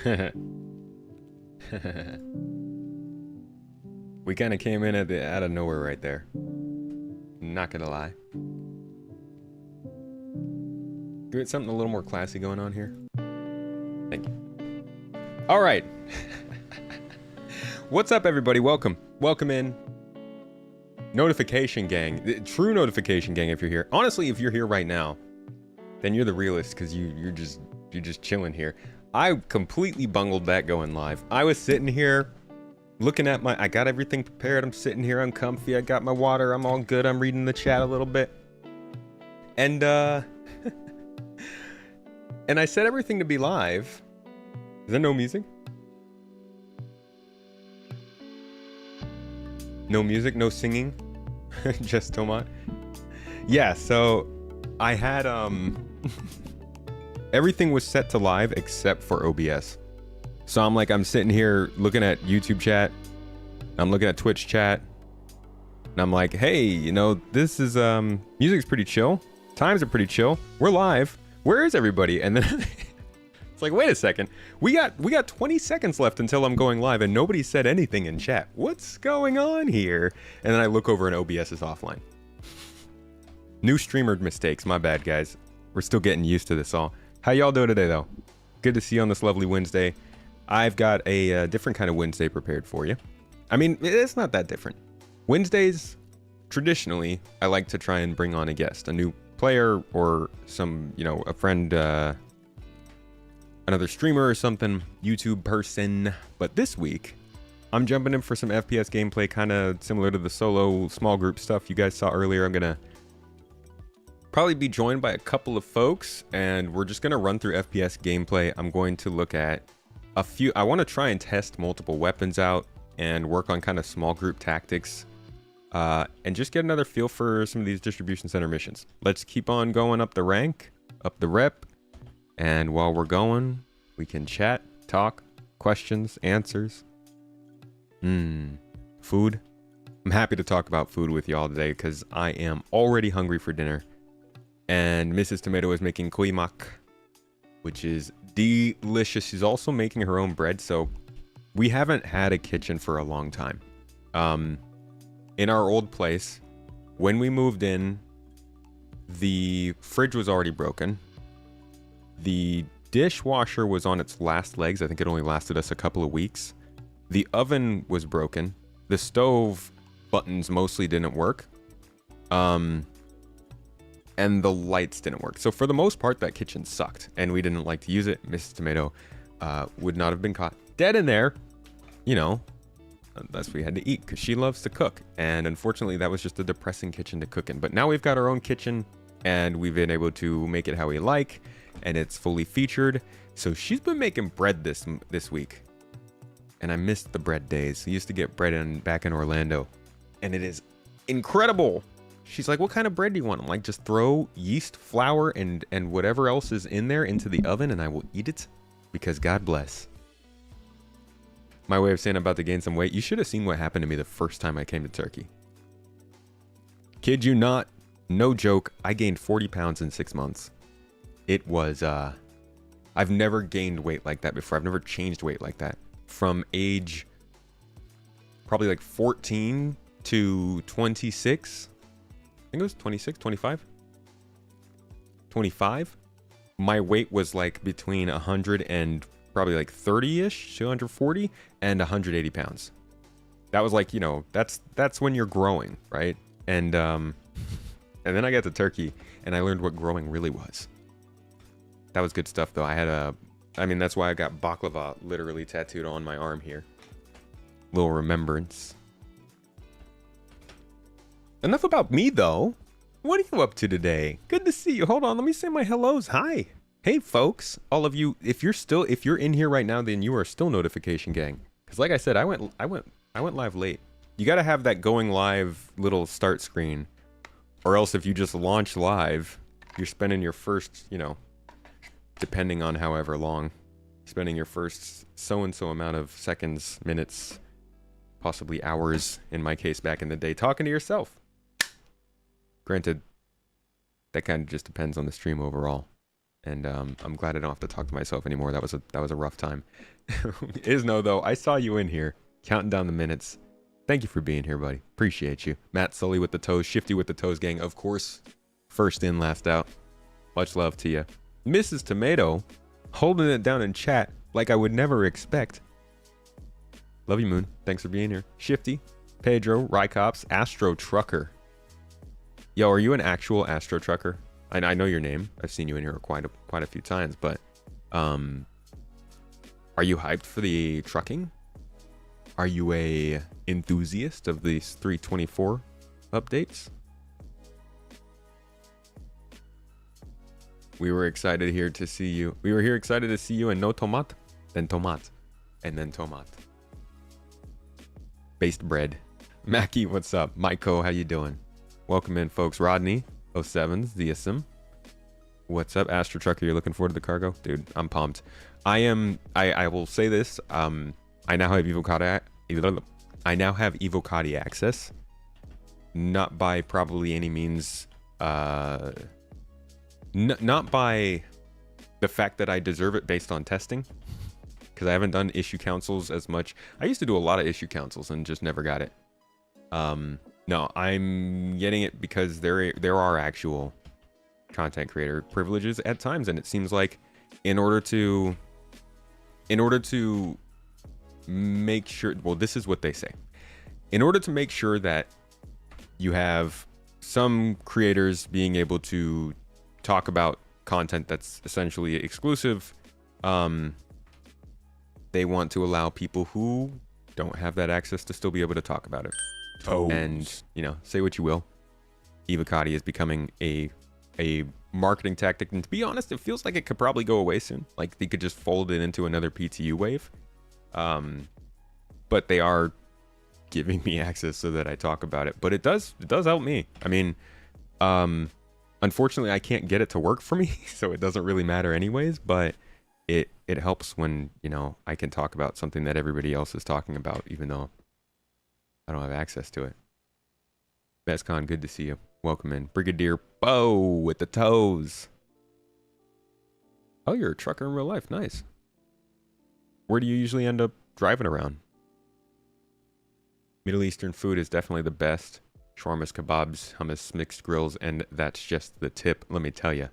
We kind of came in out of nowhere right there. Not gonna lie. Get something a little more classy going on here. Thank you. All right. What's up, everybody? Welcome. Welcome in. Notification gang. True notification gang if you're here. Honestly, if you're here right now, then you're the realist because you're just chilling here. I completely bungled that going live. I was sitting here looking at I got everything prepared. I'm sitting here, I'm comfy. I got my water. I'm all good. I'm reading the chat a little bit. And and I set everything to be live. Is there no music? No music, no singing. Just Tomat. Yeah, so I had everything was set to live except for OBS. So I'm sitting here looking at YouTube chat. I'm looking at Twitch chat. And I'm like, hey, you know, this is music's pretty chill. Times are pretty chill. We're live. Where is everybody? And then it's like, wait a second. We got 20 seconds left until I'm going live and nobody said anything in chat. What's going on here? And then I look over and OBS is offline. New streamer mistakes. My bad, guys. We're still getting used to this all. How y'all doing today, though? Good to see you on this lovely Wednesday. I've got a different kind of Wednesday prepared for you. I mean, it's not that different. Wednesdays, traditionally, I like to try and bring on a guest, a new player or some, you know, a friend, another streamer or something, YouTube person. But this week, I'm jumping in for some FPS gameplay, kind of similar to the solo small group stuff you guys saw earlier. I'm going to probably be joined by a couple of folks, and we're just going to run through FPS gameplay. I'm going to look at a few. I want to try and test multiple weapons out and work on kind of small group tactics, and just get another feel for some of these distribution center missions. Let's keep on going up the rank, up the rep, and while we're going, we can chat, talk, questions, answers. Food. I'm happy to talk about food with y'all today because I am already hungry for dinner. And Mrs. Tomato is making kuimak, which is delicious. She's also making her own bread, so we haven't had a kitchen for a long time. In our old place, when we moved in, the fridge was already broken. The dishwasher was on its last legs. I think it only lasted us a couple of weeks. The oven was broken. The stove buttons mostly didn't work. And the lights didn't work. So for the most part, that kitchen sucked, and we didn't like to use it. Mrs. Tomato would not have been caught dead in there, you know, unless we had to eat, because she loves to cook. And unfortunately, that was just a depressing kitchen to cook in. But now we've got our own kitchen, and we've been able to make it how we like, and it's fully featured. So she's been making bread this week, and I missed the bread days. I used to get bread back in Orlando, and it is incredible. She's like, what kind of bread do you want? I'm like, just throw yeast, flour, and whatever else is in there into the oven, and I will eat it, because God bless. My way of saying I'm about to gain some weight. You should have seen what happened to me the first time I came to Turkey. Kid you not, no joke, I gained 40 pounds in 6 months. It was, I've never gained weight like that before. I've never changed weight like that. From age probably like 14 to 26. I think it was 26, 25. 25. My weight was like between 100 and probably like 30-ish, 240, and 180 pounds. That was like, you know, that's when you're growing, right? And then I got to Turkey, and I learned what growing really was. That was good stuff, though. I mean, that's why I got baklava literally tattooed on my arm here. Little remembrance. Enough about me, though. What are you up to today? Good to see you. Hold on, let me say my hellos. Hi. Hey, folks. All of you, if you're in here right now, then you are still notification gang. Because like I said, I went live late. You got to have that going live little start screen. Or else if you just launch live, you're spending your first, you know, depending on however long, spending your first so-and-so amount of seconds, minutes, possibly hours, in my case back in the day, talking to yourself. Granted, that kind of just depends on the stream overall. And I'm glad I don't have to talk to myself anymore. That was a rough time. Isno, though, I saw you in here counting down the minutes. Thank you for being here, buddy. Appreciate you. Matt Sully with the toes, Shifty with the toes gang, of course. First in, last out. Much love to you. Mrs. Tomato holding it down in chat like I would never expect. Love you, Moon. Thanks for being here. Shifty, Pedro, Rycops, Astro Trucker. Yo, are you an actual Astro Trucker? I know your name. I've seen you in here quite a few times, but are you hyped for the trucking? Are you a enthusiast of these 324 updates? We were excited here to see you. We were here excited to see you and no tomat, then tomat, and then tomat. Based bread. Mackie, what's up? Maiko, how you doing? Welcome in, folks. Rodney, 07s, Theism. What's up, Astro Trucker? You're looking forward to the cargo? Dude, I'm pumped. I will say this. I now have Evocati access. Not by probably any means, not by the fact that I deserve it based on testing, because I haven't done issue councils as much. I used to do a lot of issue councils and just never got it. No, I'm getting it because there are actual content creator privileges at times, and it seems like in order to make sure, well, this is what they say. In order to make sure that you have some creators being able to talk about content that's essentially exclusive, they want to allow people who don't have that access to still be able to talk about it. Toes. And, you know, say what you will. Evocati is becoming a marketing tactic, and to be honest, it feels like it could probably go away soon. Like they could just fold it into another PTU wave. But they are giving me access so that I talk about it. But it does help me. I mean, unfortunately I can't get it to work for me, so it doesn't really matter anyways, but it helps when, you know, I can talk about something that everybody else is talking about, even though I don't have access to it. Bestcon, good to see you. Welcome in. Brigadier Bo with the toes. Oh, you're a trucker in real life. Nice. Where do you usually end up driving around? Middle Eastern food is definitely the best. Shawarmas, kebabs, hummus, mixed grills, and that's just the tip. Let me tell you,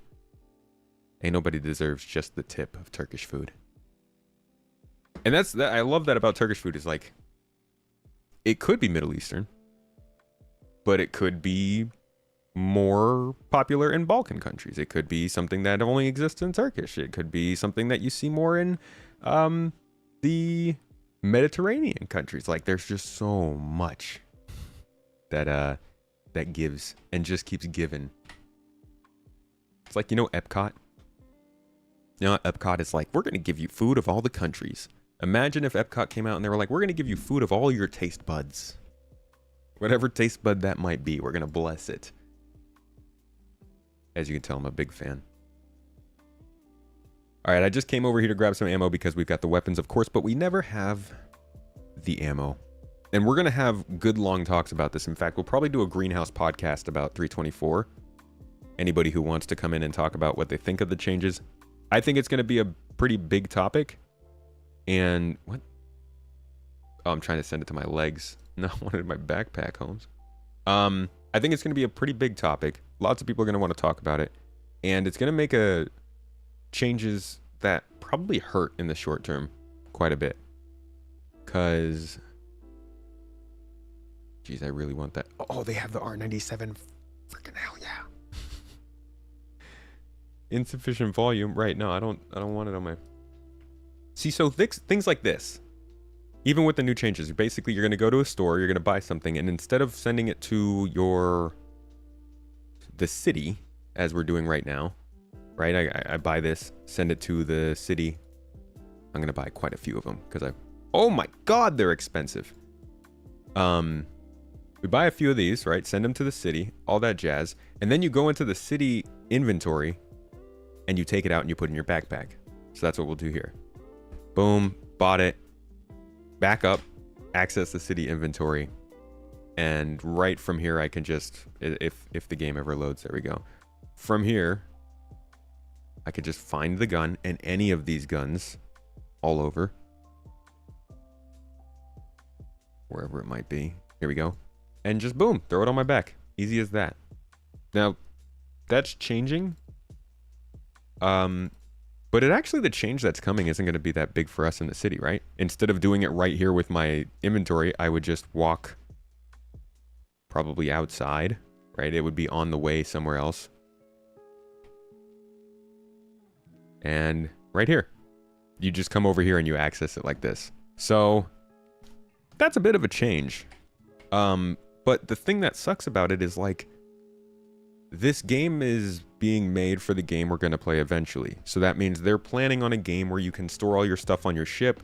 ain't nobody deserves just the tip of Turkish food. And that's that. I love that about Turkish food is like, it could be Middle Eastern, but it could be more popular in Balkan countries. It could be something that only exists in Turkish. It could be something that you see more in the Mediterranean countries. Like there's just so much that that gives and just keeps giving. It's like, you know, Epcot. You know, Epcot is like, we're gonna give you food of all the countries. Imagine if Epcot came out and they were like, we're gonna give you food of all your taste buds. Whatever taste bud that might be, we're gonna bless it. As you can tell, I'm a big fan. All right, I just came over here to grab some ammo because we've got the weapons, of course, but we never have the ammo. And we're going to have good long talks about this. In fact, we'll probably do a Greenhouse podcast about 324. Anybody who wants to come in and talk about what they think of the changes. I think it's going to be a pretty big topic. And what? Oh, I'm trying to send it to my legs. No, I wanted my backpack, Holmes. I think it's going to be a pretty big topic. Lots of people are going to want to talk about it. And it's going to make changes that probably hurt in the short term quite a bit. Because, geez, I really want that. Oh, they have the R97. Freaking hell yeah. Insufficient volume. Right, no, I don't want it on my... See, so things like this, even with the new changes, basically you're going to go to a store, you're going to buy something, and instead of sending it to the city, as we're doing right now, right? I buy this, send it to the city. I'm going to buy quite a few of them because oh my God, they're expensive. We buy a few of these, right? Send them to the city, all that jazz. And then you go into the city inventory and you take it out and you put it in your backpack. So that's what we'll do here. Boom, bought it, back up, access the city inventory. And right from here, I can just, if the game ever loads, there we go. From here, I could just find the gun and any of these guns all over. Wherever it might be. Here we go. And just boom, throw it on my back. Easy as that. Now, that's changing. But the change that's coming isn't going to be that big for us in the city, right? Instead of doing it right here with my inventory, I would just walk probably outside, right? It would be on the way somewhere else. And right here. You just come over here and you access it like this. So that's a bit of a change. But the thing that sucks about it is like, this game is being made for the game we're going to play eventually. So that means they're planning on a game where you can store all your stuff on your ship.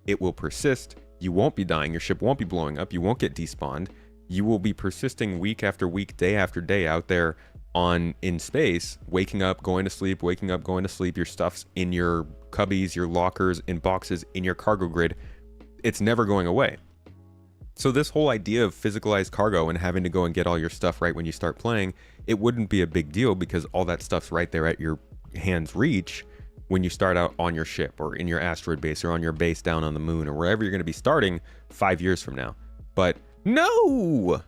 It will persist. You won't be dying. Your ship won't be blowing up. You won't get despawned. You will be persisting week after week, day after day out there in space, waking up, going to sleep, waking up, going to sleep. Your stuff's in your cubbies, your lockers, in boxes, in your cargo grid. It's never going away. So this whole idea of physicalized cargo and having to go and get all your stuff right when you start playing, it wouldn't be a big deal because all that stuff's right there at your hand's reach when you start out on your ship or in your asteroid base or on your base down on the moon or wherever you're going to be starting 5 years from now. But no,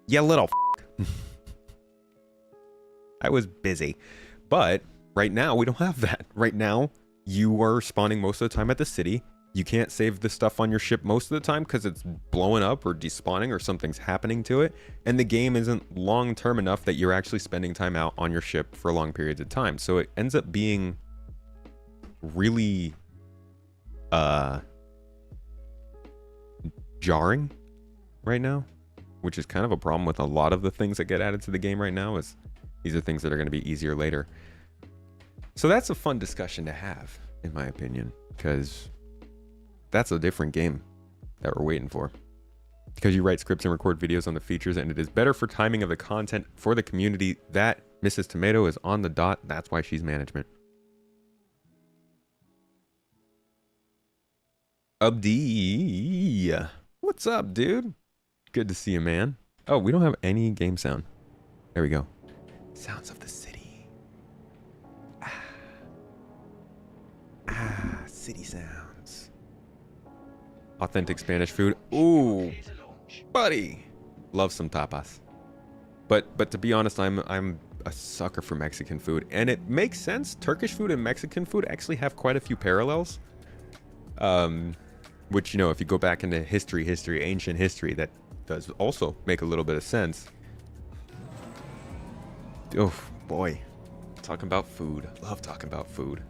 you little I was busy. But right now we don't have that. Right now you are spawning most of the time at the city. You can't save the stuff on your ship most of the time because it's blowing up or despawning or something's happening to it. And the game isn't long term enough that you're actually spending time out on your ship for long periods of time. So it ends up being really jarring right now, which is kind of a problem with a lot of the things that get added to the game right now. Is these are things that are going to be easier later. So that's a fun discussion to have, in my opinion, because that's a different game that we're waiting for. Because you write scripts and record videos on the features, and it is better for timing of the content for the community. That Mrs. Tomato is on the dot. That's why she's management. Abdi. What's up, dude? Good to see you, man. Oh, we don't have any game sound. There we go. Sounds of the city. City sounds. Authentic Spanish food. Ooh, buddy. Love some tapas. But to be honest, I'm a sucker for Mexican food. And it makes sense. Turkish food and Mexican food actually have quite a few parallels. Which, you know, if you go back into ancient history, that does also make a little bit of sense. Oh, boy. Talking about food. Love talking about food.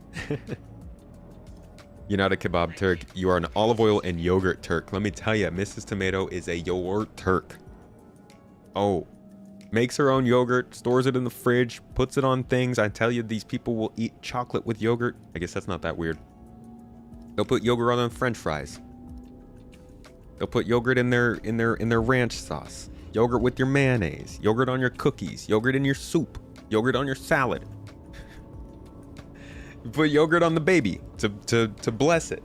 You're not a kebab Turk. You are an olive oil and yogurt Turk. Let me tell you, Mrs. Tomato is a yogurt Turk. Oh, makes her own yogurt, stores it in the fridge, puts it on things. I tell you, these people will eat chocolate with yogurt. I guess that's not that weird. They'll put yogurt on their French fries. They'll put yogurt in their ranch sauce. Yogurt with your mayonnaise. Yogurt on your cookies. Yogurt in your soup. Yogurt on your salad. Put yogurt on the baby to bless it.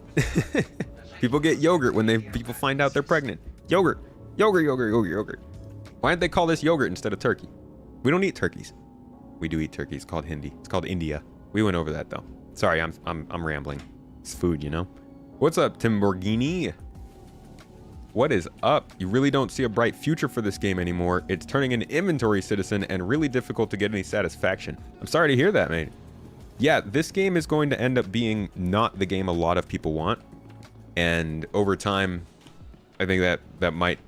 People get yogurt when people find out they're pregnant. Yogurt. Why didn't they call this yogurt instead of turkey? We don't eat turkeys. We do eat turkeys. It's called Hindi. It's called India. We went over that though. Sorry, I'm rambling. It's food, you know. What's up, Timborghini? What is up? You really don't see a bright future for this game anymore. It's turning an inventory citizen and really difficult to get any satisfaction. I'm sorry to hear that, mate. Yeah, this game is going to end up being not the game a lot of people want. And over time, I think that might...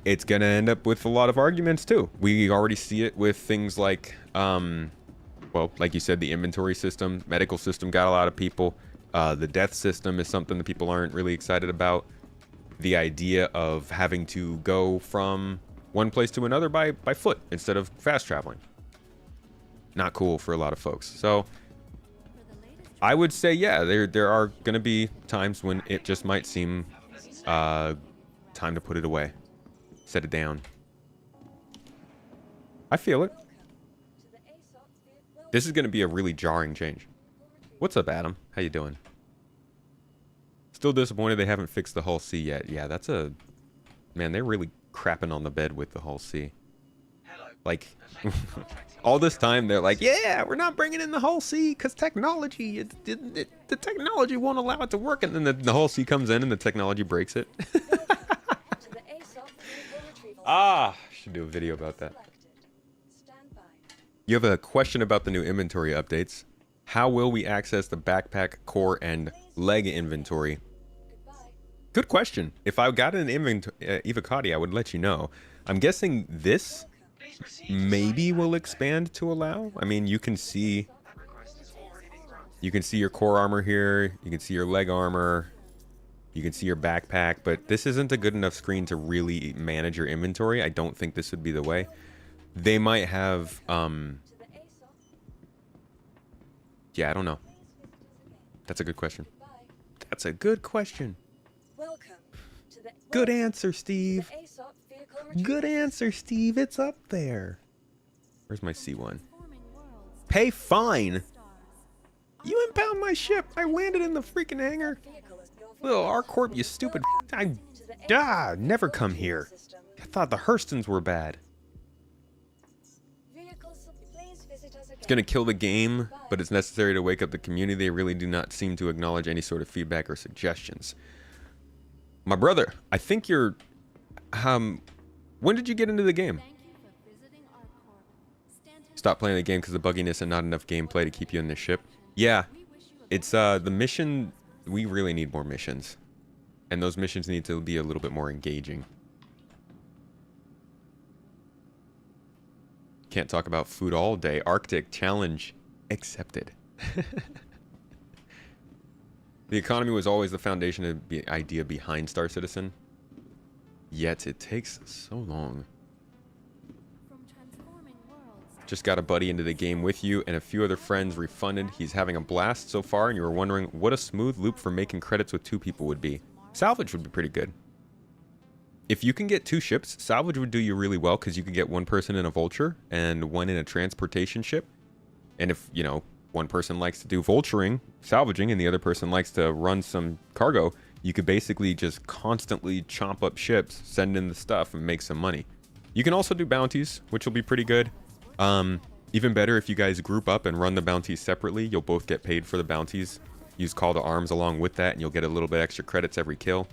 It's going to end up with a lot of arguments, too. We already see it with things like... well, like you said, the inventory system, medical system got a lot of people. The death system is something that people aren't really excited about. The idea of having to go from one place to another by foot instead of fast traveling. Not cool for a lot of folks. So I would say, yeah, there are going to be times when it just might seem time to put it away. Set it down. I feel it. This is going to be a really jarring change. What's up, Adam? How you doing? Still disappointed they haven't fixed the Hull C yet. Yeah, that's a... Man, they're really crapping on the bed with the Hull C. Hello, Like, all this time they're like, yeah, we're not bringing in the Hull C because technology, the technology won't allow it to work. And then the Hull C comes in and the technology breaks it. Should do a video about that. You have a question about the new inventory updates. How will we access the backpack, core, and leg inventory? Good question. If I got an Evocati, I would let you know. I'm guessing this maybe will expand to allow. I mean, you can see your core armor here. You can see your leg armor. You can see your backpack, but this isn't a good enough screen to really manage your inventory. I don't think this would be the way. They might have, yeah, I don't know. That's a good question. That's a good question. Good answer, Steve. Good answer, Steve. It's up there. Where's my C1? Pay fine. You impound my ship. I landed in the freaking hangar. Little R-Corp, you stupid. Never come here. I thought the Hurstons were bad. It's gonna kill the game, but it's necessary to wake up the community. They really do not seem to acknowledge any sort of feedback or suggestions. My brother, I think you're... when did you get into the game? Stop playing the game because of the bugginess and not enough gameplay to keep you in the ship. Yeah, it's the mission... We really need more missions. And those missions need to be a little bit more engaging. Can't talk about food all day. Arctic challenge accepted. The economy was always the foundation of the idea behind Star Citizen. Yet it takes so long. Just got a buddy into the game with you and a few other friends refunded. He's having a blast so far, and you were wondering what a smooth loop for making credits with 2 people would be. Salvage would be pretty good. If you can get 2 ships, salvage would do you really well because you could get 1 person in a vulture and 1 in a transportation ship. And if, you know, 1 person likes to do vulturing, salvaging, and the other person likes to run some cargo, you could basically just constantly chomp up ships, send in the stuff, and make some money. You can also do bounties, which will be pretty good. Even better if you guys group up and run the bounties separately. You'll both get paid for the bounties. Use call to arms along with that, and you'll get a little bit extra credits every kill.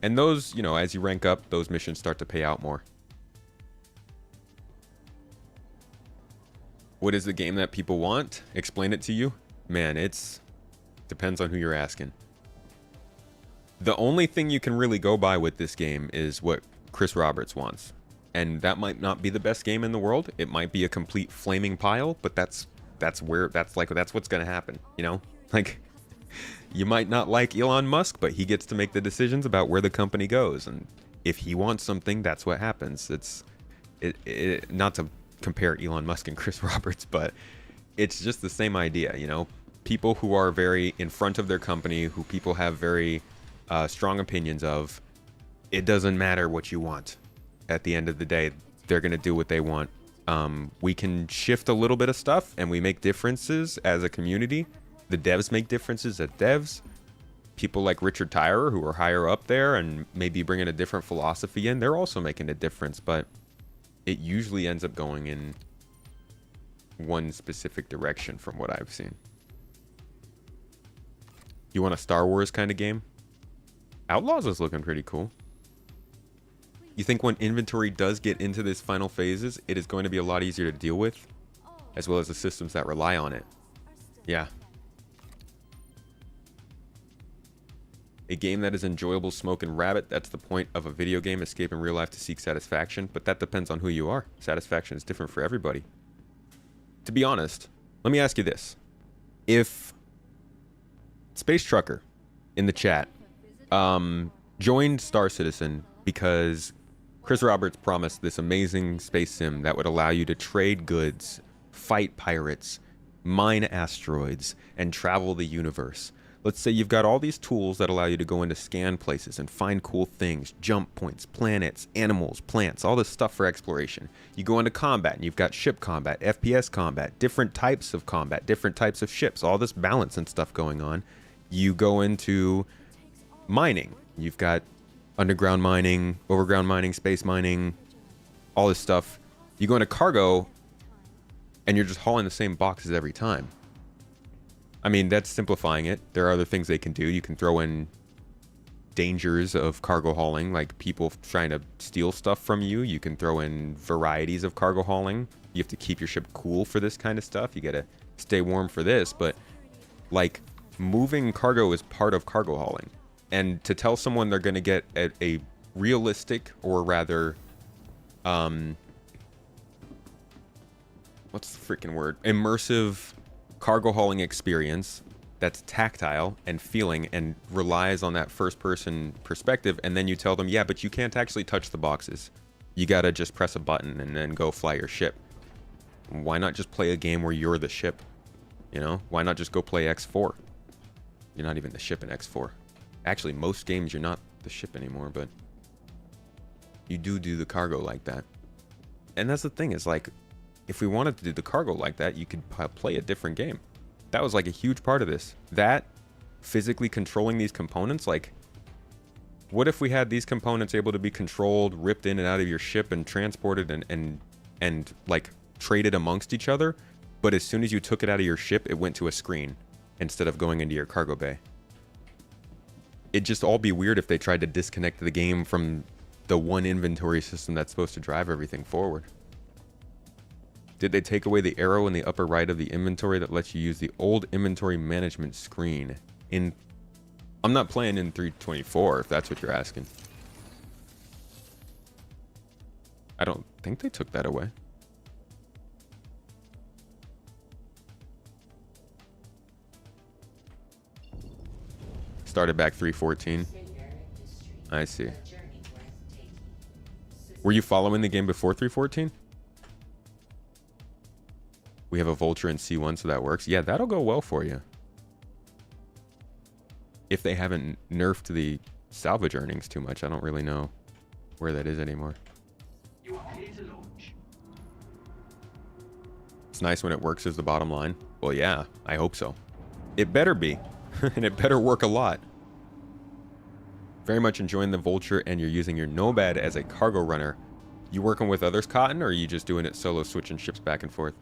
And those, you know, as you rank up, those missions start to pay out more. What is the game that people want? Explain it to you. Man, it's... depends on who you're asking. The only thing you can really go by with this game is what Chris Roberts wants. And that might not be the best game in the world. It might be a complete flaming pile, but that's what's going to happen, you know? Like, you might not like Elon Musk, but he gets to make the decisions about where the company goes, and if he wants something, that's what happens. It's not to compare Elon Musk and Chris Roberts, but it's just the same idea, you know? People who are very in front of their company, who people have very strong opinions of, it doesn't matter what you want. At the end of the day, they're going to do what they want. We can shift a little bit of stuff, and we make differences as a community. The devs make differences as devs. People like Richard Tyrer, who are higher up there and maybe bringing a different philosophy in, they're also making a difference, but it usually ends up going in one specific direction from what I've seen. You want a Star Wars kind of game? Outlaws is looking pretty cool. You think when inventory does get into this final phases, it is going to be a lot easier to deal with, as well as the systems that rely on it. Yeah. A game that is enjoyable, smoke and rabbit, that's the point of a video game, escape in real life to seek satisfaction, but that depends on who you are. Satisfaction is different for everybody. To be honest, let me ask you this. If Space Trucker in the chat joined Star Citizen because Chris Roberts promised this amazing space sim that would allow you to trade goods, fight pirates, mine asteroids, and travel the universe. Let's say you've got all these tools that allow you to go into scan places and find cool things, jump points, planets, animals, plants, all this stuff for exploration. You go into combat and you've got ship combat, FPS combat, different types of combat, different types of ships, all this balance and stuff going on. You go into mining. You've got underground mining, overground mining, space mining, all this stuff. You go into cargo, and you're just hauling the same boxes every time. I mean, that's simplifying it. There are other things they can do. You can throw in dangers of cargo hauling, like people trying to steal stuff from you. You can throw in varieties of cargo hauling. You have to keep your ship cool for this kind of stuff. You gotta stay warm for this, but like moving cargo is part of cargo hauling. And to tell someone they're gonna get a realistic, or rather, what's the freaking word? Immersive cargo hauling experience that's tactile and feeling and relies on that first person perspective, and then you tell them, yeah, but you can't actually touch the boxes. You gotta just press a button and then go fly your ship. Why not just play a game where you're the ship? You know, why not just go play X4? You're not even the ship in X4. Actually, most games you're not the ship anymore, but you do the cargo like that. And that's the thing, is like, if we wanted to do the cargo like that, you could play a different game. That was like a huge part of this. That, physically controlling these components, like, what if we had these components able to be controlled, ripped in and out of your ship and transported and like traded amongst each other, but as soon as you took it out of your ship, it went to a screen instead of going into your cargo bay. It'd just all be weird if they tried to disconnect the game from the one inventory system that's supposed to drive everything forward. Did they take away the arrow in the upper right of the inventory that lets you use the old inventory management screen? I'm not playing in 3.24, if that's what you're asking. I don't think they took that away. Started back 3.14. I see. Were you following the game before 3.14? We have a vulture in C1, so that works. Yeah, that'll go well for you. If they haven't nerfed the salvage earnings too much, I don't really know where that is anymore. It's nice when it works as the bottom line. Well, yeah, I hope so. It better be. And it better work a lot. Very much enjoying the vulture, and you're using your Nomad as a cargo runner. You working with others, Cotton, or are you just doing it solo, switching ships back and forth?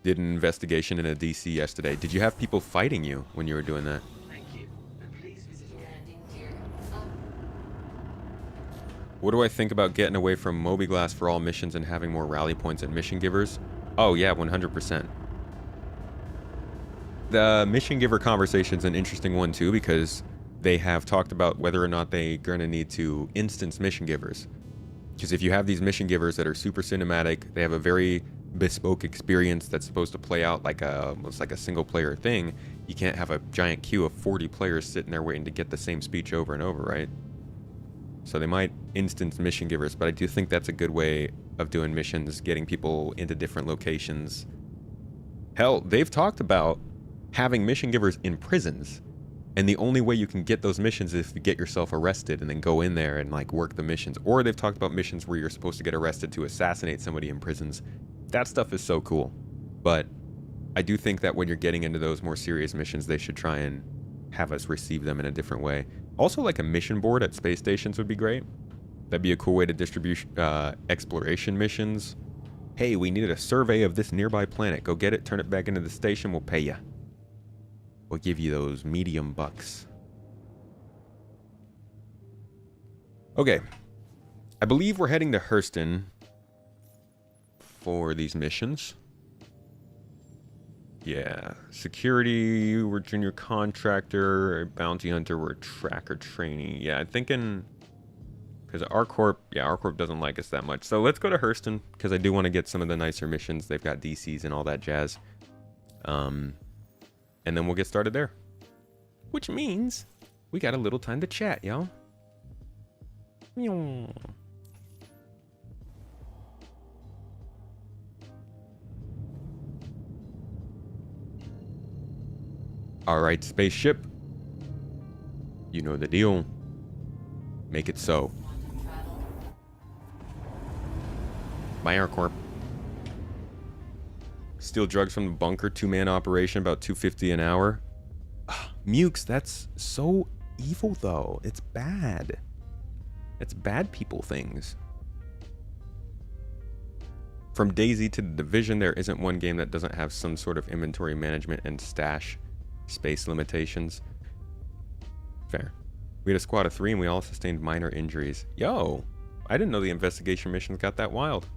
Did an investigation in a DC yesterday. Did you have people fighting you when you were doing that? Thank you. Please visit What do I think about getting away from Mobbyglass for all missions and having more rally points and mission givers? Oh yeah, 100%. The mission giver conversation's an interesting one too, because they have talked about whether or not they're gonna need to instance mission givers. Because if you have these mission givers that are super cinematic, they have a very bespoke experience that's supposed to play out like almost like a single player thing. You can't have a giant queue of 40 players sitting there waiting to get the same speech over and over, right? So they might instance mission givers, but I do think that's a good way of doing missions, getting people into different locations. Hell, they've talked about having mission givers in prisons, and the only way you can get those missions is if you get yourself arrested and then go in there and like work the missions. Or they've talked about missions where you're supposed to get arrested to assassinate somebody in prisons. That stuff is so cool. But I do think that when you're getting into those more serious missions, they should try and have us receive them in a different way. Also, like a mission board at space stations would be great. That'd be a cool way to distribute exploration missions. Hey, we needed a survey of this nearby planet. Go get it, turn it back into the station, we'll pay you. We'll give you those medium bucks. Okay. I believe we're heading to Hurston for these missions. Yeah. Security, we're junior contractor. Bounty hunter, we're tracker trainee. Yeah, I'm thinking... Because R-Corp, yeah, R-Corp doesn't like us that much. So let's go to Hurston, because I do want to get some of the nicer missions. They've got DCs and all that jazz. And then we'll get started there. Which means we got a little time to chat, y'all. Alright, spaceship. You know the deal. Make it so. My R-Corp. Steal drugs from the bunker, 2-man operation, about $250 an hour. Ugh, Mukes, that's so evil though. It's bad. It's bad people things. From DayZ to The Division, there isn't one game that doesn't have some sort of inventory management and stash space limitations. Fair. We had a squad of 3 and we all sustained minor injuries. Yo, I didn't know the investigation missions got that wild.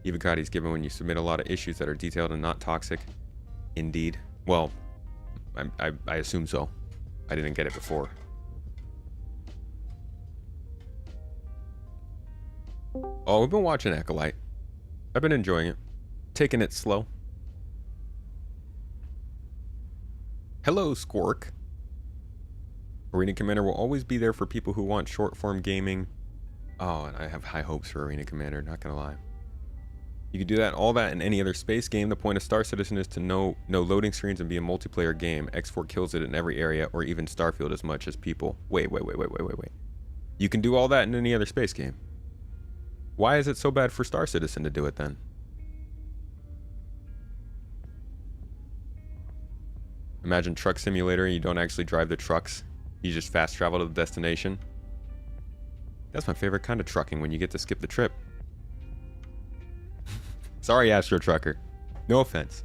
Evocati's given when you submit a lot of issues that are detailed and not toxic. Indeed. Well, I assume so. I didn't get it before. Oh, we've been watching Acolyte. I've been enjoying it. Taking it slow. Hello, Squark. Arena Commander will always be there for people who want short-form gaming. Oh, and I have high hopes for Arena Commander, not gonna lie. You can do that, all that in any other space game. The point of Star Citizen is to know no loading screens and be a multiplayer game. X4 kills it in every area, or even Starfield as much as people. Wait. You can do all that in any other space game. Why is it so bad for Star Citizen to do it then? Imagine Truck Simulator and you don't actually drive the trucks. You just fast travel to the destination. That's my favorite kind of trucking, when you get to skip the trip. Sorry, Astro Trucker. No offense.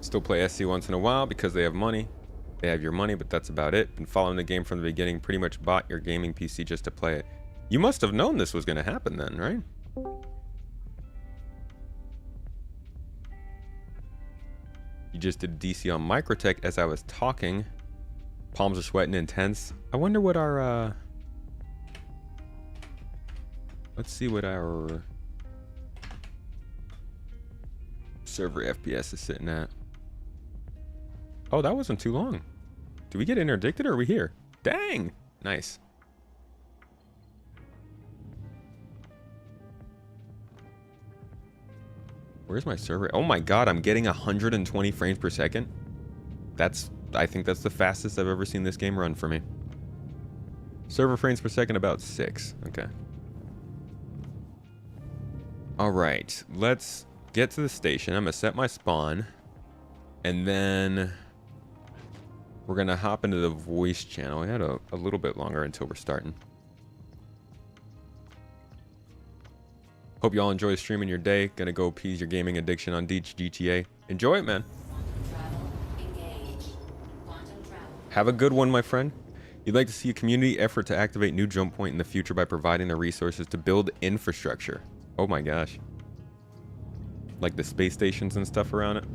Still play SC once in a while because they have money. They have your money, but that's about it. Been following the game from the beginning. Pretty much bought your gaming PC just to play it. You must have known this was going to happen then, right? You just did DC on Microtech as I was talking. Palms are sweating intense. I wonder what our... Let's see what our server FPS is sitting at. Oh, that wasn't too long. Did we get interdicted or are we here? Dang! Nice. Where's my server? Oh my god, I'm getting 120 frames per second. I think that's the fastest I've ever seen this game run for me. Server frames per second, about 6. Okay. Alright, let's get to the station. I'm gonna set my spawn. And then we're gonna hop into the voice channel. We had a little bit longer until we're starting. Hope y'all enjoy streaming your day. Gonna go appease your gaming addiction on GTA. Enjoy it, man. Have a good one, my friend. You'd like to see a community effort to activate new jump point in the future by providing the resources to build infrastructure. Oh my gosh. Like the space stations and stuff around it.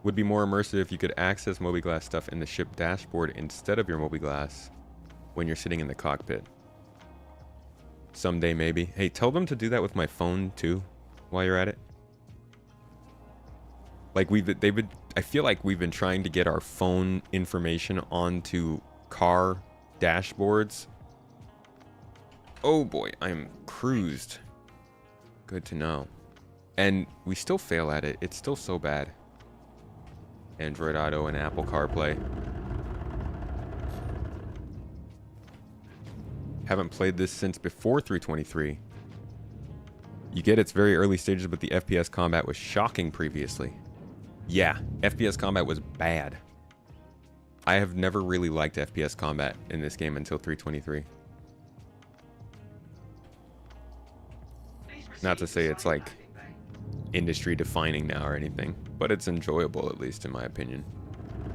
Would be more immersive if you could access Mobiglass stuff in the ship dashboard instead of your Mobiglass when you're sitting in the cockpit. Someday, maybe. Hey, tell them to do that with my phone too, while you're at it. Like I feel like we've been trying to get our phone information onto car dashboards. Oh boy, I'm cruised. Good to know. And we still fail at it. It's still so bad. Android Auto and Apple CarPlay. Haven't played this since before 323. You get its very early stages, but the FPS combat was shocking previously. Yeah, FPS combat was bad. I have never really liked FPS combat in this game until 323. Not to say it's like industry defining now or anything, but it's enjoyable, at least in my opinion.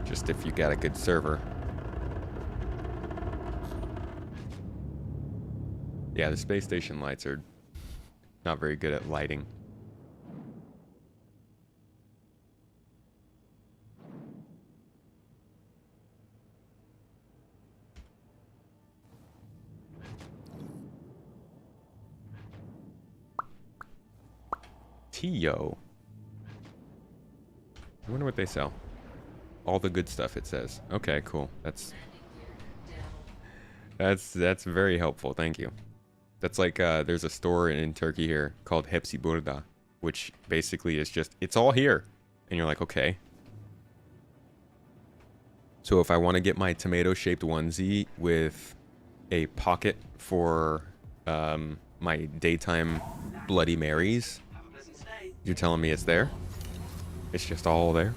Just if you got a good server. Yeah, the space station lights are not very good at lighting. Tio. I wonder what they sell. All the good stuff, it says. Okay, cool. That's very helpful. Thank you. That's like there's a store in Turkey here called Hepsi Burda, which basically is just, it's all here. And you're like, okay. So if I want to get my tomato-shaped onesie with a pocket for my daytime Bloody Marys, you're telling me it's there? It's just all there.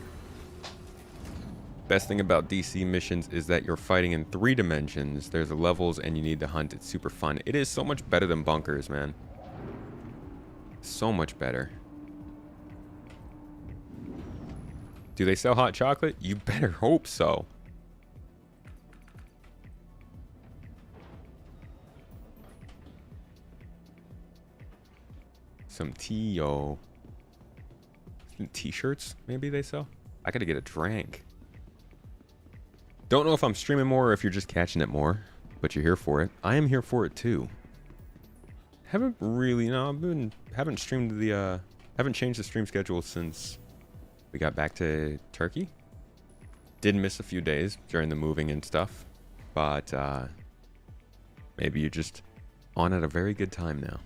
Best thing about DC missions is that you're fighting in 3 dimensions. There's levels and you need to hunt. It's super fun. It is so much better than bunkers, man. So much better. Do they sell hot chocolate? You better hope so. Some T-O. T-shirts, maybe they sell? I gotta get a drink. Don't know if I'm streaming more or if you're just catching it more, but you're here for it. I am here for it too. Haven't really, no, haven't streamed the, haven't changed the stream schedule since we got back to Turkey. Did miss a few days during the moving and stuff, but maybe you're just on at a very good time now.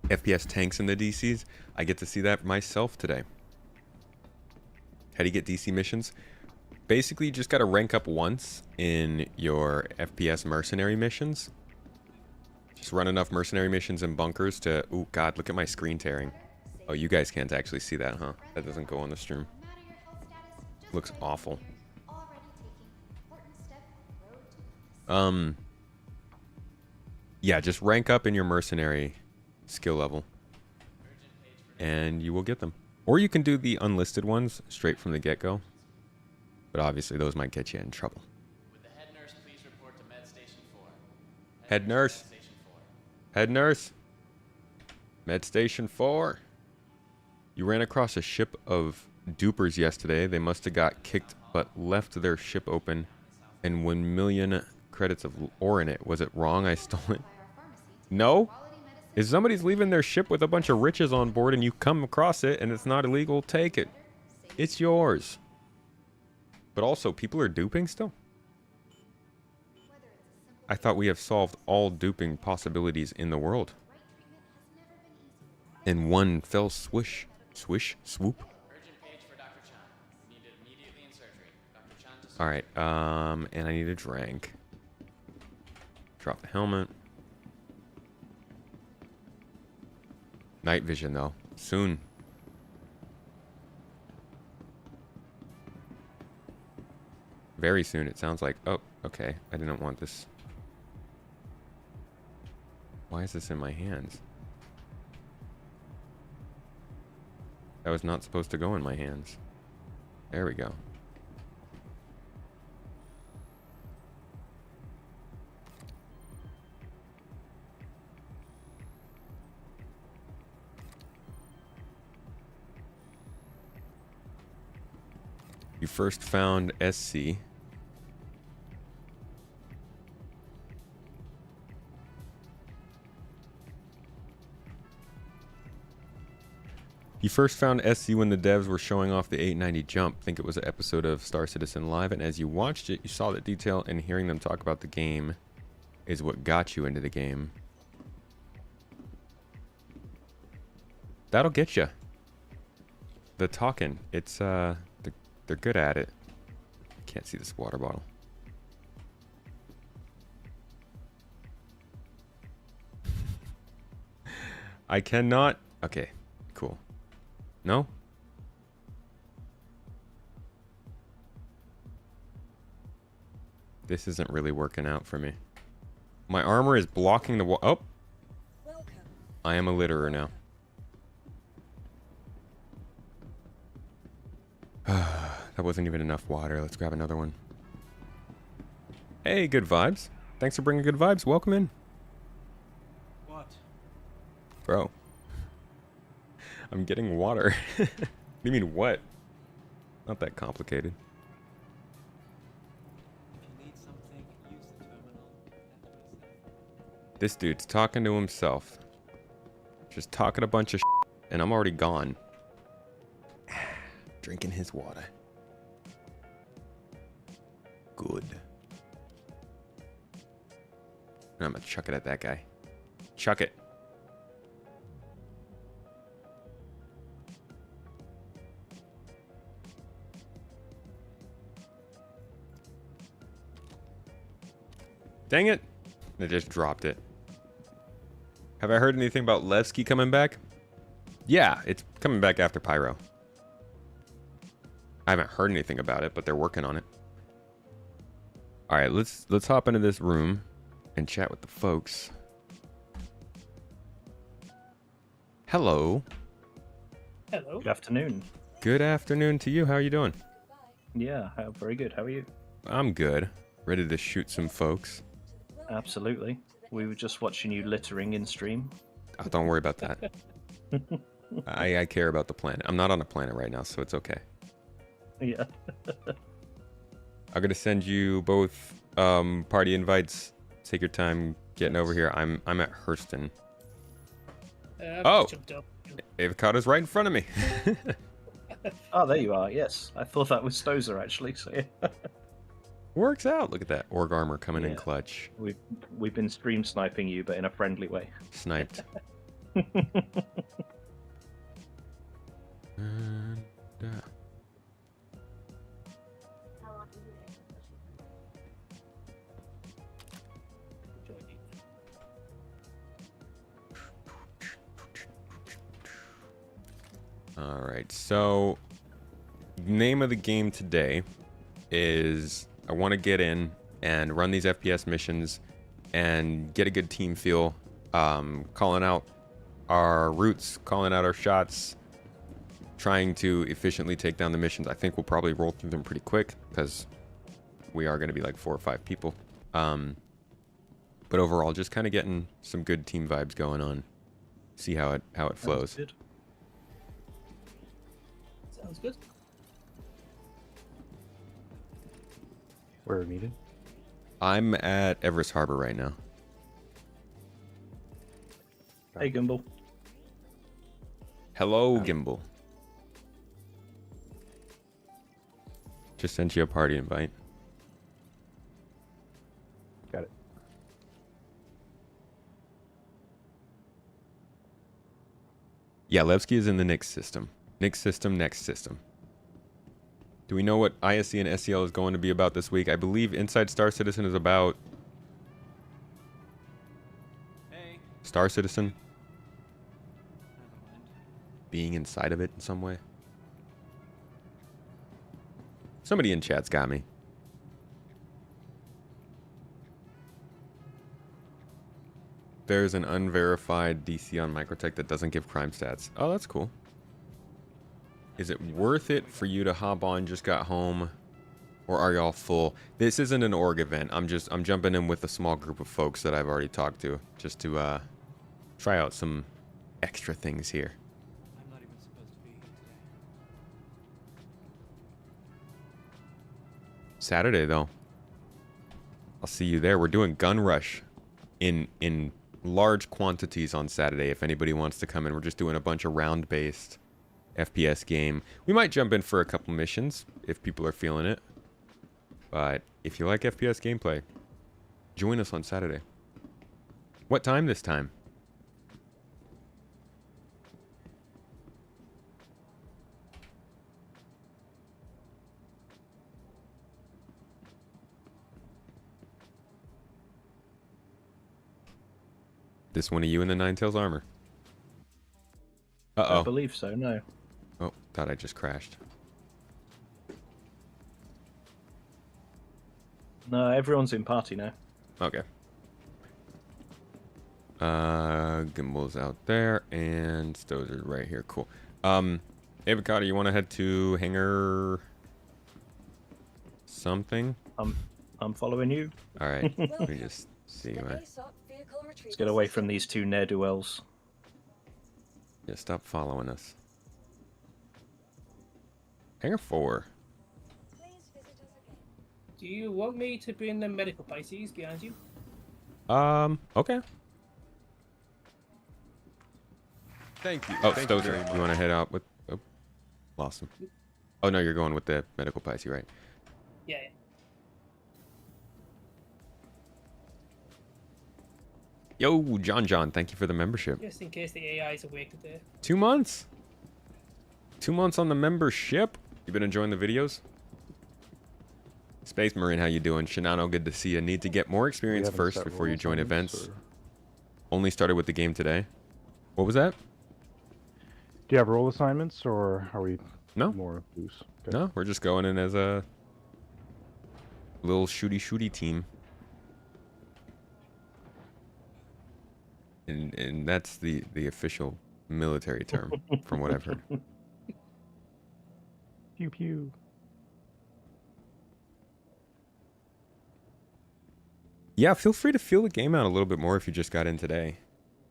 FPS tanks in the DCs. I get to see that myself today. How do you get DC missions? Basically, you just got to rank up once in your FPS mercenary missions. Just run enough mercenary missions and bunkers to... Oh, God, look at my screen tearing. Oh, you guys can't actually see that, huh? That doesn't go on the stream. Looks awful. Yeah, just rank up in your mercenary skill level. And you will get them. Or you can do the unlisted ones straight from the get-go. But obviously those might get you in trouble. Would the head nurse please report to Med Station 4? Head nurse. Head nurse. Med Station 4. You ran across a ship of dupers yesterday. They must have got kicked but left their ship open and 1 million credits of ore in it. Was it wrong I stole it? No? If somebody's leaving their ship with a bunch of riches on board and you come across it and it's not illegal, take it. It's yours. But also, people are duping still? I thought we have solved all duping possibilities in the world. In one fell swish. Swish? Swoop? Alright, and I need a drink. Drop the helmet. Night vision, though. Soon. Very soon, it sounds like. Oh, okay. I didn't want this. Why is this in my hands? That was not supposed to go in my hands. There we go. You first found SC. You first found SC when the devs were showing off the 890 jump. Think it was an episode of Star Citizen Live, and as you watched it, you saw that detail, and hearing them talk about the game is what got you into the game. That'll get you. The talking, it's they're good at it. Can't see this water bottle. I cannot. Okay, cool. No? This isn't really working out for me. My armor is blocking the wall. Oh! I am a litterer now. That wasn't even enough water. Let's grab another one. Hey, good vibes. Thanks for bringing good vibes. Welcome in. What? Bro. I'm getting water. What do you mean, what? Not that complicated. If you need something, use the terminal. This dude's talking to himself. Just talking a bunch of shit, and I'm already gone. Drinking his water. Good. I'm gonna chuck it at that guy. Chuck it. Dang it. I just dropped it. Have I heard anything about Levski coming back? Yeah, it's coming back after Pyro. I haven't heard anything about it, but they're working on it. All right, let's hop into this room and chat with the folks. Hello. Hello. Good afternoon. Good afternoon to you. How are you doing? Yeah, very good. How are you? I'm good. Ready to shoot some folks. Absolutely. We were just watching you littering in stream. Oh, don't worry about that. I care about the planet. I'm not on a planet right now, so it's okay. Yeah. I'm gonna send you both party invites. Take your time getting over here. I'm at Hurston. Oh, Avocado's right in front of me. Oh, there you are. Yes, I thought that was Stozer actually. So yeah. Works out. Look at that org armor coming in Yeah. clutch. We've been stream sniping you, but in a friendly way. Sniped. And, all right, so name of the game today is I want to get in and run these FPS missions and get a good team feel, calling out our routes, calling out our shots, trying to efficiently take down the missions. I think we'll probably roll through them pretty quick because we are going to be like 4 or 5 people. But overall, just kind of getting some good team vibes going on. See how it flows. Sounds good. Sounds good. Where are we meeting? I'm at Everest Harbor right now. Hey, Gimbal. Hello, Gimbal. Just sent you a party invite. Got it. Yeah, Levski is in the next system. Next system. Do we know what ISC and SCL is going to be about this week? I believe Inside Star Citizen is about Hey. Star Citizen Never mind. being inside of it in some way. Somebody in chat's got me. There's an unverified DC on Microtech that doesn't give crime stats. Oh, that's cool. Is it worth it for you to hop on, just got home, or are y'all full? This isn't an org event. I'm jumping in with a small group of folks that I've already talked to, just to try out some extra things here. I'm not even supposed to be here today. Saturday though, I'll see you there. We're doing Gun Rush in large quantities on Saturday. If anybody wants to come in, we're just doing a bunch of round-based FPS game. We might jump in for a couple missions if people are feeling it. But if you like FPS gameplay, join us on Saturday. What time this time? This one of you in the Nine Tails armor. Uh-oh. I believe so. No. Oh, thought I just crashed. No, everyone's in party now. Okay. Gimbal's out there, and Stozer's right here. Cool. Avocado, you want to head to hangar something? I'm following you. All right. Let me just see. Let's get away from these two ne'er-do-wells. Yeah, stop following us. Hangar 4. Do you want me to bring the medical Pisces behind you? Okay. Thank you. Oh, Stozer, you want to head out with... Oh, lost him. Oh, no, you're going with the medical Pisces, right? Yeah. Yo, John, thank you for the membership. Just in case the AI is awake today. 2 months. 2 months on the membership. You been enjoying the videos? Space Marine, how you doing? Shinano, good to see you. Need to get more experience first before you join events. Only started with the game today. What was that? Do you have role assignments, or are we No. more loose? Okay. No, we're just going in as a little shooty team. And that's the official military term from what I've heard. Pew pew. Yeah, feel free to feel the game out a little bit more if you just got in today.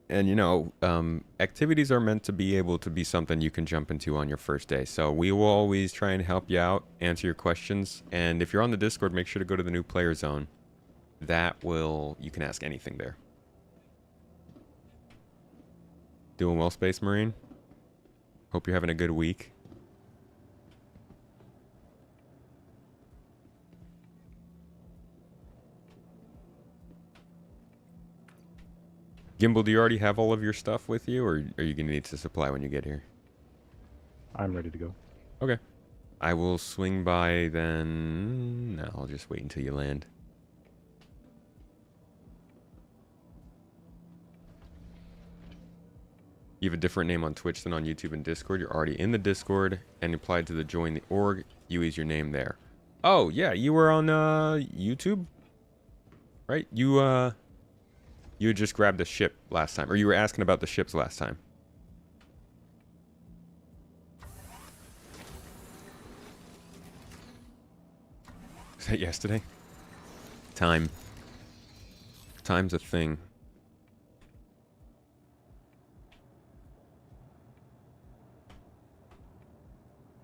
And you know, activities are meant to be able to be something you can jump into on your first day. So we will always try and help you out, answer your questions. And if you're on the Discord, make sure to go to the new player zone. You can ask anything there. Doing well, Space Marine? Hope you're having a good week. Gimbal, do you already have all of your stuff with you, or are you going to need to supply when you get here? I'm ready to go. Okay. I will swing by then. No, I'll just wait until you land. You have a different name on Twitch than on YouTube and Discord. You're already in the Discord and applied to the join the org. You use your name there. Oh, yeah, you were on YouTube? Right? You had just grabbed a ship last time, or you were asking about the ships last time. Was that yesterday? Time's a thing.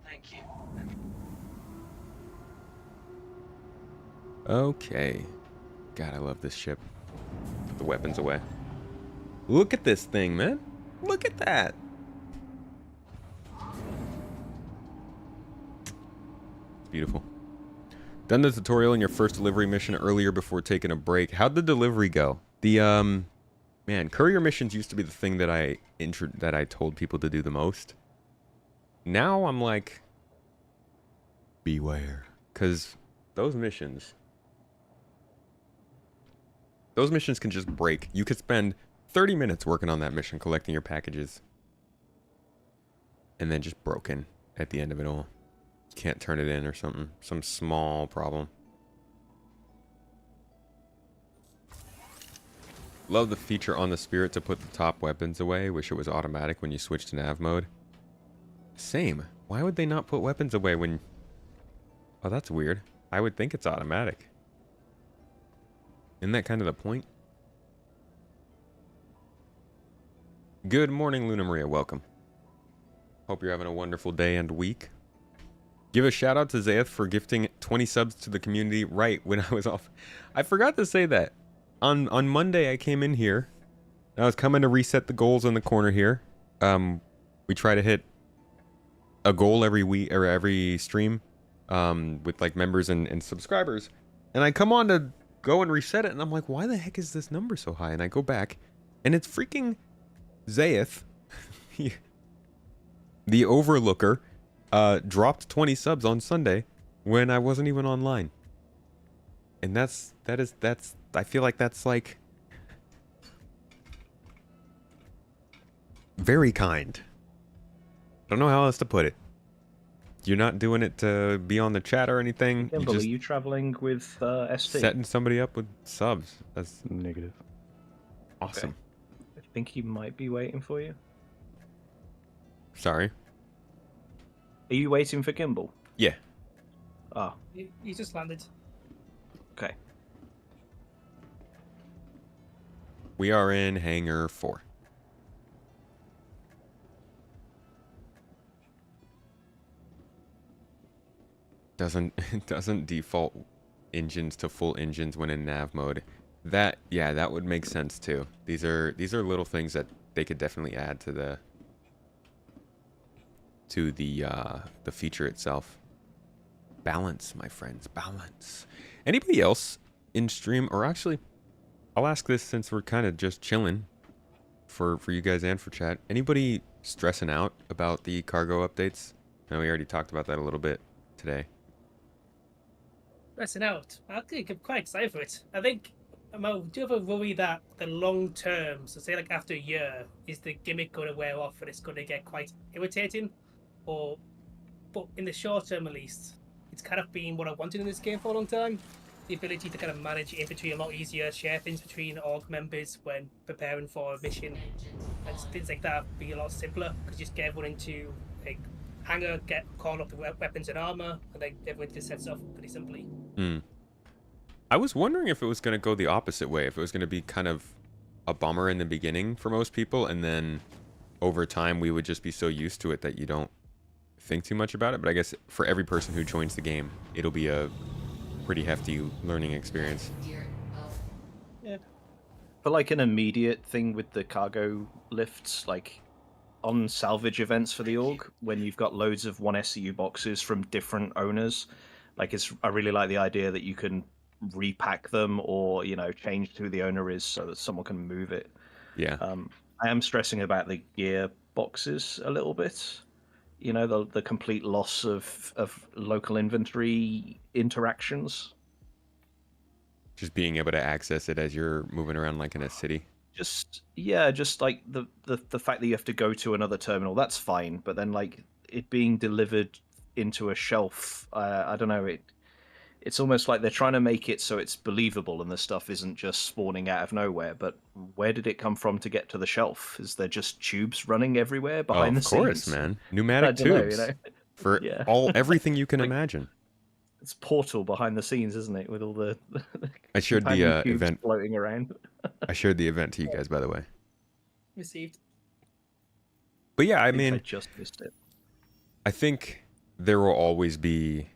Thank you. Okay. God, I love this ship. Put the weapons away. Look at this thing, man. Look at that. It's beautiful. Done the tutorial in your first delivery mission earlier before taking a break. How'd the delivery go? The man, courier missions used to be the thing that I told people to do the most. Now I'm like, beware, because those missions can just break. You could spend 30 minutes working on that mission, collecting your packages, and then just broken at the end of it all. Can't turn it in or something. Some small problem. Love the feature on the Spirit to put the top weapons away. Wish it was automatic when you switch to nav mode. Same. Why would they not put weapons away when... Oh, that's weird. I would think it's automatic. Isn't that kind of the point? Good morning, Luna Maria. Welcome. Hope you're having a wonderful day and week. Give a shout out to Zayeth for gifting 20 subs to the community right when I was off. I forgot to say that. On Monday, I came in here. I was coming to reset the goals in the corner here. We try to hit a goal every week or every stream with like members and subscribers. And I come on to go and reset it, and I'm like, why the heck is this number so high? And I go back, and it's freaking Zayeth, the overlooker, dropped 20 subs on Sunday when I wasn't even online. And that's I feel like that's like very kind. Don't know how else to put it. You're not doing it to be on the chat or anything. Gimbal, are you traveling with ST? Setting somebody up with subs. That's Negative. awesome. I think he might be waiting for you. Sorry. Are you waiting for Gimbal? Yeah. Ah, He just landed. okay. We are in hangar 4. It doesn't default engines to full engines when in nav mode. That would make sense too. These are little things that they could definitely add to the feature itself. Balance, my friends, balance. Anybody else in stream, or actually, I'll ask this since we're kind of just chilling for you guys and for chat. Anybody stressing out about the cargo updates? I know we already talked about that a little bit today. Pressing out. I think I'm quite excited for it. I think Do you ever worry that the long term, so say like after a year, is the gimmick going to wear off and it's going to get quite irritating? Or, but in the short term at least, it's kind of been what I wanted in this game for a long time. The ability to kind of manage inventory a lot easier, share things between org members when preparing for a mission, and things like that be a lot simpler because you just get everyone into a hangar, get call up the weapons and armor, and then everyone just sets off pretty simply. I was wondering if it was going to go the opposite way, if it was going to be kind of a bummer in the beginning for most people, and then over time we would just be so used to it that you don't think too much about it. But I guess for every person who joins the game, it'll be a pretty hefty learning experience. Yeah. But like an immediate thing with the cargo lifts, like on salvage events for the org, when you've got loads of 1SCU boxes from different owners, like I really like the idea that you can repack them or, you know, change who the owner is so that someone can move it. Yeah. I am stressing about the gear boxes a little bit. You know, the complete loss of local inventory interactions. Just being able to access it as you're moving around like in a city. Just like the fact that you have to go to another terminal, that's fine. But then like it being delivered into a shelf, I don't know, it's almost like they're trying to make it so it's believable and the stuff isn't just spawning out of nowhere. But where did it come from to get to the shelf? Is there just tubes running everywhere behind the scenes? Of course, man. Pneumatic tubes. Know, you know? For Yeah. everything you can imagine. It's Portal behind the scenes, isn't it? With all the I shared the companion cubes event floating around. I shared the event to you guys, by the way. Received. But yeah, I I mean, just missed it. I think there will always be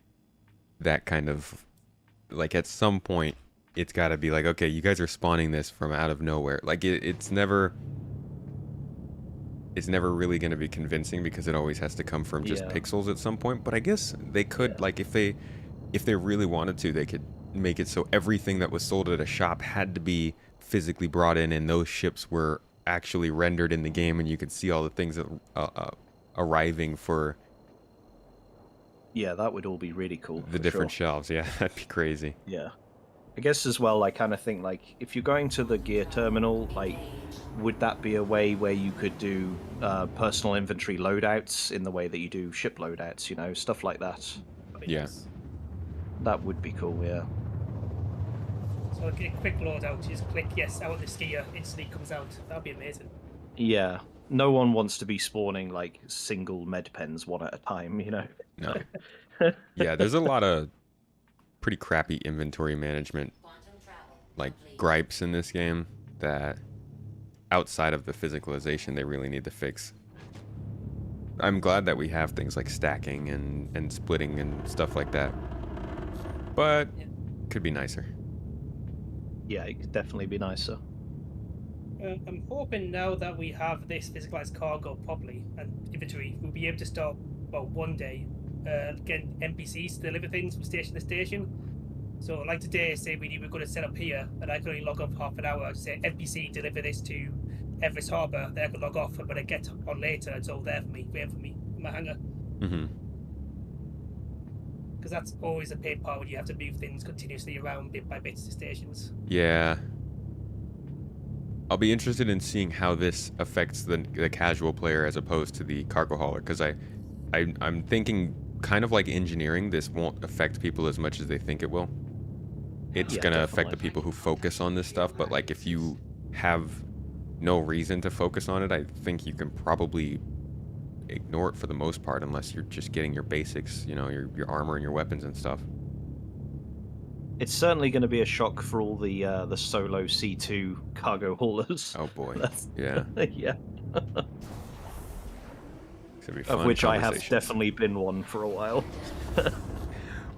that kind of, like, at some point it's got to be like, okay, you guys are spawning this from out of nowhere. Like it's never really going to be convincing because it always has to come from just pixels at some point. But I guess they could, like, if they really wanted to, they could make it so everything that was sold at a shop had to be physically brought in, and those ships were actually rendered in the game, and you could see all the things that arriving for. Yeah, that would all be really cool. The different shelves, yeah, that'd be crazy. Yeah. I guess as well, I kind of think, like, if you're going to the gear terminal, like, would that be a way where you could do personal inventory loadouts in the way that you do ship loadouts, you know, stuff like that? Yeah. That would be cool, yeah. So a quick loadout, you just click yes, I want this gear, instantly comes out. That'd be amazing. Yeah. No one wants to be spawning, like, single med pens one at a time, you know? No. Yeah, there's a lot of pretty crappy inventory management, like, gripes in this game that, outside of the physicalization, they really need to fix. I'm glad that we have things like stacking and splitting and stuff like that, but could be nicer. Yeah, it could definitely be nicer. I'm hoping now that we have this physicalized cargo properly and inventory, we'll be able to start, well, one day, getting NPCs to deliver things from station to station. So, like today, say we were going to set up here, and I could only log off half an hour. I'd say NPC deliver this to Everest Harbour. Then I could log off, but I get on later. It's all there for me, waiting for me in my hangar. Mm-hmm. Because that's always a pain part when you have to move things continuously around bit by bit to stations. Yeah. I'll be interested in seeing how this affects the casual player as opposed to the cargo hauler, because I'm thinking kind of like engineering, this won't affect people as much as they think it will. It's gonna affect the people who focus on this stuff, but like if you have no reason to focus on it, I think you can probably ignore it for the most part, unless you're just getting your basics, you know, your armor and your weapons and stuff. It's certainly going to be a shock for all the solo C2 cargo haulers. Oh boy, yeah. Yeah. Of which I have definitely been one for a while.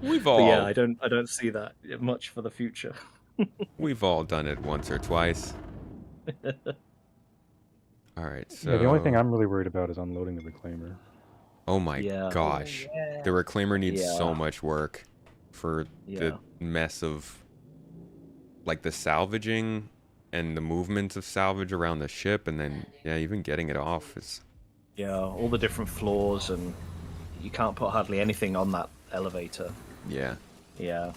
We've all. But yeah, I don't see that much for the future. We've all done it once or twice. All right, so Yeah, the only thing I'm really worried about is unloading the reclaimer. Oh my gosh, the reclaimer needs so much work for the mess of, like, the salvaging and the movements of salvage around the ship, and then even getting it off is. Yeah, all the different floors, and you can't put hardly anything on that elevator. Yeah. Yeah.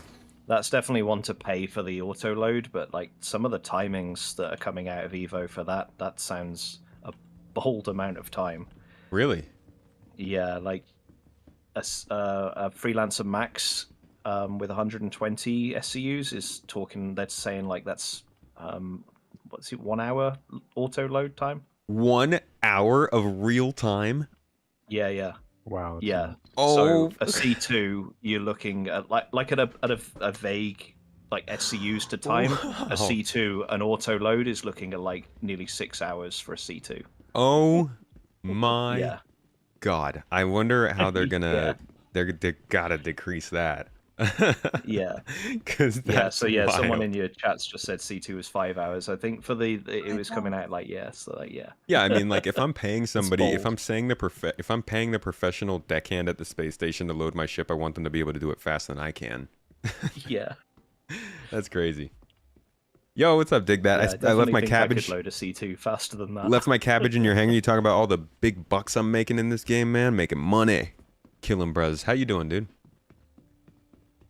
That's definitely one to pay for the auto load, but like some of the timings that are coming out of Evo for that sounds a bold amount of time. Really? Yeah, like a freelancer max with 120 SCUs is talking. They're saying like that's what's it, 1 hour auto load time? 1 hour of real time? Yeah. Wow. That's Yeah. nuts. Oh. So a C2, you're looking at like at a vague like SCUs to time. Wow. A C2, an auto load is looking at like nearly 6 hours for a C2. Oh my Yeah. God. I wonder how they're Yeah. gonna they gotta decrease that. Yeah. Because Yeah. that's So yeah, someone wild. in your chats just said C2 is 5 hours. I think for it was coming out like so like yeah. Yeah, I mean, like if I'm paying somebody, if bold. I'm saying if I'm paying the professional deckhand at the space station to load my ship, I want them to be able to do it faster than I can. Yeah. That's crazy. Yo, what's up, Dig That? Yeah, I left definitely my think I could cabbage. load a C2 faster than that. Left my cabbage in your hangar. You talk about all the big bucks I'm making in this game, man. Making money. Killing bros. How you doing, dude?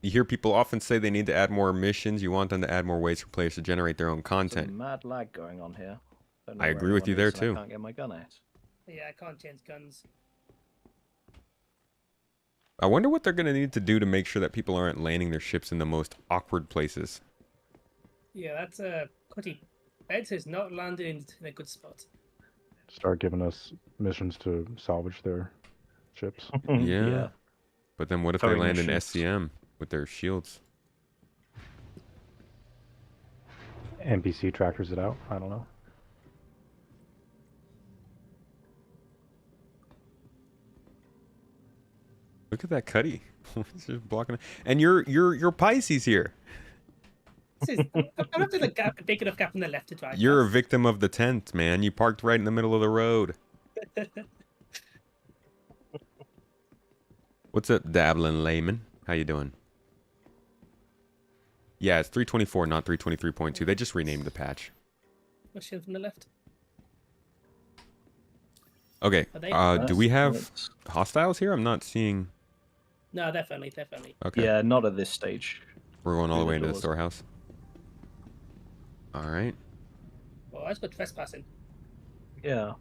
You hear people often say they need to add more missions. You want them to add more ways for players to generate their own content. Some mad lag going on here. Don't know I where agree with you anyone there, is, and too. I can't get my gun out. Yeah, I can't change guns. I wonder what they're going to need to do to make sure that people aren't landing their ships in the most awkward places. Yeah, that's Cutty. Beds is not landing in a good spot. Start giving us missions to salvage their ships. Yeah. But then what if they Towing land in missions. SCM with their shields? NPC tractors it out. I don't know. Look at that Cuddy. It's just blocking it. And you're Pisces here. I'm not doing a big enough gap on the left to drive. You're a past. victim of the tent, man. You parked right in the middle of the road. What's up, dabbling layman? How you doing? Yeah, it's 324, not 323.2. They just renamed the patch. Pushing from the left. Okay, Are they- do we have That's- hostiles here? I'm not seeing... No, definitely. Okay, Yeah, not at this stage. we're going all the through way the into the doors. storehouse. Alright. Oh, that's good trespassing. Yeah.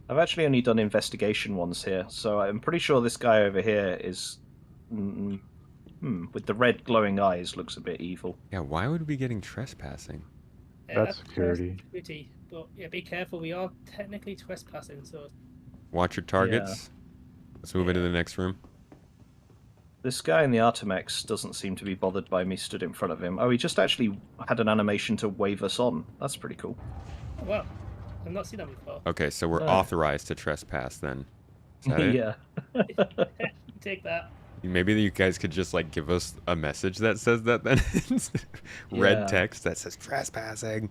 I've actually only done investigation ones here, so I'm pretty sure this guy over here is... with the red glowing eyes, looks a bit evil. Yeah, why would we be getting trespassing? Yeah, That's security. security. But yeah, be careful. We are technically trespassing, so Watch your targets. Let's move into the next room. This guy in the Artemex doesn't seem to be bothered by me stood in front of him. Oh, he just actually had an animation to wave us on. That's pretty cool. oh, well, I've not seen that before. Okay, so we're Oh. authorized to trespass then. Is that it? Yeah. Take that. Maybe you guys could just like give us a message that says that then. Red Yeah. text that says trespassing.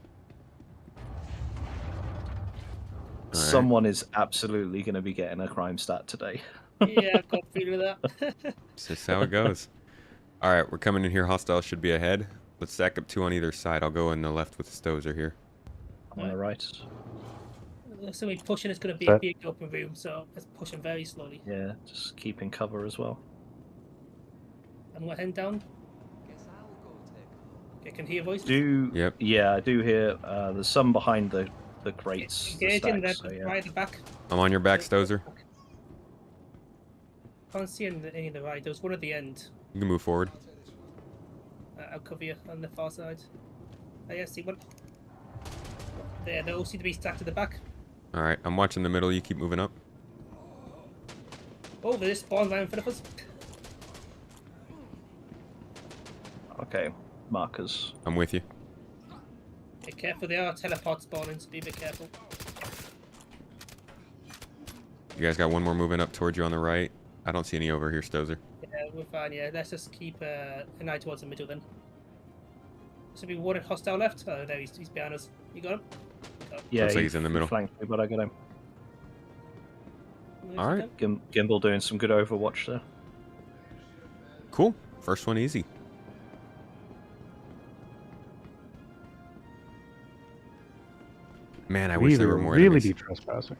Alright. Someone is absolutely going to be getting a crime stat today. Yeah, I've got a feeling of that. It's just how it goes. Alright, we're coming in here. Hostiles should be ahead. Let's stack up two on either side. I'll go in the left with the Stozer here. On the right. So we're pushing. It's going to be Set. a big open room, so let's push them very slowly. Yeah, just keeping cover as well. And we're heading down. Okay, can hear voices. Yep. Yeah, I do hear. There's some behind the crates. the Engaging stacks, them so yeah. right at the back. I'm on your back, Stozer. Can't see any of the right. There was one at the end. You can move forward. I'll cover you on the far side. Oh, yeah, see one. There, they all seem to be stacked at the back. Alright, I'm watching the middle. You keep moving up. Oh, they just spawned right in front of us. Okay, markers. I'm with you. Be careful, they are teleport spawning, so be a bit careful. You guys got one more moving up towards you on the right. I don't see any over here, Stozer. Yeah, we're fine, yeah. Let's just keep an eye towards the middle then. Should be one hostile left. Oh, there he's behind us. You got him? Yeah, Looks like he he's in the middle. flanked me, but I got him. Where's All he right. gone? Gimbal doing some good Overwatch there. Cool. First one easy. Man, I wish there were more really enemies. be trespassing.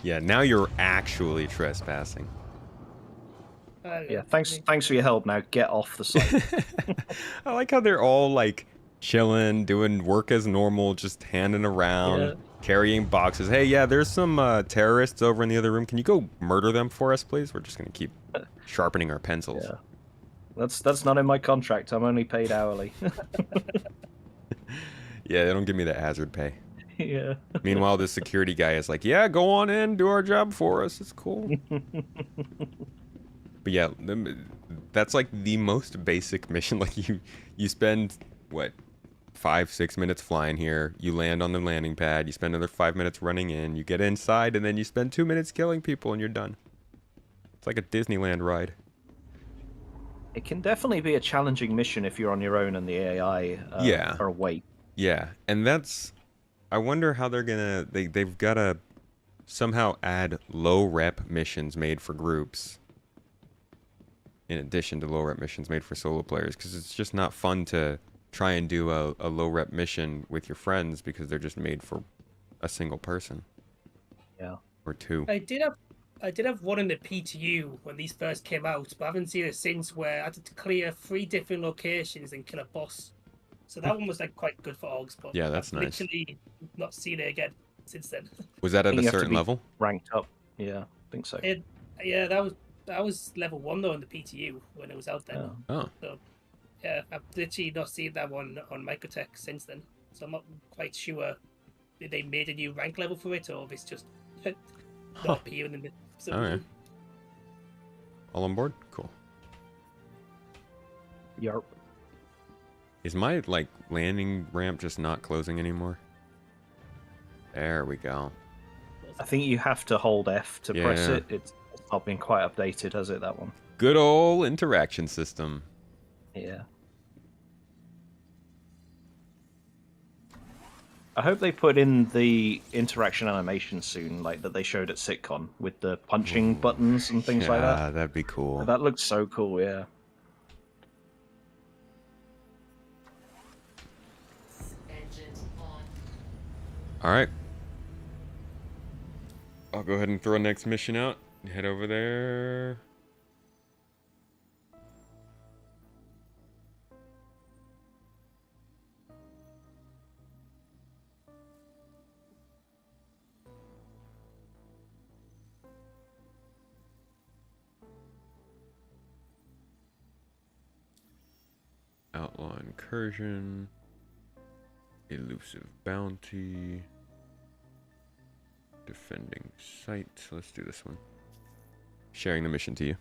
Yeah, now you're actually trespassing. Yeah, thanks for your help. Now get off the site. I like how they're all like chilling, doing work as normal, just handing around, Yeah. carrying boxes. Hey, yeah, there's some terrorists over in the other room. Can you go murder them for us, please? We're just gonna keep sharpening our pencils. Yeah. That's not in my contract. I'm only paid hourly. Yeah, they don't give me the hazard pay. Yeah. Meanwhile, the security guy is like, yeah, go on in, do our job for us. It's cool. But yeah, that's like the most basic mission. Like you spend, what, 5-6 minutes flying here. You land on the landing pad. You spend another 5 minutes running in. You get inside, and then you spend 2 minutes killing people, and you're done. It's like a Disneyland ride. It can definitely be a challenging mission if you're on your own and the AI Yeah. are awake. Yeah, and that's... I wonder how they're gonna... They've gotta somehow add low-rep missions made for groups in addition to low-rep missions made for solo players, because it's just not fun to try and do a low-rep mission with your friends because they're just made for a single person. Yeah. Or two. I did have one in the PTU when these first came out, but I haven't seen it since, where I had to clear 3 different locations and kill a boss. So that one was like quite good for Augs, but Yeah, that's I've nice. literally not seen it again since then. Was that at think a you have to certain be level? Ranked up. Yeah, I think so. Yeah, that was level 1 though in the PTU when it was out then. Oh. Oh. Yeah, I've literally not seen that one on Microtech since then. So I'm not quite sure if they made a new rank level for it or if it's just not appearing in the Alright. All on board? Cool. Yarp. Is my, like, landing ramp just not closing anymore? There we go. I think you have to hold F to press Yeah. it. It's not been quite updated, has it, that one? Good old interaction system. Yeah. I hope they put in the interaction animation soon, like that they showed at SitCon, with the punching buttons and things like Yeah, that. that'd be cool. That looks so cool, yeah. Engines on. Alright. I'll go ahead and throw next mission out. Head over there. Outlaw incursion. Elusive bounty. Defending site. Let's do this one. Sharing the mission to you.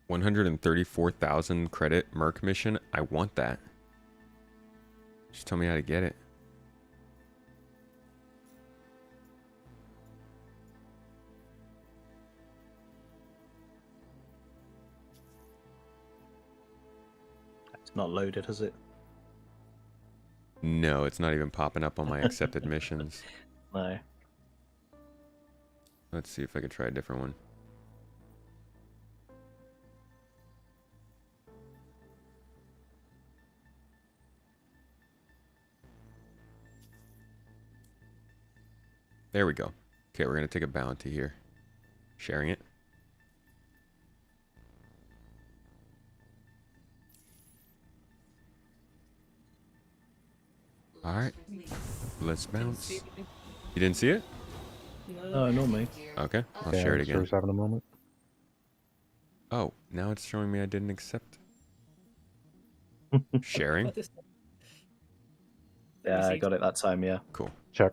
$134,000 credit Merc mission. I want that. Just tell me how to get it. It's not loaded, has it? No, it's not even popping up on my accepted missions. No. Let's see if I could try a different one. There we go. Okay, we're going to take a bounty here. Sharing it. Alright. Let's bounce. You didn't see it? No, not me. Okay, I'll Yeah, share it it's again. just having a moment. Oh, now it's showing me I didn't accept. Sharing? Yeah, I got it that time, yeah. Cool. Check.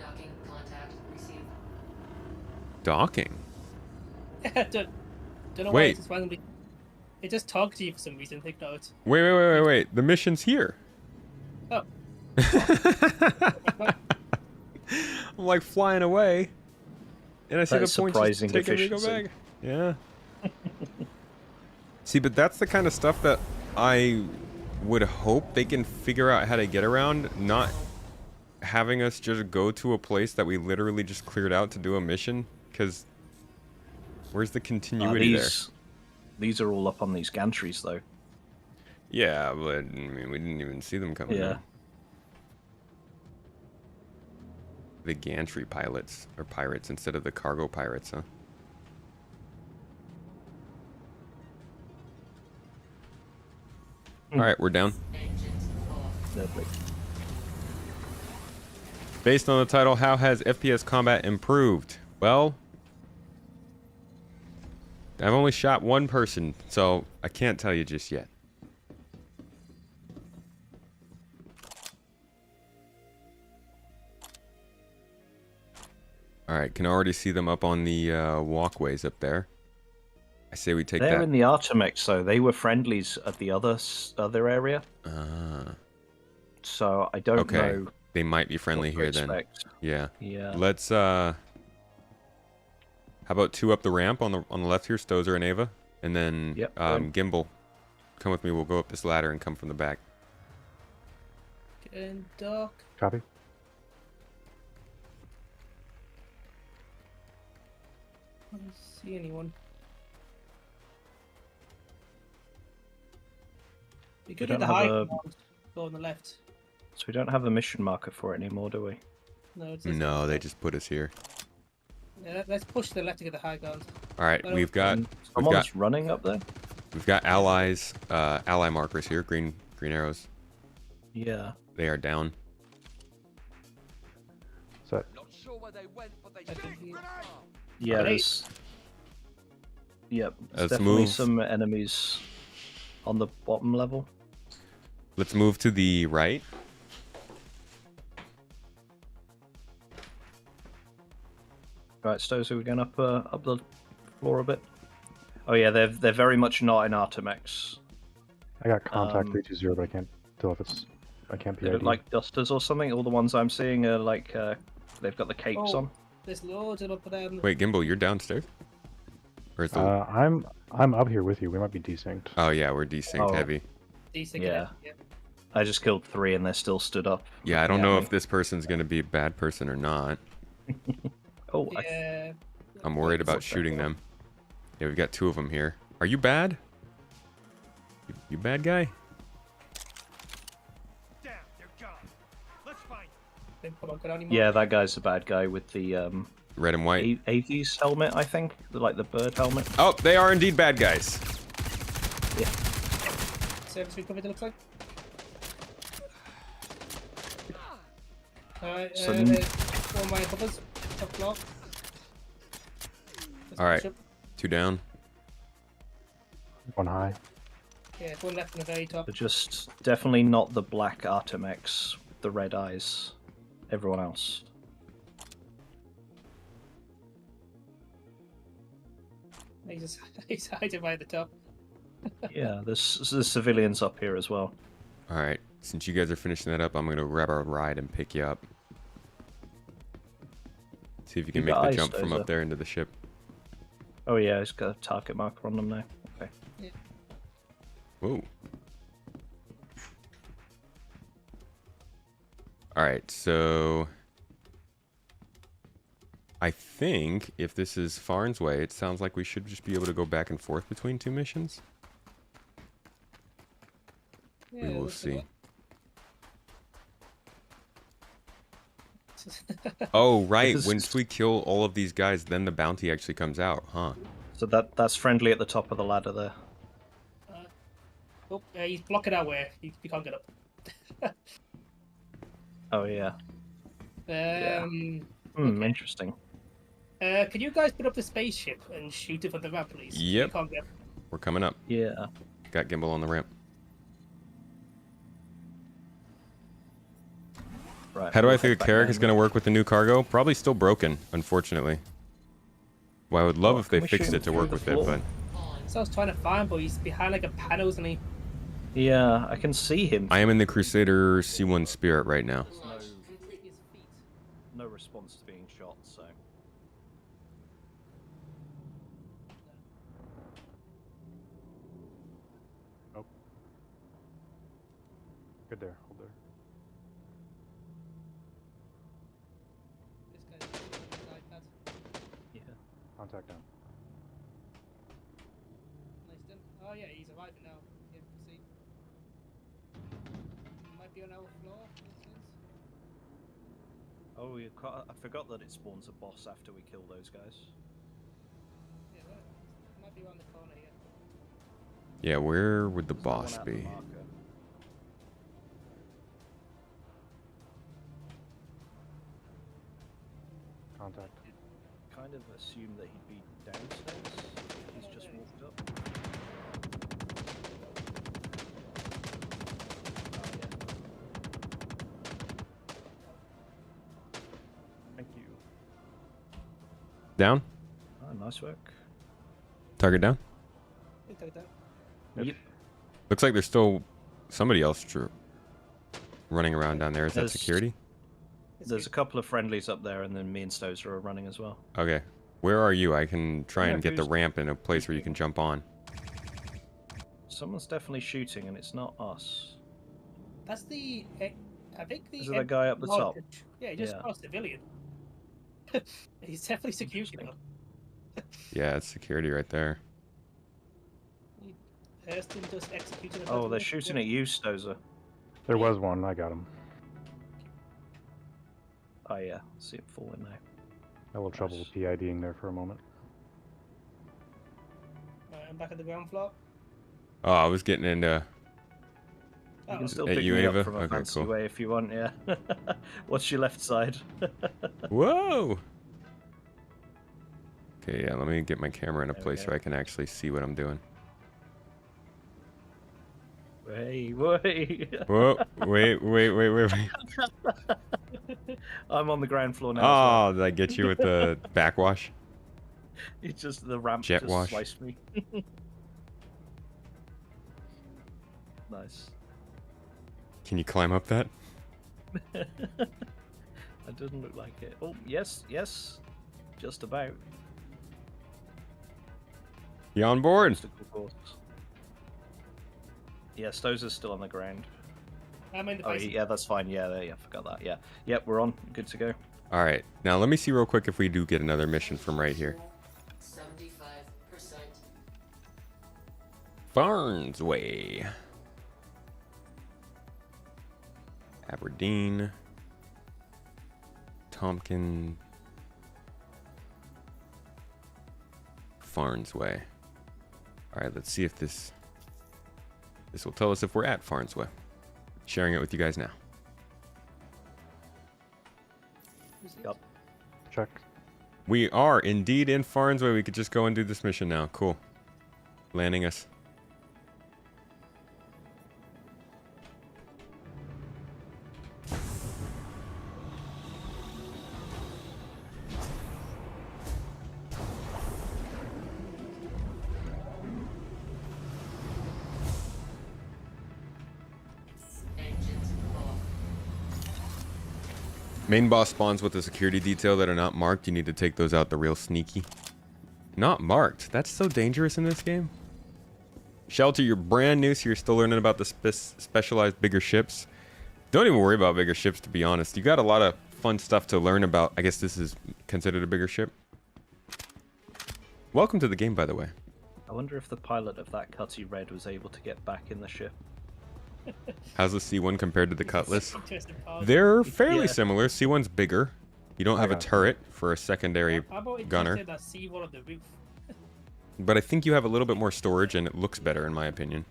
Docking contact received. Docking? don't know why Wait. it just randomly. It just talked to you for some reason. Think note. Wait. The mission's here. Oh. I'm like flying away. And I see That the is point surprising just taking me to go efficiency. back. Yeah. See, but that's the kind of stuff that I would hope they can figure out how to get around, not having us just go to a place that we literally just cleared out to do a mission, because where's the continuity there? These are all up on these gantries, though. Yeah, but I mean, we didn't even see them coming. Yeah. in. The gantry pilots or pirates instead of the cargo pirates, huh? All right, we're down. Engines off. Lovely. Based on the title, how has FPS combat improved? Well, I've only shot one person, so I can't tell you just yet. All right, can already see them up on the walkways up there. I say we take They're that. in the Artemex, so they were friendlies at the other area. Ah, So I don't okay. know. They might be friendly what to here then. expect. Yeah. Yeah. Let's how about two up the ramp on the left here, Stozer and Ava, and then Yep, good. Gimbal, come with me. We'll go up this ladder and come from the back. Getting dark. Copy. I don't see anyone. We could do don't the have high a- ground. Go on the left. So we don't have a mission marker for it anymore, do we? No, it's No, they just put us here. Yeah, let's push to the left to get the high ground. All right, Well, we've got Someone's running up there. allies, ally markers here, green arrows. Yeah. They are down. Set. I think he- Yeah. Great. There's... Yep. There's Let's definitely move. some enemies on the bottom level. Let's move to the right. Right, Stones, are we going up the floor a bit? Oh yeah, they're very much not in Artemex. I got contact Um, 320, but I can't tell if it's. I can't They PID. look like dusters or something. All the ones I'm seeing are like they've got the capes Oh. on. There's loads of them up there. Wait, Gimbal, you're downstairs? Or is the... I'm up here with you. We might be desynced. Oh yeah, we're desynced Oh. heavy. Decent. Yeah. Yeah. I just killed 3 and they're still stood up. Yeah, I don't looking know at if this person's gonna be a bad person or not. me. Oh, Yeah. I'm worried about shooting them. Yeah, we've got 2 of them here. Are you bad? You bad guy? Come on, go down anymore. yeah, that guy's the bad guy with the Red and white. Aves helmet, I think, like the bird helmet. Oh, they are indeed bad guys. Service recovered, it looks like. Alright, So there's one my hovers. Top floor. Let's All right. push up. 2 down. One high. Yeah, one left in the very top. But just definitely not the black Artemex with the red eyes. Everyone else. He's hiding by the top. Yeah, there's civilians up here as well. All right. Since you guys are finishing that up, I'm gonna grab our ride and pick you up. See if you can You make got the eyes, jump from Dozer. up there into the ship. Oh yeah, he's got a target marker on them now. Okay. Whoa. All right, so I think if this is Farn's way, it sounds like we should just be able to go back and forth between 2 missions. Yeah, We will looks see. like it. Oh, right. This is- Once we kill all of these guys, then the bounty actually comes out, huh? So that's friendly at the top of the ladder there. Oh, he's blocking our way. You can't get up. Oh yeah. Interesting. Can you guys put up the spaceship and shoot it from the map, please? You Yep. can't get up. We're coming up. Yeah. Got Gimbal on the ramp. Right. How do I we'll think a head back Carrack down is going to work with the new cargo? Probably still broken, unfortunately. Well, I would love Oh, if they can we fixed shoot it to him work through with the it, floor? but On. So I was trying to find, but he's behind like a panel, isn't he? Yeah, I can see him. I am in the Crusader C1 Spirit right now. No response to being shot, so. Good there. Hold there. This guy's using his iPad. Yeah. Contact down. Nice done. Oh yeah, he's arriving now. Yeah, proceed. be on our floor, for instance? Oh, I forgot that it spawns a boss after we kill those guys. Yeah, well, it might be around the corner here. Yeah, where would the There's no one boss at the be? marker. Contact. Kind of assume that he'd be downstairs. He's just walked up. Thank you. Down? Oh, nice work. Target down? You take that. Yep. Looks like there's still somebody else running around down there. Is that There's- security? There's a couple of friendlies up there, and then me and Stozer are running as well. Okay. Where are you? I can try Yeah, and get the who's- ramp in a place where you can jump on. Someone's definitely shooting, and it's not us. That's the. I think the. Is it that guy up the top? voltage- Yeah, he just Yeah. saw a civilian. He's definitely security now. Yeah, it's security right there. Hurston just executed. a Oh, they're veteran. shooting at you, Stozer. There was one. I got him. Oh yeah, see it falling now. A little trouble with PIDing there for a moment. I'm back at the ground floor. Oh, I was getting into... You Oh, can still At pick you, me Ava? up from a Okay, fancy cool. way if you want, yeah. What's your left side? Whoa! Okay, yeah, let me get my camera in a There we place go. where I can actually see what I'm doing. Hey, wait. Whoa, wait. I'm on the ground floor now. Oh, did I get you with the backwash? It's just the ramp Jet just wash. sliced me. Nice. Can you climb up that? That doesn't look like it. Oh, yes, yes. Just about. You on board? Obstacle course. Yeah, Stozer's still on the ground. I'm in the Oh, face. yeah, that's fine. Yeah, there, yeah, forgot that. Yeah. Yep, we're on. Good to go. All right, now let me see real quick if we do get another mission from right here. 75%. Farns Way. Aberdeen. Tompkin. Farns Way. All right, let's see if this will tell us if we're at Farns Way. Sharing it with you guys now. Yup. Check. We are indeed in Farns Way. We could just go and do this mission now. Cool. Landing us. Engines off. Main boss spawns with a security detail that are not marked. You need to take those out. They're real sneaky. Not marked. That's so dangerous in this game. Shelter, you're brand new, so you're still learning about the specialized bigger ships. Don't even worry about bigger ships, to be honest. You got a lot of fun stuff to learn about. I guess this is considered a bigger ship. Welcome to the game, by the way. I wonder if the pilot of that Cutty Red was able to get back in the ship. How's the C1 compared to the Cutlass? Interesting part. They're fairly Yeah. similar. C1's bigger. You don't have a got it. turret for a secondary How about it gunner. that C1 on the roof? But I think you have a little bit more storage and it looks better in my opinion.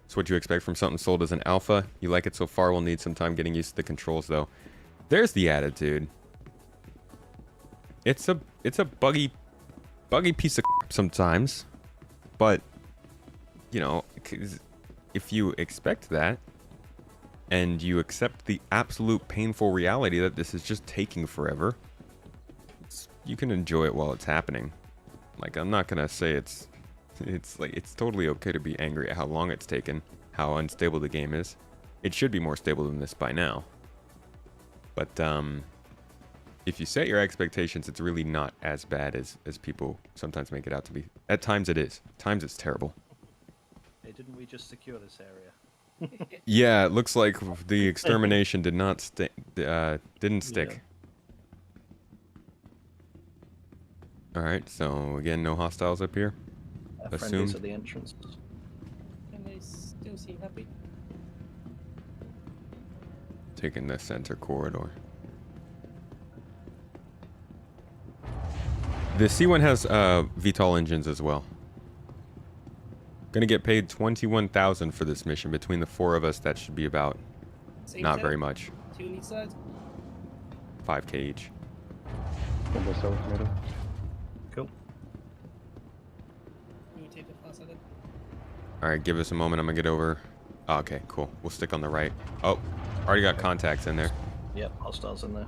It's what you expect from something sold as an alpha. You like it so far, we'll need some time getting used to the controls though. There's the attitude. It's a buggy piece of sometimes. But you know, 'cause if you expect that and you accept the absolute painful reality that this is just taking forever, you can enjoy it while it's happening. Like, I'm not gonna say it's like, it's totally okay to be angry at how long it's taken, how unstable the game is. It should be more stable than this by now. But if you set your expectations, it's really not as bad as people sometimes make it out to be. At times it is. At times it's terrible. Hey, didn't we just secure this area? Yeah, it looks like the extermination didn't stick. Alright, so again, no hostiles up here. Friendlies Assumed. at the entrance. And they still seem happy. Taking the center corridor. The C1 has VTOL engines as well. Gonna get paid 21,000 for this mission. Between the 4 of us, that should be about Same not side, very much. 2 on each side. 5k each. Can go south, tomato. Cool. You take it fast, I think. Alright, give us a moment. I'm gonna get over. Oh, okay, cool. We'll stick on the right. Oh, already got contacts in there. Yep, hostiles in there.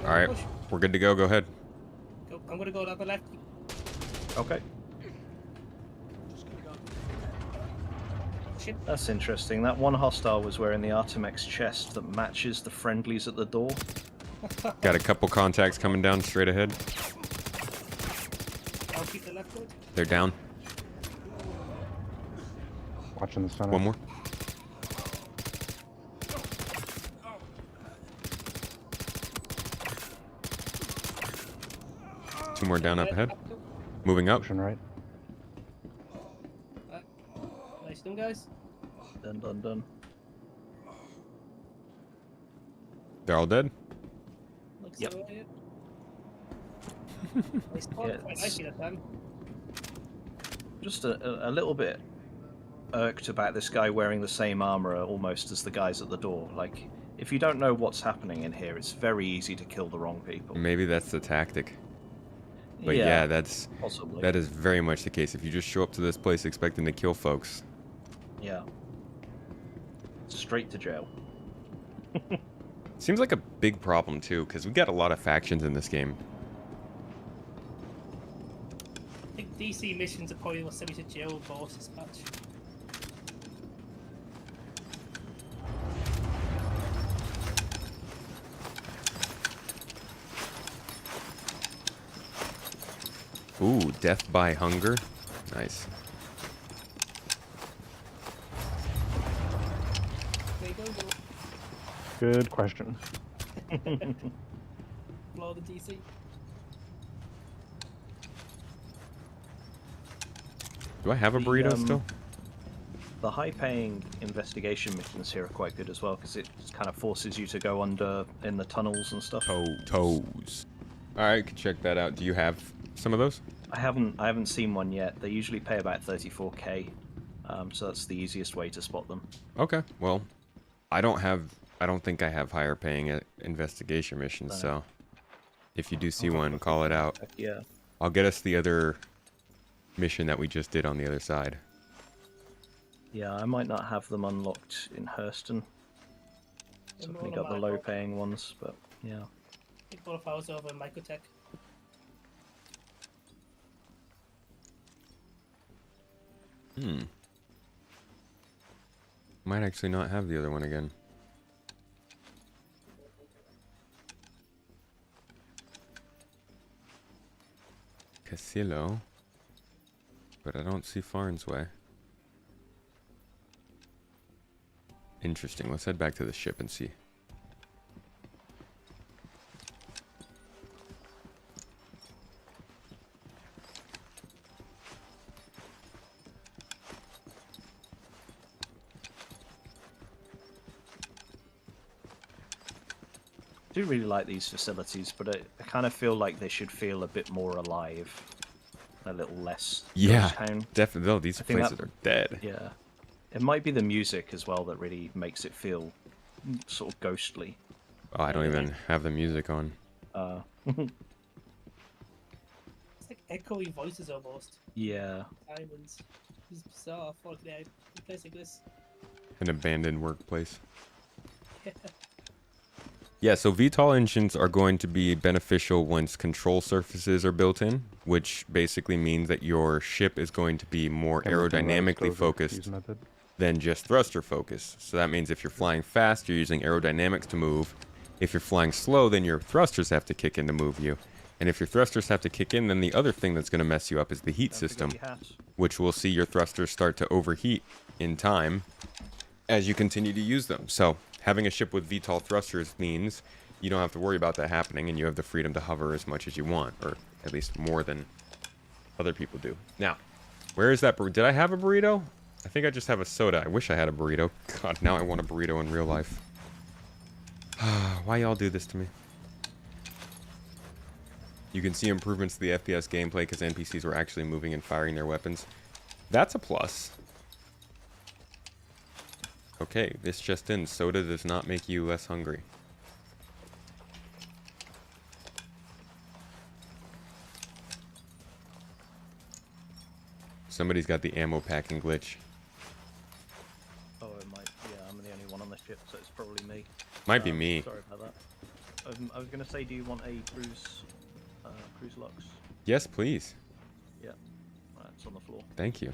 Alright, Push. we're good to go. Go ahead. Go. I'm gonna go down the left. Okay. Shit. That's interesting. That one hostile was wearing the Artemex chest that matches the friendlies at the door. Got a couple contacts coming down straight ahead. I'll keep the left road. They're down. Watching the center. One more. Two more down up ahead. Moving up. Pushing right. Nice done, guys. Done, done, done. They're all dead. Looks Yep. so right. Nice spot. Yeah, Quite it's- nicely that time. Just a little bit irked about this guy wearing the same armor almost as the guys at the door. Like, if you don't know what's happening in here, it's very easy to kill the wrong people. Maybe that's the tactic. But yeah, that's possibly. that is very much the case. If you just show up to this place expecting to kill folks, Yeah. Straight to jail. seems like a big problem too, because we got a lot of factions in this game. I think DC missions are probably what send me to jail boss dispatch. Ooh, death by hunger. Nice. There you go. Good question. Blow the DC. Do I have a burrito still? The high-paying investigation missions here are quite good as well because it kind of forces you to go under in the tunnels and stuff. Toes. All right, can check that out. Do you have some of those? I haven't seen one yet. They usually pay about 34k, so that's the easiest way to spot them. Okay. Well, I don't think I have higher paying investigation missions. So, if you do see one, call it out. Yeah. I'll get us the other mission that we just did on the other side. Yeah, I might not have them unlocked in Hurston. So I've only got the low-paying ones, but yeah. I think both hours over in Microtech. Might actually not have the other one again. Casillo. But I don't see Farnsway. Interesting. Let's head back to the ship and see. I do really like these facilities, but I kind of feel like they should feel a bit more alive. A little less Yeah, ghost town. definitely. These I think places that- are dead. Yeah. It might be the music as well that really makes it feel sort of ghostly. Oh, I don't even have the music on. It's like echoey voices almost. Yeah. Diamonds. It's bizarre. I thought a place like this. An abandoned workplace. Yeah, so VTOL engines are going to be beneficial once control surfaces are built in, which basically means that your ship is going to be more aerodynamically focused than just thruster focus. So that means if you're flying fast, you're using aerodynamics to move. If you're flying slow, then your thrusters have to kick in to move you. And if your thrusters have to kick in, then the other thing that's going to mess you up is the heat system, which will see your thrusters start to overheat in time as you continue to use them. So having a ship with VTOL thrusters means you don't have to worry about that happening, and you have the freedom to hover as much as you want, or at least more than other people do. Now, where is that burrito? Did I have a burrito? I think I just have a soda. I wish I had a burrito. God, now I want a burrito in real life. Why y'all do this to me? You can see improvements to the FPS gameplay because NPCs were actually moving and firing their weapons. That's a plus. Okay, this just in. Soda does not make you less hungry. Somebody's got the ammo packing glitch. Oh, it might. Yeah, I'm the only one on the ship, so it's probably me. Might be me. Sorry about that. I was gonna say, do you want a cruise locks? Yes, please. Yeah. Right, it's on the floor. Thank you.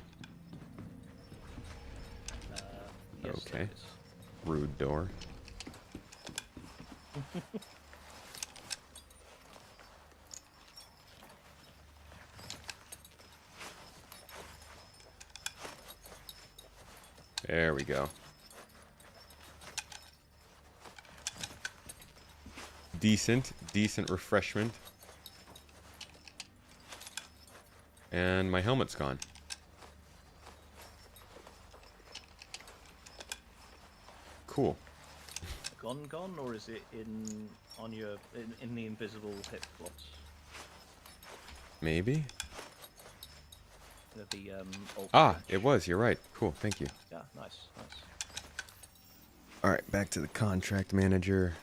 Yes, Okay. there is. Rude door. There we go. Decent refreshment. And my helmet's gone. Cool. Gone, or is it in the invisible hip slots? Maybe? The alt Ah, range. it was. You're right. Cool. Thank you. Yeah, nice. All right, back to the contract manager.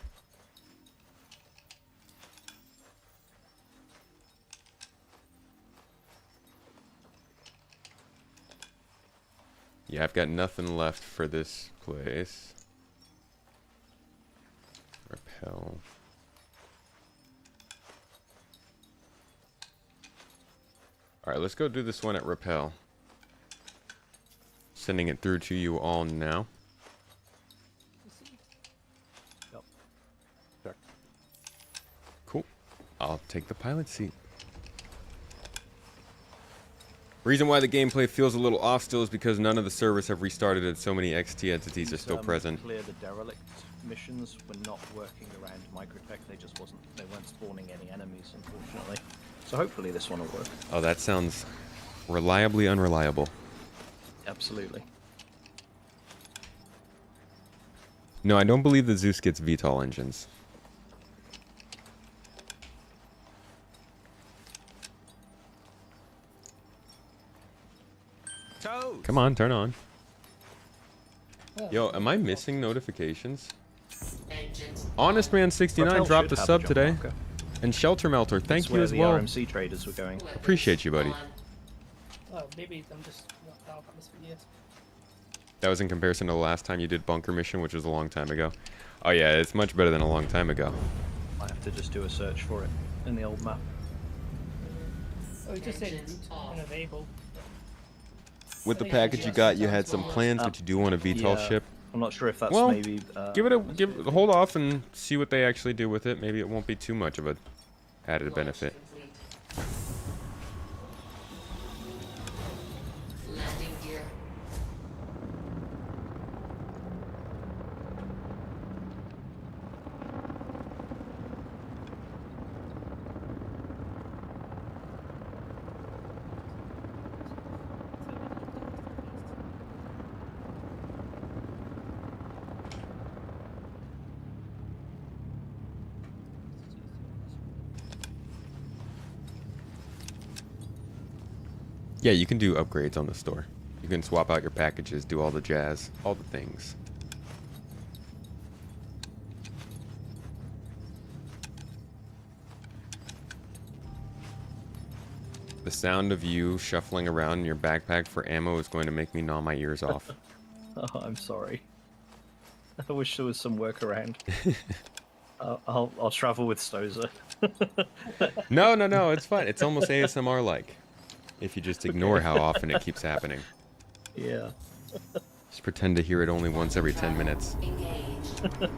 Yeah, I've got nothing left for this place. Repel. Alright, let's go do this one at Repel. Sending it through to you all now. Yep. Check. Cool. I'll take the pilot seat. Reason why the gameplay feels a little off still is because none of the servers have restarted and so many XT entities are still present. Clear the derelict missions were not working around Microtech. They weren't spawning any enemies, unfortunately. So hopefully this one will work. Oh, that sounds reliably unreliable. Absolutely. No, I don't believe the Zeus gets VTOL engines. Toes! Come on, turn on. Oh, Yo, am I missing notifications? Engines Honest Man 69 Propel dropped a should have sub jump today. marker. And Shelter Melter, thank That's you where as the well. RMC traders were going. Appreciate you, buddy. on. oh, maybe I'm just not out on this video. That was in comparison to the last time you did Bunker Mission, which was a long time ago. Oh yeah, it's much better than a long time ago. I have to just do a search for it in the old map. Oh, it just said Engines route off. unavailable. With the package you got, you had some plans, but you do want a VTOL Yeah. ship. I'm not sure if that's Well, maybe. Hold off and see what they actually do with it. Maybe it won't be too much of a added benefit. Complete. Landing gear. Yeah, you can do upgrades on the store. You can swap out your packages, do all the jazz, all the things. The sound of you shuffling around in your backpack for ammo is going to make me gnaw my ears off. Oh, I'm sorry. I wish there was some workaround. I'll travel with Stoza. No, it's fine. It's almost ASMR-like. If you just ignore how often it keeps happening. Yeah. Just pretend to hear it only once every 10 minutes. Engaged.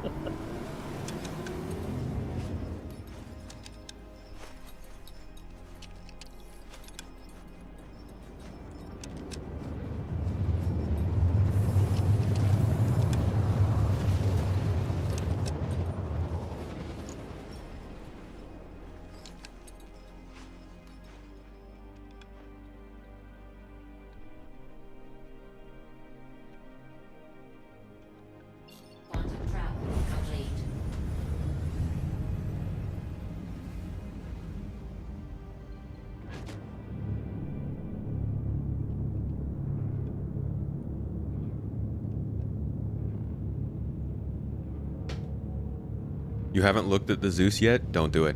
You haven't looked at the Zeus yet? Don't do it.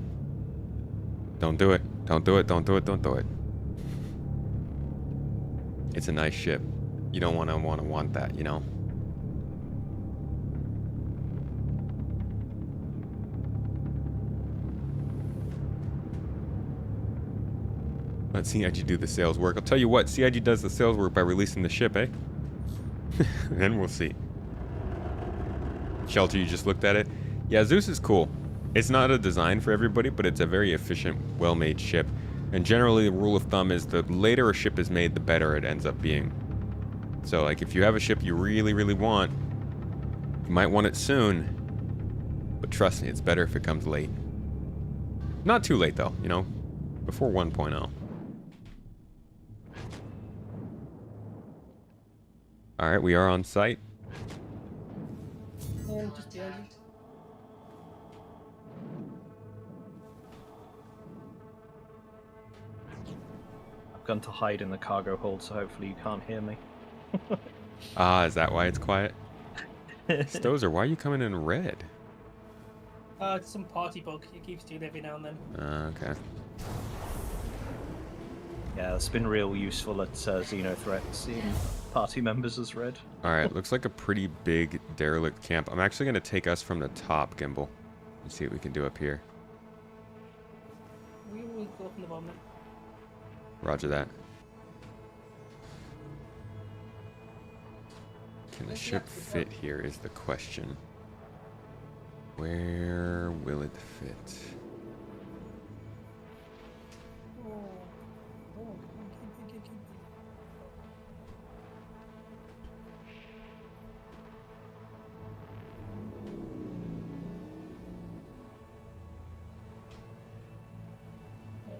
Don't do it. Don't do it. Don't do it. Don't do it. It's a nice ship. You don't want that, you know? Let CIG do the sales work. I'll tell you what, CIG does the sales work by releasing the ship, eh? Then we'll see. Shelter, you just looked at it? Yeah, Zeus is cool. It's not a design for everybody, but it's a very efficient, well-made ship. And generally, the rule of thumb is the later a ship is made, the better it ends up being. So, like, if you have a ship you really, really want, you might want it soon. But trust me, it's better if it comes late. Not too late, though, you know? Before 1.0. Alright, we are on site. Just behind you. I've gone to hide in the cargo hold, so hopefully you can't hear me. Ah, is that why it's quiet? Stozer, why are you coming in red? It's some party bug. It keeps doing every now and then. Okay. Yeah, it's been real useful at Xenothreat, seeing party members as red. Alright, looks like a pretty big derelict camp. I'm actually going to take us from the top, Gimbal. And see what we can do up here. We will go up in the moment. Roger that. Can the ship fit here is the question. Where will it fit?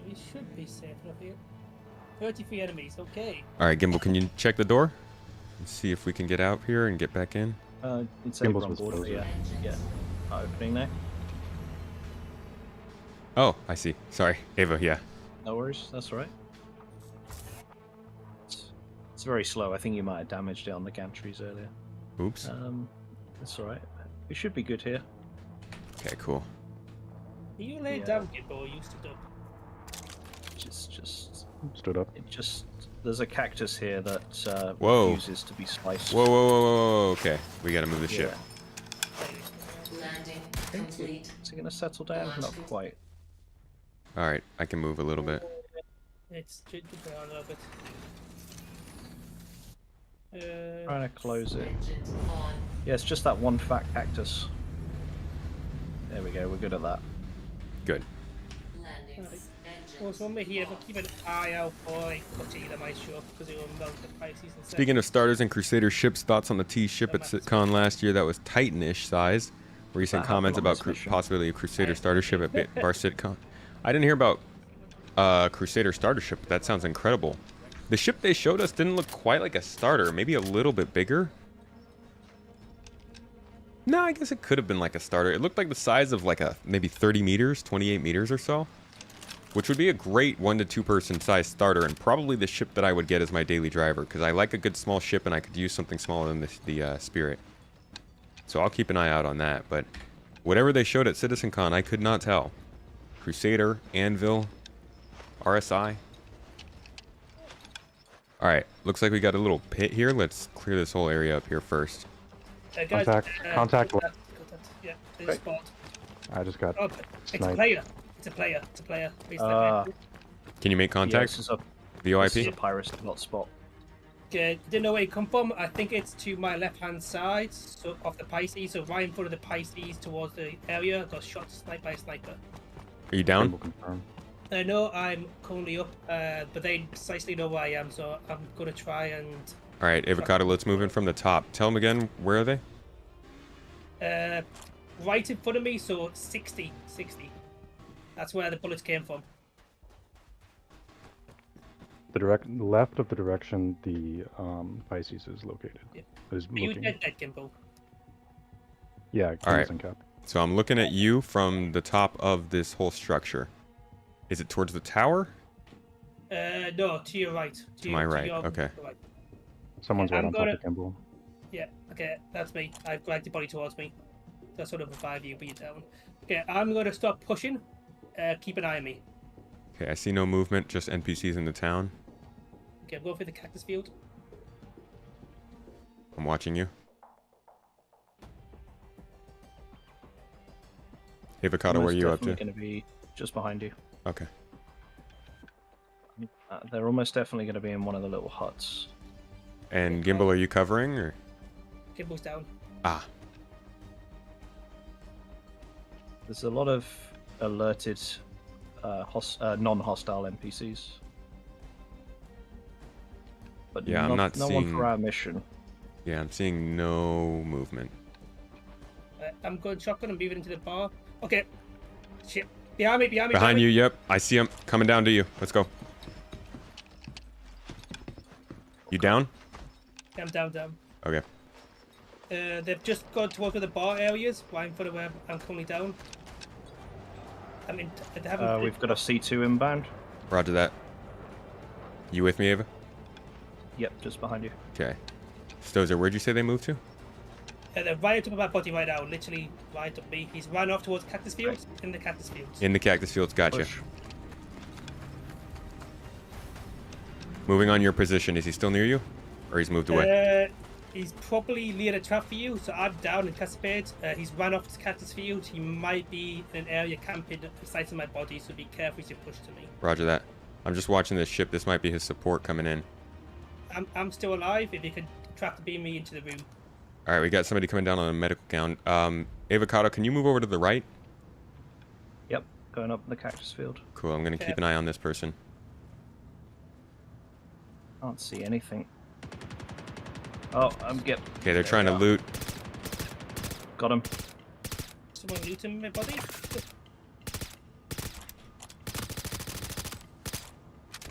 We should be safe enough here. 33 enemies, okay. Alright, Gimbal, can you check the door? And see if we can get out here and get back in? It's able Gimbal's on was board, frozen. yeah. Opening now. Oh, I see. Sorry. Ava, yeah. No worries, that's all right. It's very slow. I think you might have damaged it on the gantries earlier. Oops. That's all right. We should be good here. Okay, cool. Are you laid Yeah. down, Gibbo, or you stood up? Just Stood up. there's a cactus here that Whoa. refuses to be sliced. Whoa, whoa, whoa, whoa, whoa. Okay, we gotta move the ship. Landing complete. Is it going to settle down? Not quite. Alright, I can move a little bit. It's jumping around a little bit. Trying to close it. Engines on. Yeah, it's just that one fat cactus. There we go, we're good at that. Good. Landing. Engines. Well, so when we're here, we'll keep an eye out for like Cutty that might show up because it will melt the Pisces and Speaking of starters and Crusader ships, thoughts on the T ship at SitCon last year that was Titan-ish size? Recent That comments happened on about this mission. possibility of Crusader starter ship at Bar SitCon. I didn't hear about Crusader starter ship, but that sounds incredible. The ship they showed us didn't look quite like a starter, maybe a little bit bigger. No, I guess it could have been like a starter. It looked like the size of like a maybe 30 meters, 28 meters or so. Which would be a great 1 to 2 person size starter, and probably the ship that I would get as my daily driver, because I like a good small ship and I could use something smaller than the Spirit. So I'll keep an eye out on that, but whatever they showed at CitizenCon, I could not tell. Crusader, Anvil, RSI. Alright, looks like we got a little pit here. Let's clear this whole area up here first. guys, Contact. Yeah, there's a spot. I just got Oh, it's a sniped. player. It's a player. It's a player. Please Can you make Yeah, contact? this is a VoIP? Pyrus hotspot. Didn't know where it come from. I think it's to my left-hand side so of the Pisces, so right in front of the Pisces towards the area. Got shot, sniped by a sniper. Are you down? Gimbal confirm. I know I'm currently up, but they precisely know where I am, so I'm gonna try and. Alright, Avocado, let's move in from the top. Tell them again, where are they? Right in front of me, so 60. That's where the bullets came from. The left of the direction the Pisces is located. Yeah. Is Are you looking. dead, Gimbal? Yeah, All right. Gimbals and Cap. So I'm looking at you from the top of this whole structure. Is it towards the tower? No, to your right. To my right, your okay. right. Someone's I'm right on top gonna- of Gimbal. Yeah, okay, that's me. I've dragged the body towards me. That sort of revive you, but you're down. Okay, I'm going to start pushing. Keep an eye on me. Okay, I see no movement, just NPCs in the town. Okay, I'm going for the cactus field. I'm watching you. Avocado, where are you up to? Going to be just behind you. Okay. They're almost definitely going to be in one of the little huts. And Gimbal, are you covering or? Gimbal's down. Ah, There's a lot of alerted non-hostile NPCs. But yeah, I'm not no seeing. one for our mission. Yeah, I'm seeing no movement. I'm going shotgun and moving into the bar. Okay. Shit. Behind me, behind me. Behind you, yep. I see him coming down to you. Let's go. You down? Yeah, I'm down. Okay. They've just gone towards the bar areas, right in front of where I'm currently down. I mean, they haven't. We've got a C2 inbound. Roger that. You with me, Ava? Yep, just behind you. Okay. Stozer, where'd you say they moved to? They're right up to my body right now, literally right up me. He's run off towards cactus fields. In the cactus fields. In the cactus fields, gotcha. Push. Moving on your position. Is he still near you? Or he's moved away? He's probably near the trap for you, so I'm down in Cascade. He's run off to cactus field. He might be in an area camping beside my body, so be careful as you push to me. Roger that. I'm just watching this ship. This might be his support coming in. I'm still alive if you can trap to beam me into the room. Alright, we got somebody coming down on a medical gown. Avocado, can you move over to the right? Yep, going up the cactus field. Cool, I'm gonna Okay. keep an eye on this person. Can't see anything. Oh, Okay, they're trying to loot. Got him. Someone looting my body?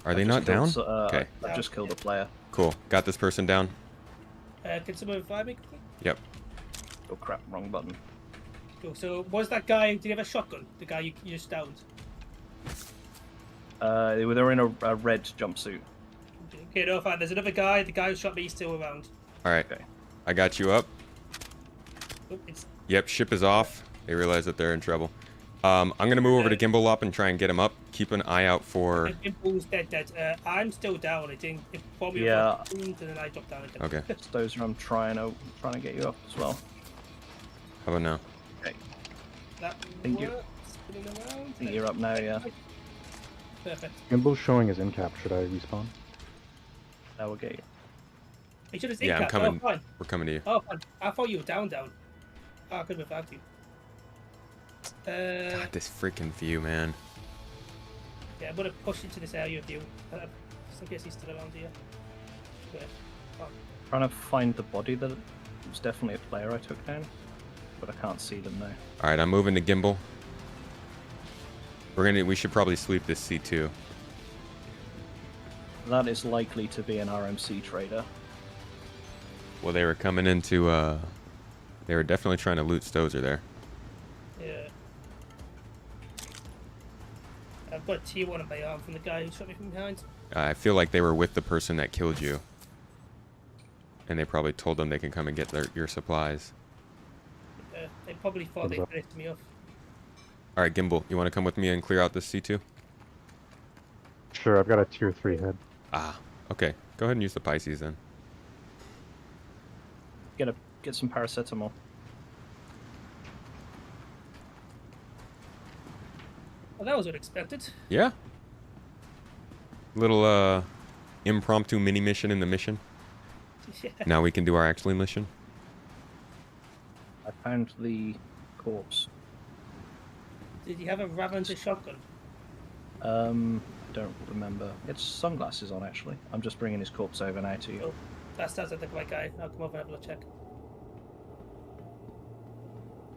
Are they not down? Okay, I've just killed a player. cool. Got this person down. Can someone revive me quickly? Yep. Oh crap, wrong button. Cool. So, was that guy, did he have a shotgun? The guy you just downed? They were in a red jumpsuit. Okay, no, fine. There's another guy. The guy who shot me is still around. Alright, Okay. I got you up. Oh, it's Yep, ship is off. They realize that they're in trouble. I'm gonna move over to Gimbal up and try and get him up. Keep an eye out for... Gimble's dead. I'm still down. I think it probably Yeah. and then I dropped down again. Okay, Stozer, I'm trying to get you up as well. how about now? Okay. That Thank you. works. Spinning around. I think you're up now, yeah. Perfect. Gimbal's showing his in-cap. Should I respawn? Now we'll get you. You should have Yeah, I'm Oh, coming. fine. We're coming to you. Oh, fine. I thought you were down. Oh, I could have revived you. God, this freaking view, man. Yeah, I'm gonna push into this area with you. Just in case he's still around here. Okay. Oh, Trying to find the body that was definitely a player I took down, but I can't see them now. Alright, I'm moving to Gimbal. We should probably sweep this C2. That is likely to be an RMC trader. Well, they were coming into, they were definitely trying to loot Stozer there. yeah. I've got a T1 on my arm from the guy who shot me from behind. I feel like they were with the person that killed you. And they probably told them they can come and get your supplies. They probably thought they finished me off. Alright, Gimbal, you want to come with me and clear out this C2? Sure, I've got a tier 3 head. Ah, okay. Go ahead and use the Pisces then. Get some paracetamol. Well, that was unexpected. Yeah. Little, impromptu mini mission in the mission. Yeah. Now we can do our actual mission. I found the corpse. Did you have a Ravager shotgun? Don't remember. It's sunglasses on actually. I'm just bringing his corpse over now to you. Oh, that sounds like the right guy. I'll come over and have a check.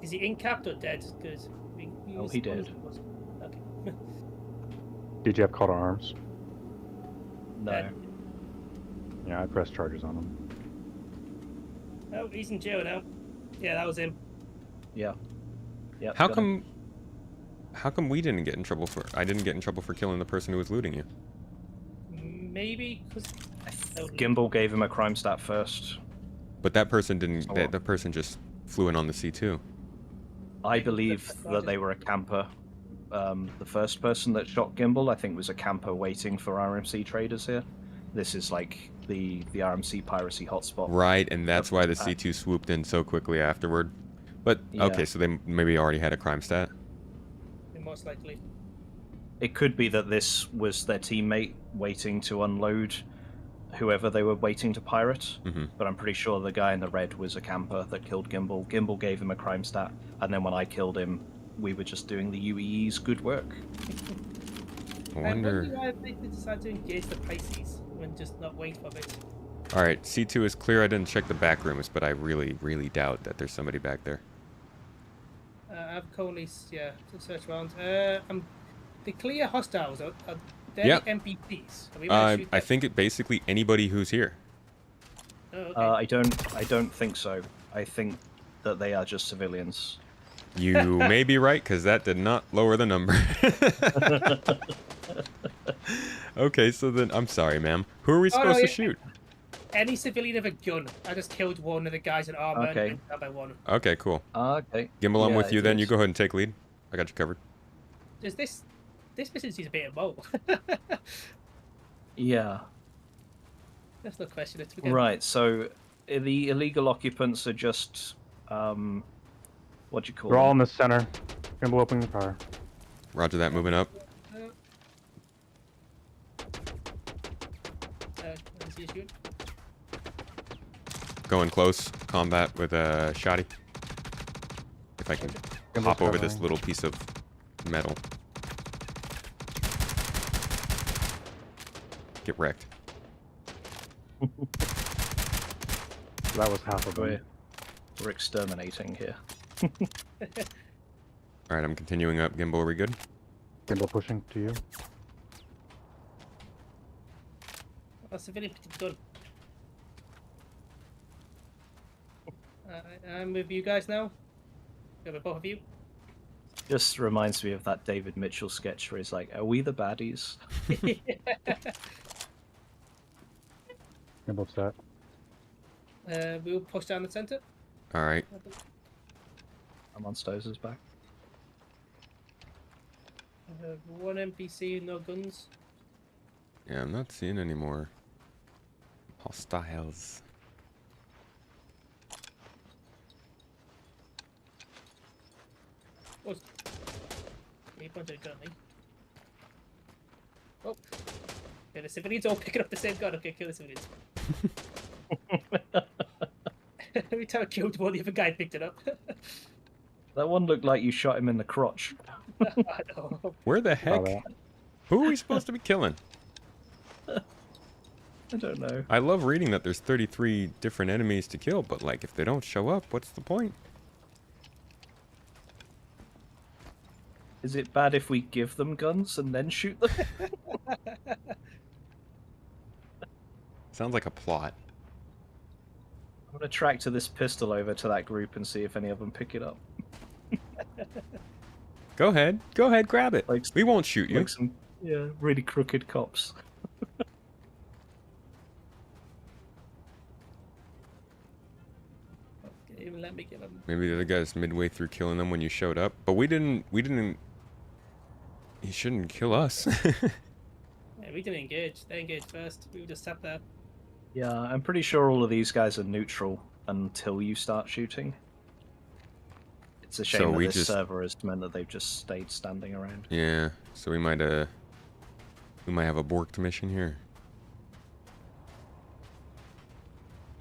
Is he incapped or dead? Because Oh, he did. Okay. Did you have call to arms? No. Yeah, I pressed charges on him. Oh, he's in jail now. Yeah, that was him. Yeah. Yeah. How come we didn't get in trouble for... I didn't get in trouble for killing the person who was looting you? Maybe because Gimbal gave him a crime stat first. But that person didn't... Oh, The person just flew in on the C2. I believe that they were a camper. The first person that shot Gimbal, I think, was a camper waiting for RMC traders here. This is like the RMC piracy hotspot. Right, and that's why the C2 swooped in so quickly afterward. But, Yeah. okay, so they maybe already had a crime stat. Most likely. It could be that this was their teammate waiting to unload whoever they were waiting to pirate. Mhm. But I'm pretty sure the guy in the red was a camper that killed Gimbal. Gimbal gave him a crime stat, and then when I killed him, we were just doing the UEE's good work. I I wonder... wonder why they decided to engage the Pisces and just not wait for it. Alright, C2 is clear. I didn't check the back rooms, but I really, really doubt that there's somebody back there. I've currently, to search around. The clear hostiles are they Yeah. NPCs? Are we gonna shoot I them? think it basically anybody who's here. Oh, okay. I don't think so. I think that they are just civilians. You may be right, because that did not lower the number. Okay, so then, I'm sorry, ma'am. Who are we supposed to shoot? Any civilian with a gun. I just killed one of the guys in armor Okay. and got by one. Okay, cool. Okay. Gimbal, I'm Yeah, with you it then. is. You go ahead and take lead. I got you covered. Does this mission seems a bit more. Yeah. That's no question. It's Right, so the illegal occupants are just, what do you call We're all them? in the center. Gimbal opening the fire. Roger that, moving up. Let's see you shoot. Going close. Combat with a shotty. If I can Gimbal's hop over this covering. little piece of metal. Get wrecked. That was half of We're, them. we're exterminating here. Alright, I'm continuing up. Gimbal, are we good? Gimbal pushing to you. A civilian picked a gun. I'm with you guys now. With both of you. Just reminds me of that David Mitchell sketch where he's like, are we the baddies? Gimbal set. We'll push down the center. Alright. I'm on Stoser's back. One NPC, no guns. Yeah, I'm not seeing any more hostiles. Oh, he pointed a gun, eh? Oh. Yeah, the civilians all picking up the same gun. Okay, kill the civilians. Every time I killed one, the other guy picked it up. That one looked like you shot him in the crotch. I know. Where the Saw heck? that. Who are we supposed to be killing? I don't know. I love reading that there's 33 different enemies to kill, but like if they don't show up, what's the point? Is it bad if we give them guns and then shoot them? Sounds like a plot. I'm gonna tractor this pistol over to that group and see if any of them pick it up. Go ahead, grab it. Like- We won't shoot you. Like some, yeah, really crooked cops. Okay, even let me get him. Maybe the other guy's midway through killing them when you showed up, but we didn't. He shouldn't kill us. Yeah, we didn't engage. They engaged first. We just sat there. Yeah, I'm pretty sure all of these guys are neutral until you start shooting. It's a shame So that we this just- server has meant that they've just stayed standing around. Yeah, so we might have a borked mission here.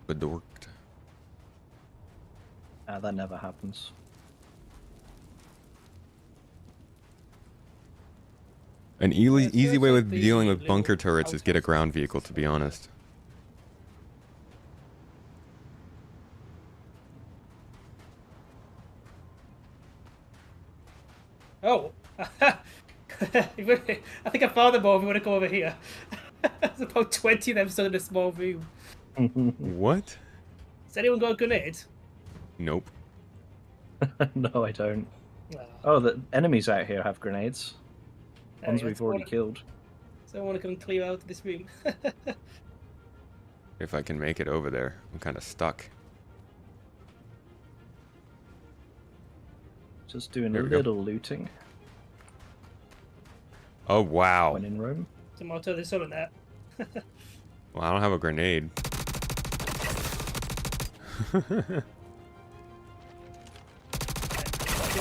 Bedorked. That never happens. An easy way with the dealing with little bunker turrets is get a outpost. ground vehicle, to be honest. Oh! I think I found them all. We want to go over here. There's about 20 of them stood in a small room. What? Has anyone got a grenade? Nope. No, I don't. Ah, Oh, the enemies out here have grenades. Ones yeah, we've already killed. So I want to come clear out this room. If I can make it over there. I'm kind of stuck. Just doing a There we go. little looting Oh, wow. when in Rome. Tomato, there's someone there. Well, I don't have a grenade.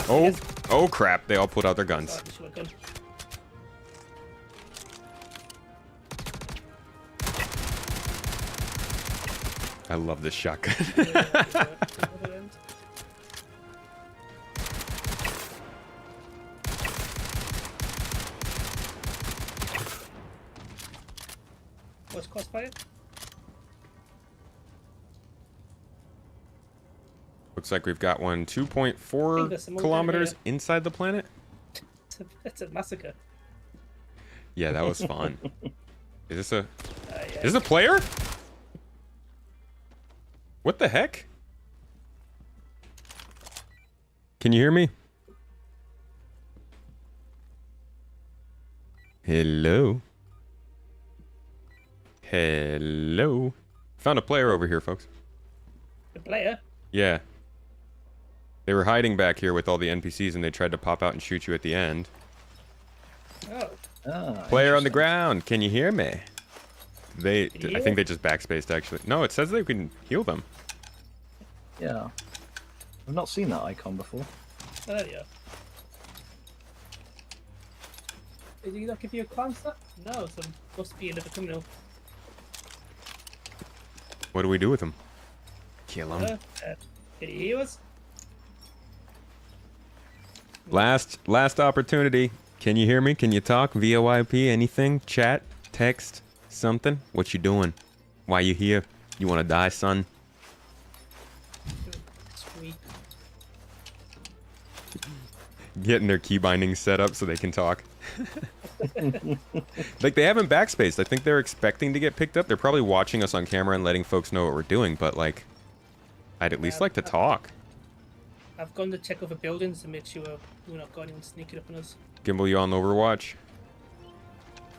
Oh, oh crap. They all pulled out their guns. I love this shotgun. What's crossfire? Looks like we've got one Think 2.4 there's some more kilometers down inside the planet. It's a massacre. Yeah, that was fun. Is this a Yeah. is this a player? What the heck? Can you hear me? Hello? Hello? Found a player over here, folks. The player? Yeah. They were hiding back here with all the NPCs and they tried to pop out and shoot you at the end. Oh. Ah, Player on the interesting. ground, can you hear me? They, Can you I hear think me? they just backspaced actually. No, it says they can heal them. Yeah. I've not seen that icon before. Oh, there you are. Did he not give you a crime stat? No, so must be another criminal. What do we do with them? Kill them. Can you hear us? Last opportunity. Can you hear me? Can you talk? VoIP? Anything? Chat? Text? Something? What you doing? Why you here? You want to die, son? Sweet. Getting their key bindings set up so they can talk. Like, they haven't backspaced. I think they're expecting to get picked up. They're probably watching us on camera and letting folks know what we're doing, but, like, I'd at least like to talk. I've gone to check over buildings to make sure we're not got anyone sneaking up on us. Gimbal, you on Overwatch?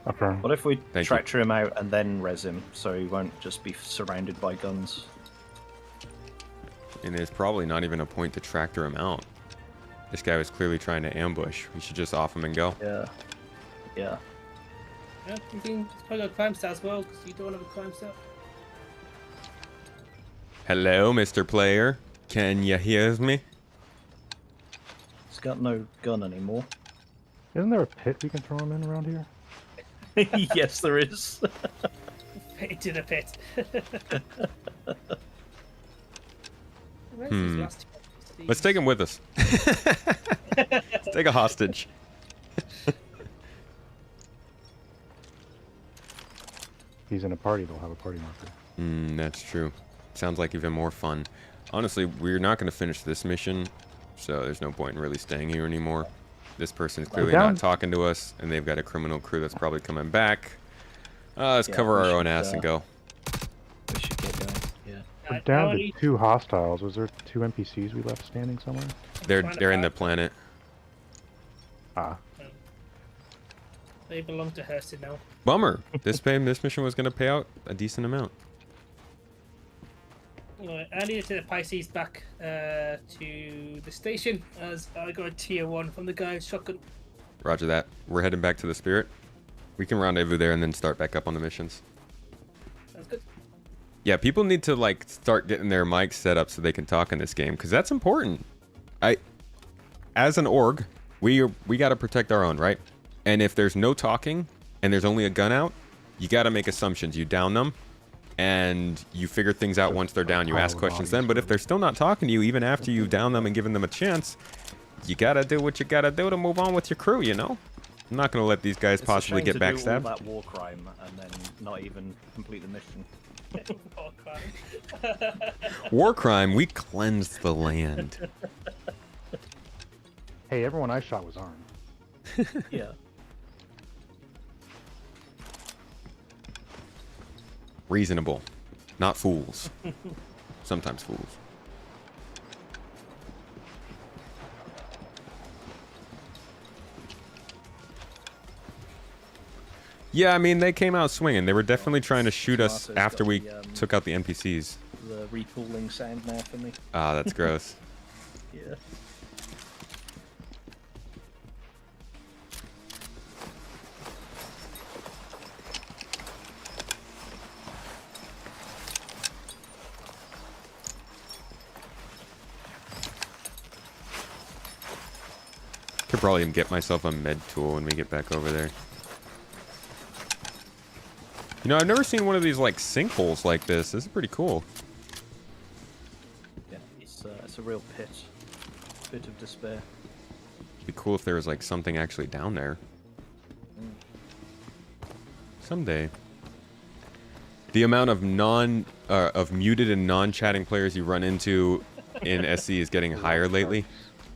Affirm. What if we Thank you. tractor him out and then res him so he won't just be surrounded by guns? And there's probably not even a point to tractor him out. This guy was clearly trying to ambush. We should just off him and go. Yeah. Yeah. Yeah, you think it's probably got a crime stat as well, because you don't have a crime stat. Hello, Mr. Player. Can you hear me? He's got no gun anymore. Isn't there a pit we can throw him in around here? Yes, there is. Into the pit. Where's these last two? Let's take him with us. Let's take a hostage. He's in a party, they'll have a party marker. That's true. Sounds like even more fun. Honestly, we're not going to finish this mission, so there's no point in really staying here anymore. This person's clearly down. not talking to us, and they've got a criminal crew that's probably coming back. Let's Yeah, cover we our own should, ass and go. We should get going. Yeah. We're down to 2 hostiles. Was there 2 NPCs we left standing somewhere? They're in the planet. Ah. They belong to Hurston now. Bummer. This mission was going to pay out a decent amount. Alright, I need to take the Pisces back to the station as I got a tier 1 from the guy with shotgun. Roger that. We're heading back to the Spirit. We can rendezvous there and then start back up on the missions. Sounds good. Yeah, people need to like start getting their mics set up so they can talk in this game because that's important. As an org, we got to protect our own, right? And if there's no talking and there's only a gun out, you got to make assumptions. You down them and you figure things out once they're down. You ask questions then, but if they're still not talking to you even after you down them and given them a chance, you got to do what you got to do to move on with your crew, you know? I'm not going to let these guys It's possibly a shame get to do all backstabbed. that war crime and then not even complete the mission. Oh, crap. War crime, we cleansed the land. Hey, everyone I shot was armed. Yeah. Reasonable, not fools. Sometimes fools. Yeah, I mean, they came out swinging. They were definitely trying to shoot us Tomato's after got we the, took out the NPCs. The repooling sound now for me. Ah, that's gross. Yeah. Could probably get myself a med tool when we get back over there. You know, I've never seen one of these like sinkholes like this. This is pretty cool. Yeah, it's a real pit of despair. It'd be cool if there was like something actually down there. Someday. The amount of muted and non-chatting players you run into in SC is getting higher lately.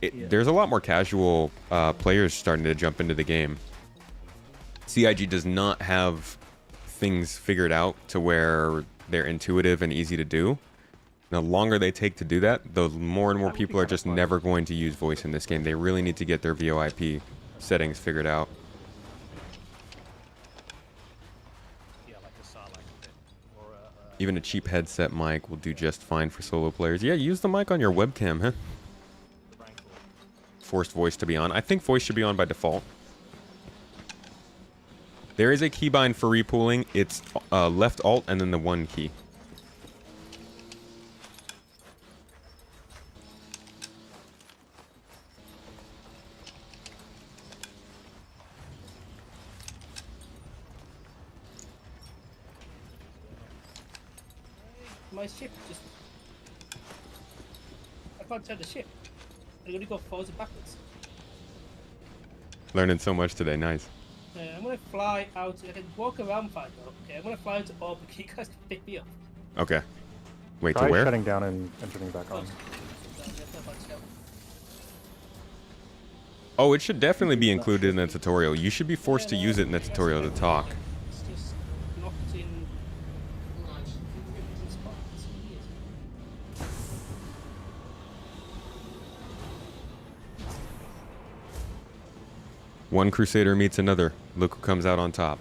There's a lot more casual players starting to jump into the game. CIG does not have things figured out to where they're intuitive and easy to do. The longer they take to do that, the more and more people are just never going to use voice in this game. They really need to get their VoIP settings figured out. Even a cheap headset mic will do just fine for solo players. Yeah, use the mic on your webcam, huh? Forced voice to be on. I think voice should be on by default. There is a keybind for repooling. It's left alt and then the 1 key. My ship just... I can't turn the ship. I'm gonna go forwards and backwards. Learning so much today. Nice. I'm gonna fly out. I can walk around fine though. Okay, I'm gonna fly out to orbit. You guys can pick me up. Okay. Wait, Try to where? shutting down and turning back on. Oh, it should definitely be included in the tutorial. You should be forced to use it in the tutorial to talk. It's just locked in Launch complete. spots. One Crusader meets another. Look who comes out on top.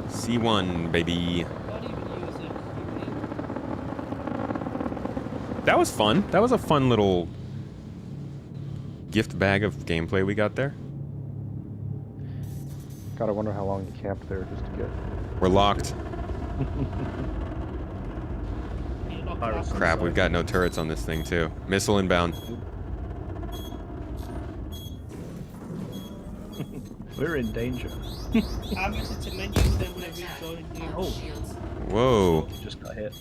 C1, baby. Not even use it. That was fun. That was a fun little gift bag of gameplay we got there. Gotta wonder how long you camped there just to get. We're locked. Crap, we've got no turrets on this thing too. Missile inbound. We're in danger. I'm using to menu then when I rejoin you. Oh, Shields. Whoa. just got hit.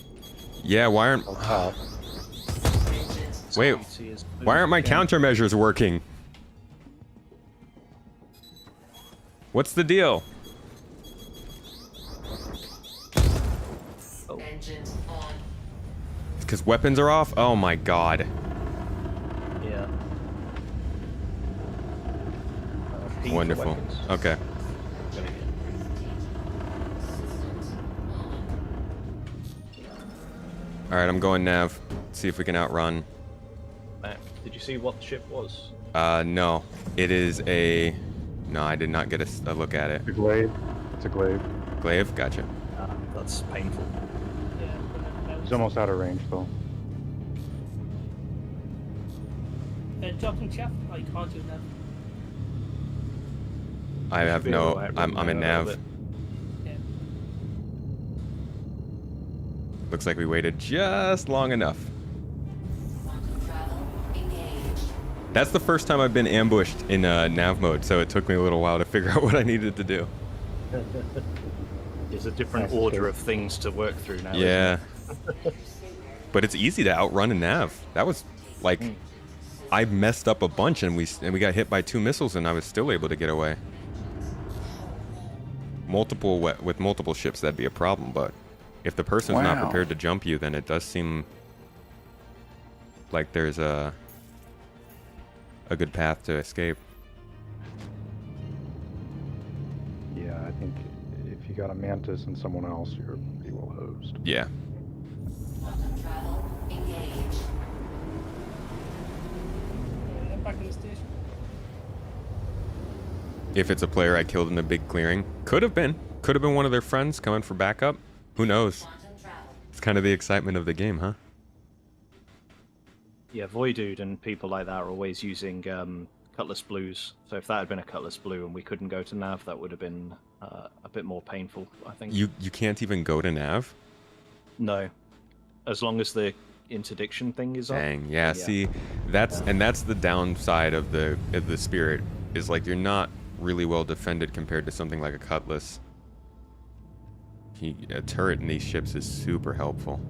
Yeah, why aren't... Top. Wait, why aren't my countermeasures working? What's the deal? Engines on. Because weapons are off? Oh my god. Yeah. P for Wonderful. weapons. Okay. Alright, I'm going nav. See if we can outrun. Did you see what the ship was? No. It is a... No, I did not get a look at it. It's a glaive. It's a glaive. Glaive? Gotcha. That's painful. He's almost out of range though. Drop some chat. Oh, you can't do that. I have no... I'm in nav. Yeah. Looks like we waited just long enough. Quantum travel engaged. That's the first time I've been ambushed in nav mode, so it took me a little while to figure out what I needed to do. There's a different Nice. order of things to work through now. Yeah. But it's easy to outrun a nav. That was like... I messed up a bunch and we got hit by 2 missiles and I was still able to get away. With multiple ships that'd be a problem, but if the person's not Wow. prepared to jump you, then it does seem like there's a good path to escape. Yeah, I think if you got a Mantis and someone else, you're pretty well hosed. Yeah. Quantum travel engaged. I'm back in the station. If it's a player I killed in the big clearing. Could have been one of their friends coming for backup. Who knows? Quantum travel. It's kind of the excitement of the game, huh? Yeah, Voidude and people like that are always using Cutlass Blues. So if that had been a Cutlass Blue and we couldn't go to nav, that would have been a bit more painful, I think. You can't even go to nav? No. As long as the interdiction thing is up. Dang, yeah. See, that's the downside of the Spirit, is like you're not really well defended compared to something like a Cutlass. A turret in these ships is super helpful.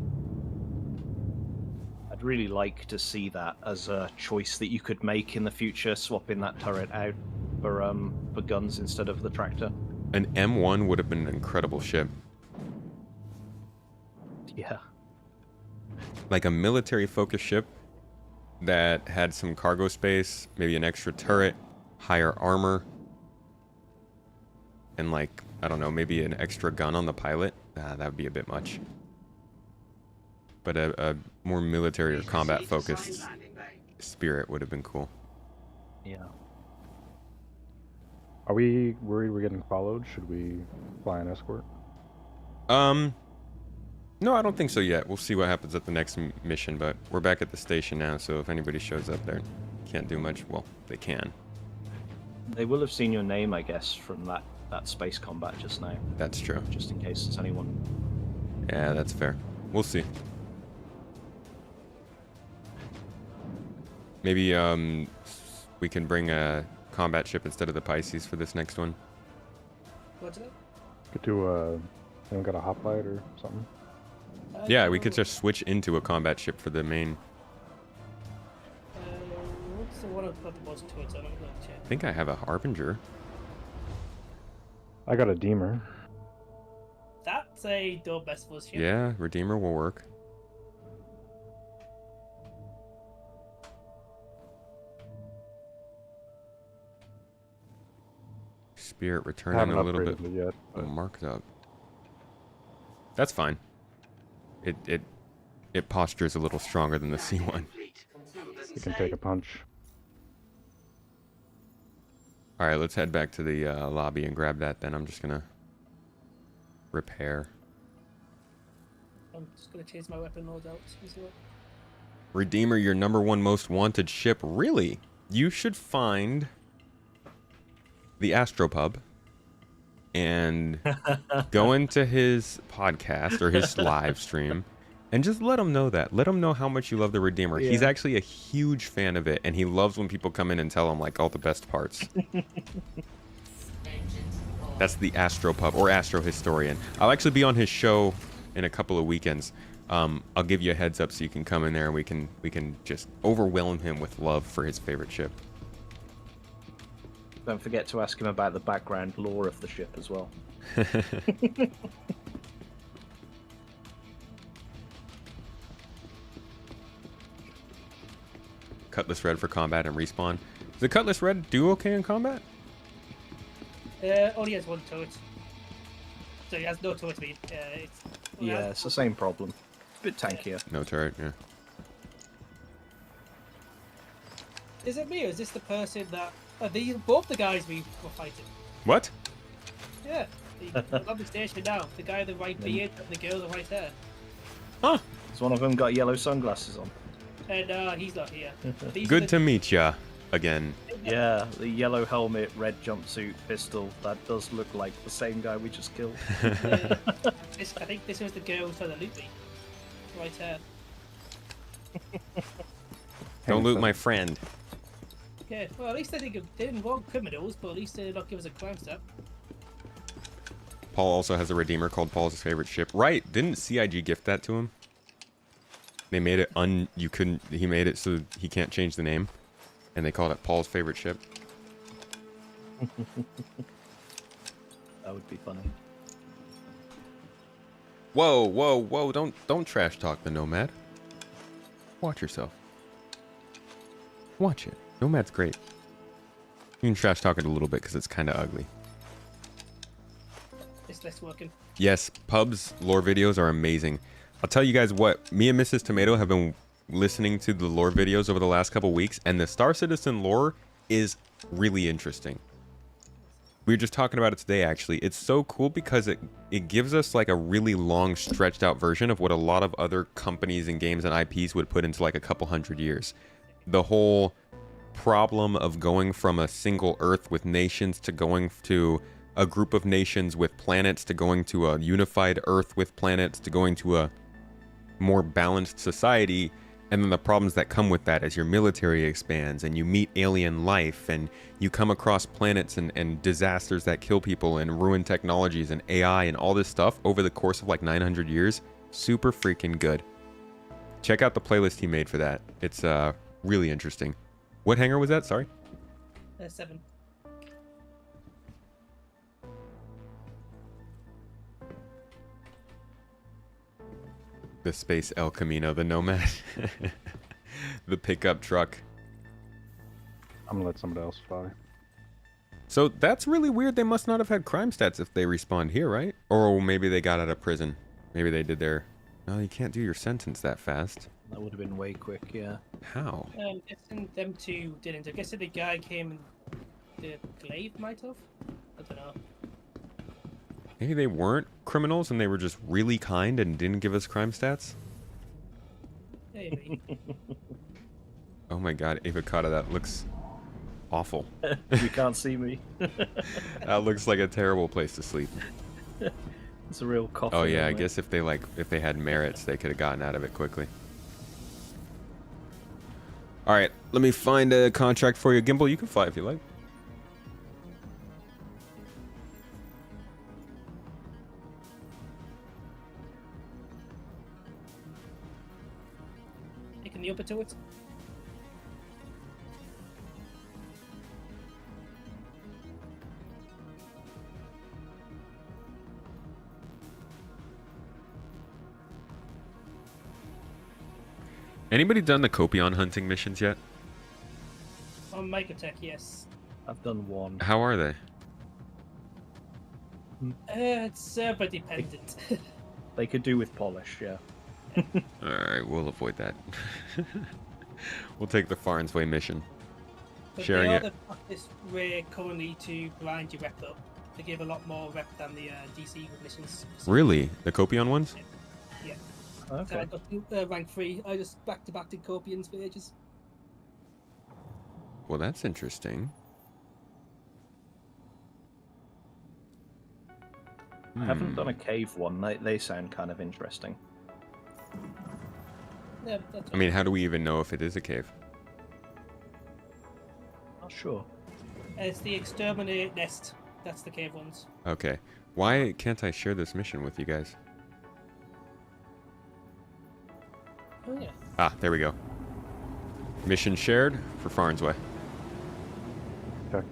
I'd really like to see that as a choice that you could make in the future, swapping that turret out for guns instead of the tractor. An M1 would have been an incredible ship. Yeah. Like a military-focused ship that had some cargo space, maybe an extra turret, higher armor, and like, I don't know, maybe an extra gun on the pilot. That would be a bit much. But a more military or combat-focused Spirit would have been cool. Yeah. Are we worried we're getting followed? Should we fly an escort? No, I don't think so yet. We'll see what happens at the next mission, but we're back at the station now, so if anybody shows up there, can't do much. Well, they can. They will have seen your name, I guess, from that space combat just now. That's true. Just in case it's anyone. Yeah, that's fair. We'll see. Maybe we can bring a combat ship instead of the Pisces for this next one. What's it? Could do anyone got a hoplite or something? Yeah, we could just switch into a combat ship for the main. What's the one I've got the most towards? I'm gonna check. I think I have a Harbinger. I got a Deemer. That's a Dome Festival ship. Yeah, Redeemer will work. Spirit returning Haven't a little bit upgraded it yet, but marked up. That's fine. It postures a little stronger than the C1. you can take a punch. All right, let's head back to the lobby and grab that. Then I'm just gonna repair. I'm just gonna change my weapon loadout as well. Redeemer, your #1 most wanted ship. Really? You should find the Astropub and go into his podcast or his live stream and just let him know that. Let him know how much you love the Redeemer. Yeah. He's actually a huge fan of it, and he loves when people come in and tell him like all the best parts. That's the Astropub or Astro Historian. I'll actually be on his show in a couple of weekends. I'll give you a heads up so you can come in there and we can just overwhelm him with love for his favorite ship. Don't forget to ask him about the background lore of the ship as well. Cutlass Red for combat and respawn. Does the Cutlass Red do okay in combat? Only has one turret. So he has no turret speed. Yeah, it's the same problem. It's a bit tankier. No turret, yeah. Is it me or is this the person that... Are these both the guys we were fighting? What? Yeah. The on the station now. The guy with the white beard and the girl with the white hair. Huh. Has one of them got yellow sunglasses on? And he's not here. These are Good the- to meet ya again. Yeah, the yellow helmet, red jumpsuit, pistol. That does look like the same guy we just killed. I think this was the girl who tried to loot me. Right hair. Don't loot my friend. Yeah, well, at least they didn't want criminals, but at least they did not give us a crime step. Paul also has a Redeemer called Paul's favorite ship. Right, didn't CIG gift that to him? They made it he made it so he can't change the name. And they called it Paul's favorite ship. That would be funny. Whoa, whoa, whoa, don't trash talk the Nomad. Watch yourself. Watch it. Nomad's great. You can trash talk it a little bit because it's kind of ugly. It's less working. Yes, Pub's lore videos are amazing. I'll tell you guys what, me and Mrs. Tomato have been listening to the lore videos over the last couple weeks, and the Star Citizen lore is really interesting. We were just talking about it today, actually. It's so cool because it gives us like a really long, stretched out version of what a lot of other companies and games and IPs would put into like a couple hundred years. The whole problem of going from a single Earth with nations to going to a group of nations with planets to going to a unified Earth with planets to going to a more balanced society, and then the problems that come with that as your military expands and you meet alien life and you come across planets and disasters that kill people and ruin technologies and AI and all this stuff over the course of like 900 years. Super freaking good. Check out the playlist he made for that. It's really interesting. What hangar was that? Sorry. 7. The Space El Camino, the Nomad. The pickup truck. I'm gonna let somebody else fly. So that's really weird. They must not have had crime stats if they respawned here, right? Or maybe they got out of prison. Maybe they did their... No, you can't do your sentence that fast. That would have been way quick, yeah. How? Guessing them two didn't. I guess the guy came and the glaive might have. I don't know. Maybe they weren't criminals and they were just really kind and didn't give us crime stats? Maybe. Oh my god, avocado, that looks awful. You can't see me. That looks like a terrible place to sleep. It's a real coffin. Oh yeah, I isn't it? guess if they had merits, they could have gotten out of it quickly. All right, let me find a contract for you. Gimbal, you can fly if you like. Taking the upper to it. Anybody done the Copion hunting missions yet? On Microtech, yes. I've done one. How are they? It's server dependent. They could do with polish, yeah. All right, we'll avoid that. We'll take the Farns Way mission. But Sharing they are it. the fastest way currently to grind your rep up. They give a lot more rep than the DC missions. Really? The Copion ones? Yeah. Okay. So I got rank 3. I just back-to-back did Copians for ages. Well, that's interesting. I haven't done a cave one. They sound kind of interesting. Yeah, that's I mean, how do we even know if it is a cave? Not sure. it's the Exterminate Nest. That's the cave ones. Okay. Why can't I share this mission with you guys? Oh yeah. Ah, there we go. Mission shared for Farns Way. Check.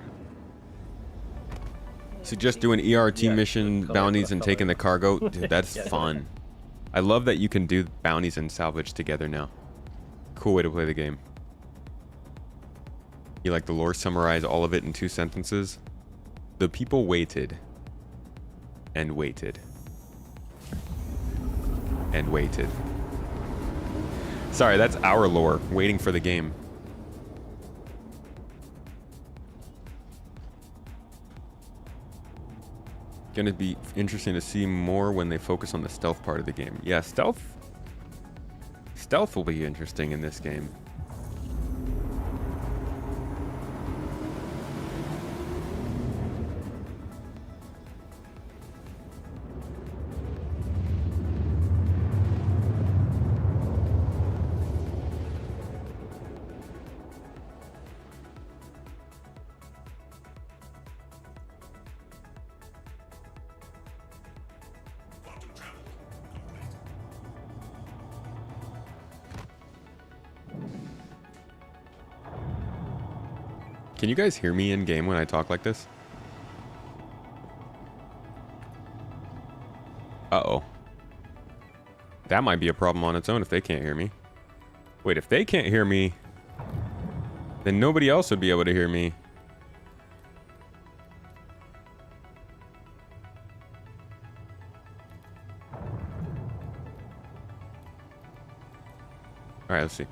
Suggest doing ERT Yeah, mission color, bounties color, and color. taking the cargo. Dude, that's Yeah. fun. I love that you can do bounties and salvage together now. Cool way to play the game. You like the lore, summarize all of it in 2 sentences. The people waited. And waited. And waited. Sorry, that's our lore, waiting for the game. Gonna be interesting to see more when they focus on the stealth part of the game. Yeah, stealth will be interesting in this game. Can you guys hear me in game when I talk like this? Uh-oh. That might be a problem on its own if they can't hear me. Wait, if they can't hear me, then nobody else would be able to hear me. All right, let's see.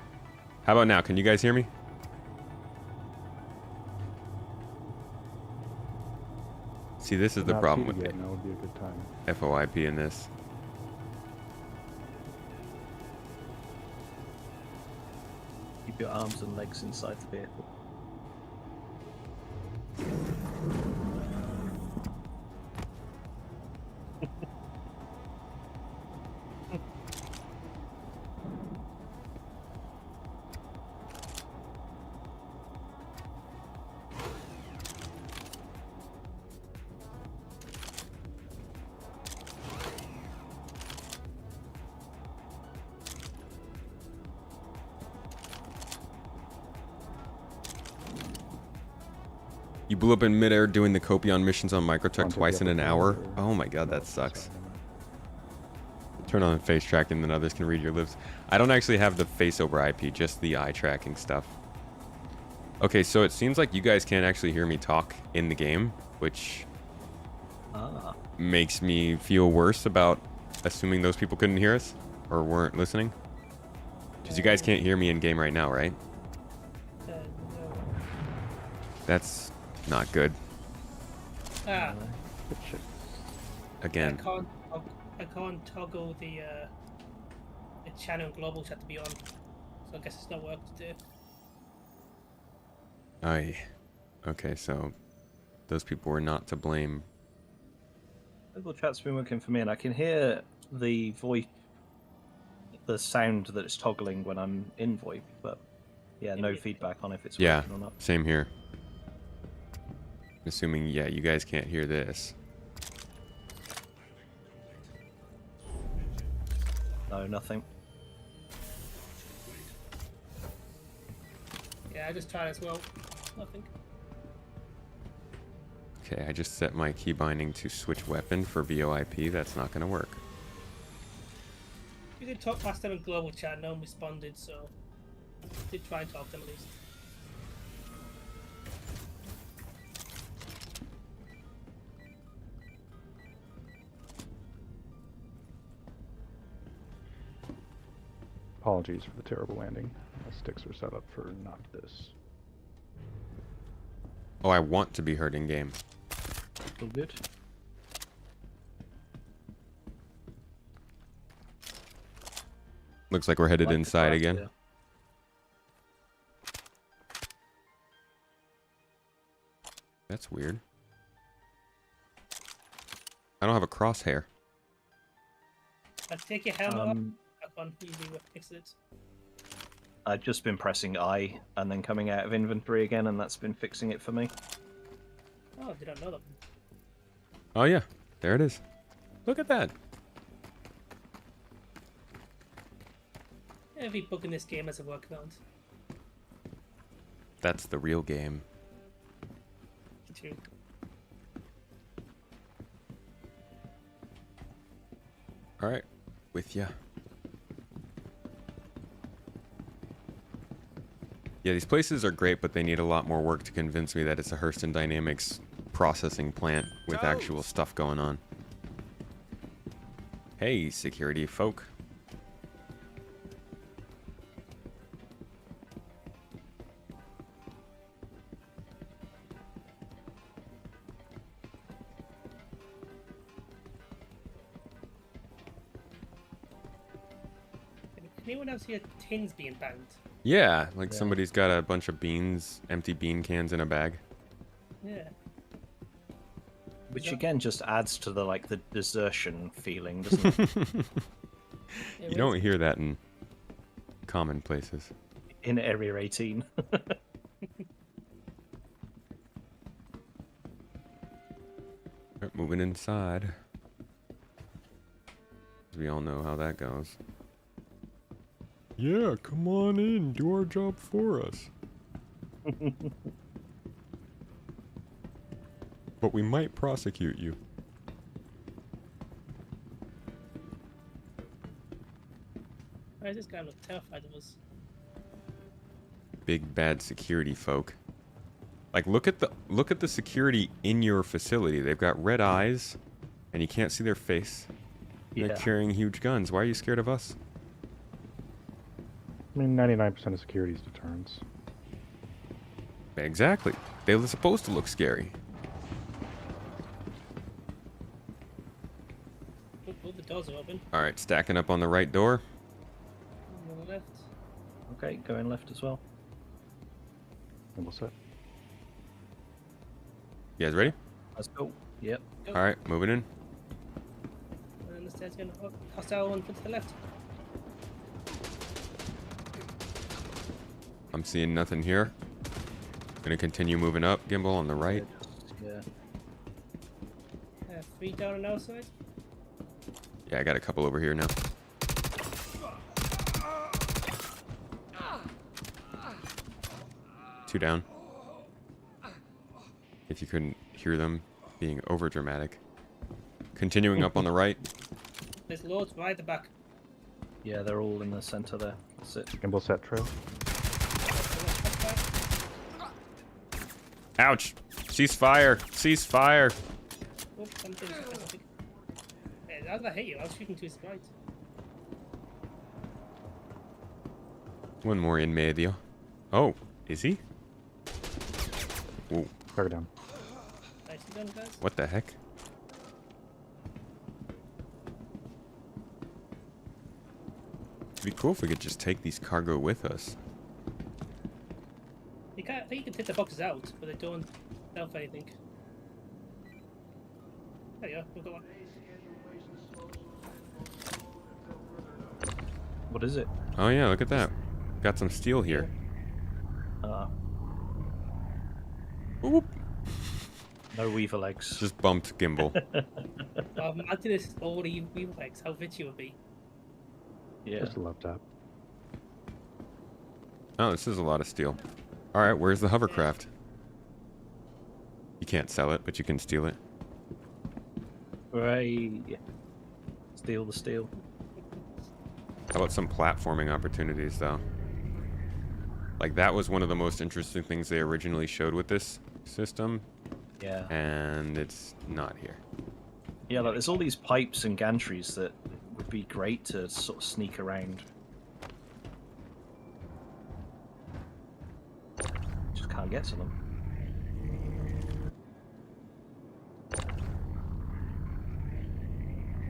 How about now? Can you guys hear me? See, this is the Not problem seen with it it. yet, now would be a good time. FOIP in this. Keep your arms and legs inside the vehicle. You blew up in midair doing the Copion missions on Microtech Onto twice the in an other hour. floor, or- Oh my god, No, that sucks. sorry, Turn on face tracking, then others can read your lips. I don't actually have the face over IP, just the eye tracking stuff. Okay, so it seems like you guys can't actually hear me talk in the game, which Ah. makes me feel worse about assuming those people couldn't hear us or weren't listening. Because you guys can't hear me in game right now, right? No. That's not good. Ah, Good shit. Again. I can't toggle the channel and global chat to be on. So I guess it's not work to do. Aye. Okay, so those people were not to blame. Global chat's been working for me, and I can hear the VoIP, the sound that it's toggling when I'm in VoIP, but yeah, no feedback on if it's Yeah, working or not. same here. Assuming, yeah, you guys can't hear this. No, nothing. Yeah, I just tried as well. Nothing. Okay, I just set my key binding to switch weapon for VoIP. That's not going to work. We did talk last time in global chat, no one responded, so did try and talk to them at least. Apologies for the terrible landing. My sticks are set up for not this. Oh, I want to be heard in game. All good. Looks like we're headed Like the inside class, again. yeah. That's weird. I don't have a crosshair. Take your helmet off. Back on, usually what fixes it. I've just been pressing I and then coming out of inventory again, and that's been fixing it for me. Oh, did I know that? Oh yeah, there it is. Look at that. Every book in this game has a workaround. That's the real game. True. All right, with ya. Yeah, these places are great, but they need a lot more work to convince me that it's a Hurston Dynamics processing plant with actual stuff going on. Hey, security folk. Anyone else hear tins being banged? Yeah, like somebody's got a bunch of beans, empty bean cans in a bag. Yeah. Which again just adds to the the desertion feeling, doesn't it? You don't hear that in common places. In Area 18. Alright, moving inside. We all know how that goes. Yeah, come on in. Do our job for us. But we might prosecute you. Why does this guy look terrified of us? Big bad security folk. Like look at the security in your facility. They've got red eyes and you can't see their face. They're Yeah. carrying huge guns. Why are you scared of us? I mean, 99% of security is deterrence. Exactly. They're supposed to look scary. Oh, the doors are open. Alright, stacking up on the right door. On the left. Okay, going left as well. And we'll set. You guys ready? Let's go. Yep. Alright, moving in. And then the stairs going up. Hostile one to the left. I'm seeing nothing here. Gonna continue moving up. Gimbal on the right. Yeah. 3 down on our side. Yeah, I got a couple over here now. Two down. if you couldn't hear them being over dramatic. Continuing up on the right. There's loads right at the back. Yeah, they're all in the center there. That's it. Gimbal set trail. Ouch! Cease fire! Cease fire! Oh, something. Hey, how did I hit you? I was shooting to his right. One more in medio. Oh, is he? Whoa, Target down. Nicely done, guys. what the heck? It'd be cool if we could just take these cargo with us. You can't. I think you can take the boxes out, but they don't help anything. There you go. We've got one. What is it? Oh yeah, look at that. Got some steel here. Oop. No weaver legs. Just bumped gimbal. Imagine this all the wheel legs. How rich you would be. Yeah. Just a laptop. Oh, this is a lot of steel. Alright, where's the hovercraft? You can't sell it, but you can steal it. Right. Steal the steel. How about some platforming opportunities, though? Like, that was one of the most interesting things they originally showed with this system, Yeah. and it's not here. Yeah, like there's all these pipes and gantries that would be great to sort of sneak around. Just can't get to them.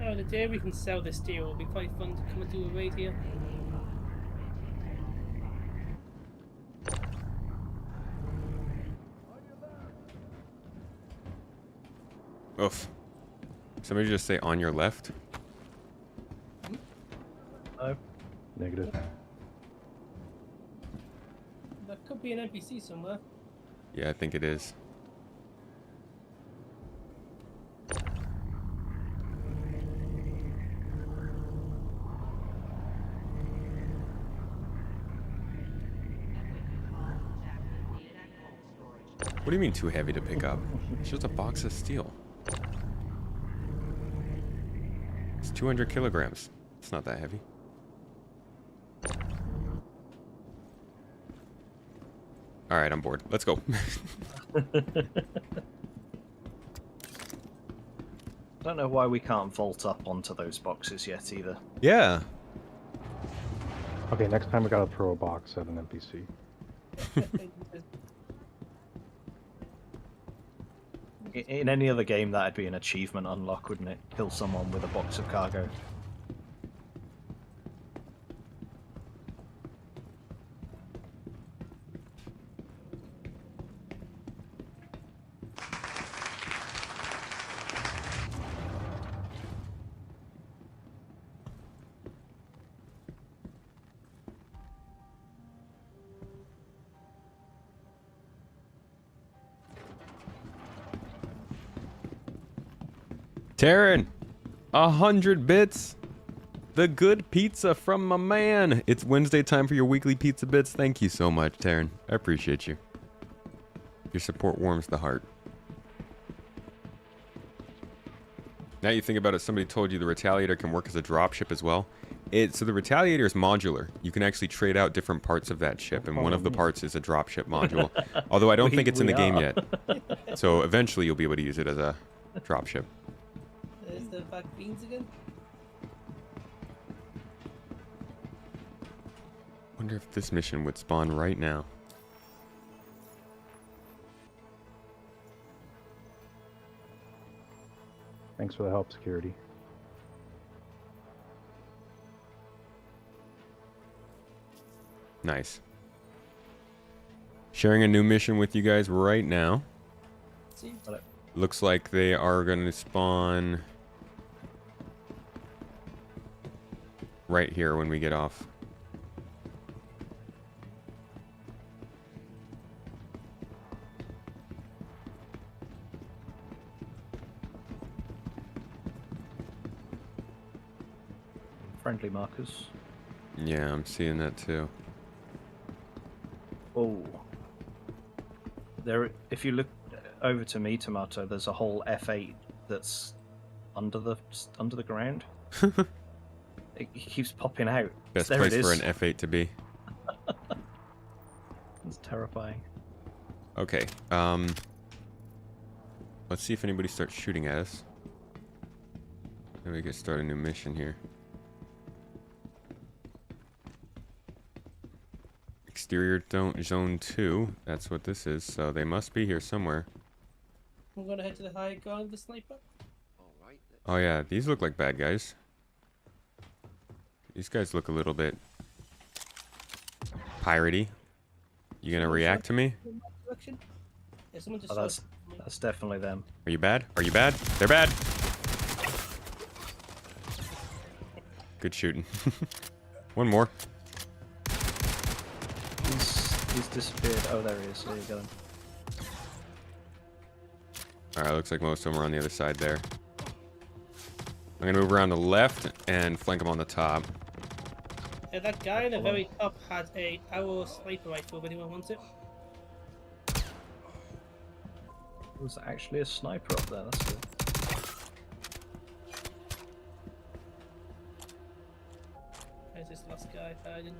Oh, the day we can sell this steel will be quite fun to come and do a raid here. Oof. Somebody just say on your left? No. Negative. There could be an NPC somewhere. Yeah, I think it is. What do you mean too heavy to pick up? It's just a box of steel. It's 200 kilograms. It's not that heavy. Alright, I'm bored. Let's go. I don't know why we can't vault up onto those boxes yet either. Yeah. Okay, next time we gotta throw a box at an NPC. In any other game, that'd be an achievement unlock, wouldn't it? Kill someone with a box of cargo. Taryn, 100 bits. The good pizza from my man. It's Wednesday time for your weekly pizza bits. Thank you so much, Taryn. I appreciate you. Your support warms the heart. Now you think about it, somebody told you the Retaliator can work as a dropship as well. So the Retaliator is modular. You can actually trade out different parts of that ship, and one of the parts is a dropship module. Although I don't think it's in the game yet. So eventually you'll be able to use it as a dropship. There's the back beans again. Wonder if this mission would spawn right now. Thanks for the help, security. Nice. Sharing a new mission with you guys right now. See? Looks like they are going to spawn right here when we get off. Friendly markers. Yeah, I'm seeing that too. Oh. There, if you look over to me, Tomato, there's a whole F8 that's under the ground. It keeps popping out. Best There place it is. for an F8 to be. It's terrifying. Okay. Let's see if anybody starts shooting at us. Maybe we could start a new mission here. Exterior zone 2. That's what this is. So they must be here somewhere. I'm gonna head to the high ground with the sniper. Oh yeah, these look like bad guys. These guys look a little bit piratey. You gonna react to me? In my direction. Yeah, someone just Oh, shot me. that's definitely them. Are you bad? Are you bad? They're bad. Good shooting. One more. He's disappeared. Oh, there he is. There you go. Alright, looks like most of them are on the other side there. I'm gonna move around the left and flank them on the top. Yeah, that guy in the very top had a arrow sniper rifle. If anyone wants it. There's actually a sniper up there. That's good. There's this last guy hiding.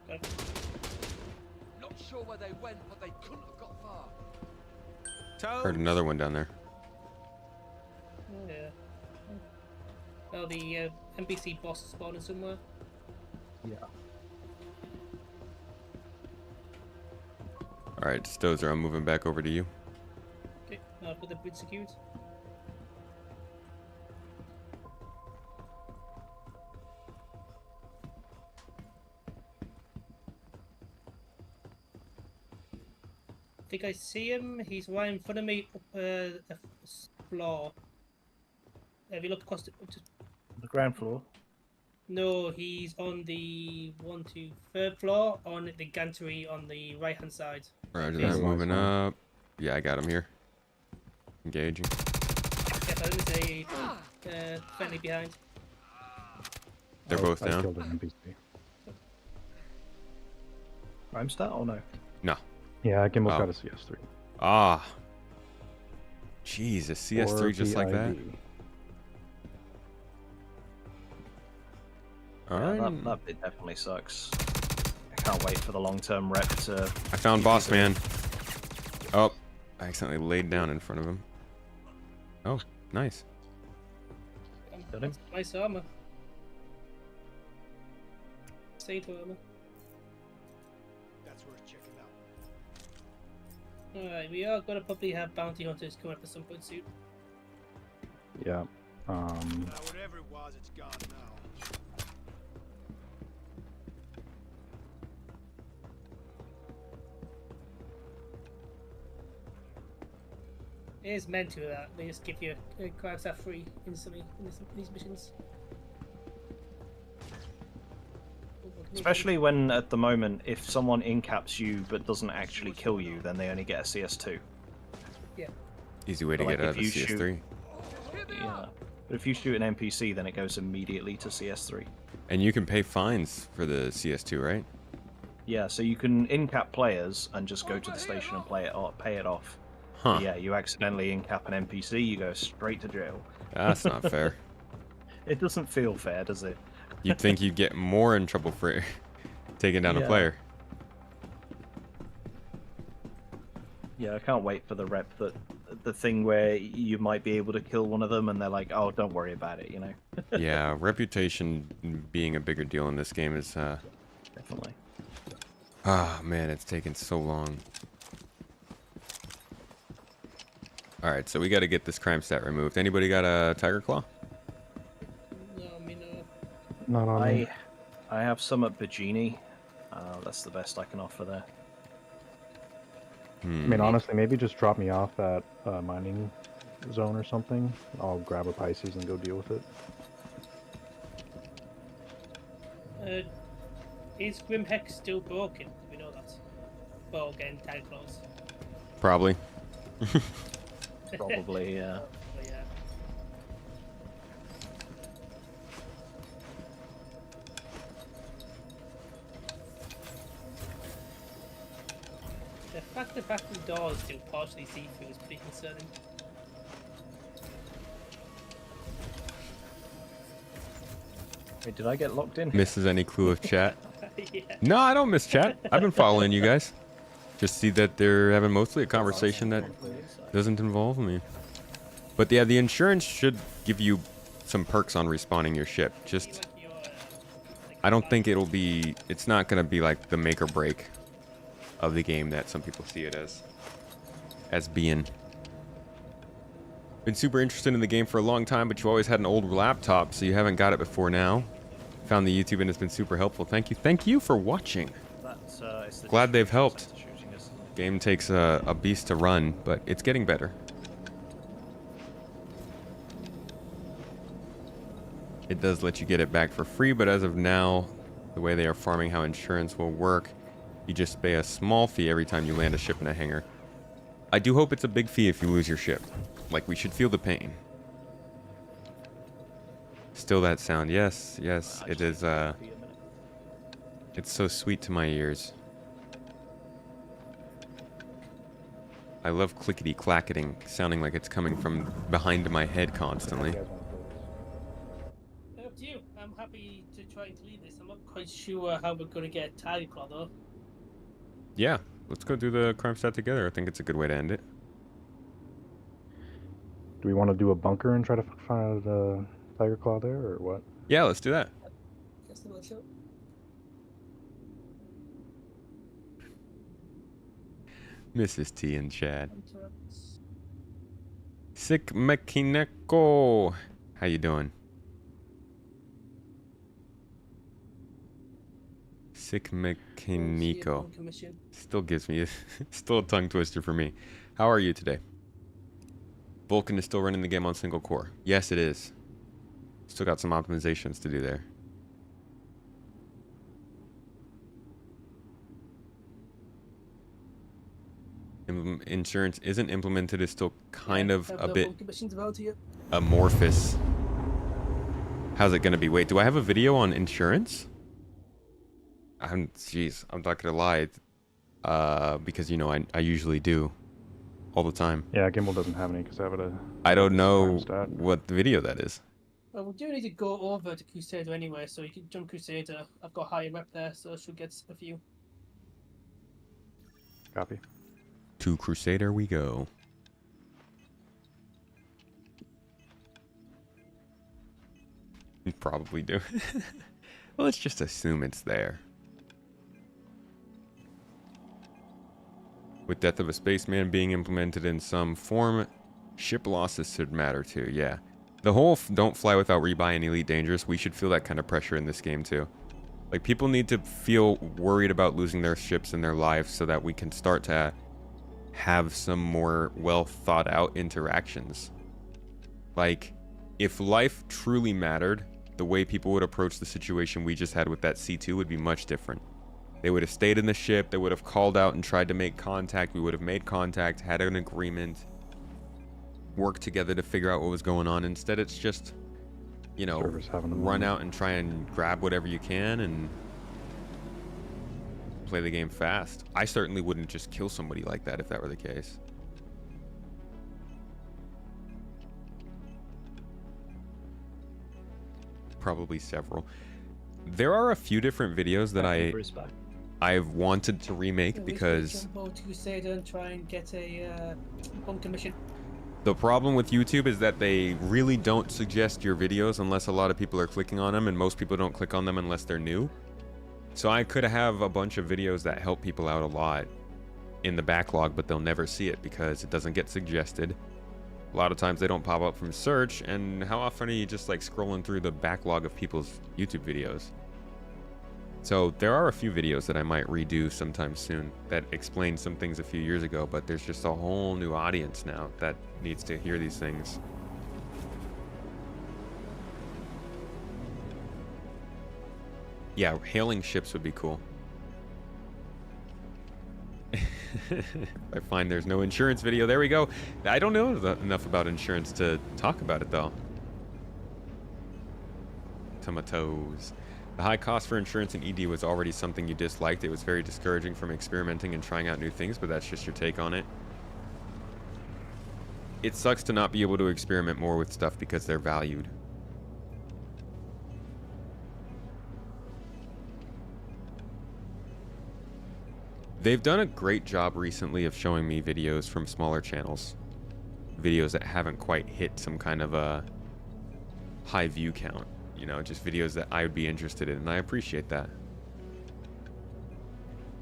Got him. Not sure where they went, but they couldn't have got far. Heard another one down there. Oh, yeah. Oh, the NPC boss is spawning somewhere. Yeah. Alright, Stozer, I'm moving back over to you. Okay, now I've got the bridge secured. I think I see him. He's right in front of me up the floor. Have you looked across the... The ground floor. No, he's on the 3rd floor on the gantry on the right hand side. Roger Face that, moving up. Yeah, I got him here. Engaging. Yes, I didn't say friendly behind. They're both I down. killed an NPC. Rhymestat or no? No. Yeah, I can look Oh. at a CS3. Ah. Jesus, CS3 Or just like that. PID. Alright. Yeah, that bit definitely sucks. I can't wait for the long-term rep to... I found Boss Man. Oh, I accidentally laid down in front of him. Oh, nice. Got him. Nice armor. Saint armor. That's worth checking out. Alright, we are gonna probably have bounty hunters come up at some point soon. Yeah. Whatever it was, it's gone now. It is meant to that. They just give you crime stuff free instantly in these missions. Especially when, at the moment, if someone incaps you but doesn't actually kill you, then they only get a CS2. Yeah. Easy way to But, get like, out of if the you shoot- CS3. Yeah. But if you shoot an NPC, then it goes immediately to CS3. And you can pay fines for the CS2, right? Yeah, so you can incap players and just go to the station and pay it off. Huh. Yeah, you accidentally incap an NPC, you go straight to jail. That's not fair. It doesn't feel fair, does it? You'd think you'd get more in trouble for taking down a Yeah. player. Yeah, I can't wait for the rep that the thing where you might be able to kill one of them and they're like, oh, don't worry about it, you know? Yeah, reputation being a bigger deal in this game is, Definitely. ah, man, it's taken so long. Alright, so we gotta get this crime stat removed. Anybody got a Tiger Claw? No, I mean, Not on me. I have some at Bajini. That's the best I can offer there. I mean, honestly, maybe just drop me off at a mining zone or something. I'll grab a Pisces and go deal with it. is Grim Hex still broken? We know that. Well, again, Tiger Claws. Probably. Probably, yeah. But yeah. fact the bathroom doors do partially see through is pretty concerning. Wait, did I get locked in? Misses any clue of chat? Yeah. No, I don't miss chat. I've been following you guys. Just see that they're having mostly a conversation that doesn't involve me. But yeah, the insurance should give you some perks on respawning your ship. Just, I don't think it'll be, it's not going to be like the make or break of the game that some people see it as being. Been super interested in the game for a long time, but you always had an old laptop, so you haven't got it before now. Found the YouTube and it's been super helpful. Thank you. Thank you for watching. Glad they've helped. Game takes a beast to run, but it's getting better. It does let you get it back for free, but as of now, the way they are farming how insurance will work, you just pay a small fee every time you land a ship in a hangar. I do hope it's a big fee if you lose your ship. Like, we should feel the pain. Still that sound. Yes, yes, it is, it's so sweet to my ears. I love clickety-clacketing, sounding like it's coming from behind my head constantly. Up to you. I'm happy to try and lead this. I'm not quite sure how we're going to get Tiger Claw, though. Yeah, let's go do the crime stat together. I think it's a good way to end it. Do we want to do a bunker and try to find a Tiger Claw there, or what? Yeah, let's do that. Guess the show. Mrs. T and Chad. Sick Mekineko. How you doing? Sick Mekineko. Still gives me still a tongue twister for me. How are you today? Vulcan is still running the game on single core. Yes, it is. Still got some optimizations to do there. Insurance isn't implemented, is still kind of a bit amorphous. How's it gonna be? Wait, do I have a video on insurance? Jeez, I'm not gonna lie. Because you know I usually do, all the time. Yeah, Gimbal doesn't have any because I have it. I don't know what video that is. Well, we do need to go over to Crusader anyway, so you can jump Crusader. I've got higher rep there, so I should get a few. Copy. To Crusader we go. You probably do. Well, let's just assume it's there. With Death of a Spaceman being implemented in some form, ship losses should matter too, yeah. The whole don't fly without rebuy and Elite Dangerous, we should feel that kind of pressure in this game too. Like, people need to feel worried about losing their ships and their lives so that we can start to have some more well thought out interactions. Like, if life truly mattered, the way people would approach the situation we just had with that C2 would be much different. They would have stayed in the ship, they would have called out and tried to make contact, we would have made contact, had an agreement, worked together to figure out what was going on. Instead, it's just, you know, run out and try and grab whatever you can and play the game fast. I certainly wouldn't just kill somebody like that if that were the case. Probably several. There are a few different videos that I've wanted to remake because jump over to Crusader and try and get a bunker mission. the problem with YouTube is that they really don't suggest your videos unless a lot of people are clicking on them, and most people don't click on them unless they're new. So I could have a bunch of videos that help people out a lot in the backlog, but they'll never see it because it doesn't get suggested. A lot of times they don't pop up from search, and how often are you just like scrolling through the backlog of people's YouTube videos? So there are a few videos that I might redo sometime soon that explained some things a few years ago, but there's just a whole new audience now that needs to hear these things. Yeah, hailing ships would be cool. I find there's no insurance video. There we go. I don't know enough about insurance to talk about it, though. Tomatoes. The high cost for insurance in ED was already something you disliked. It was very discouraging from experimenting and trying out new things, but that's just your take on it. It sucks to not be able to experiment more with stuff because they're valued. They've done a great job recently of showing me videos from smaller channels. Videos that haven't quite hit some kind of a high view count. You know, just videos that I would be interested in, and I appreciate that.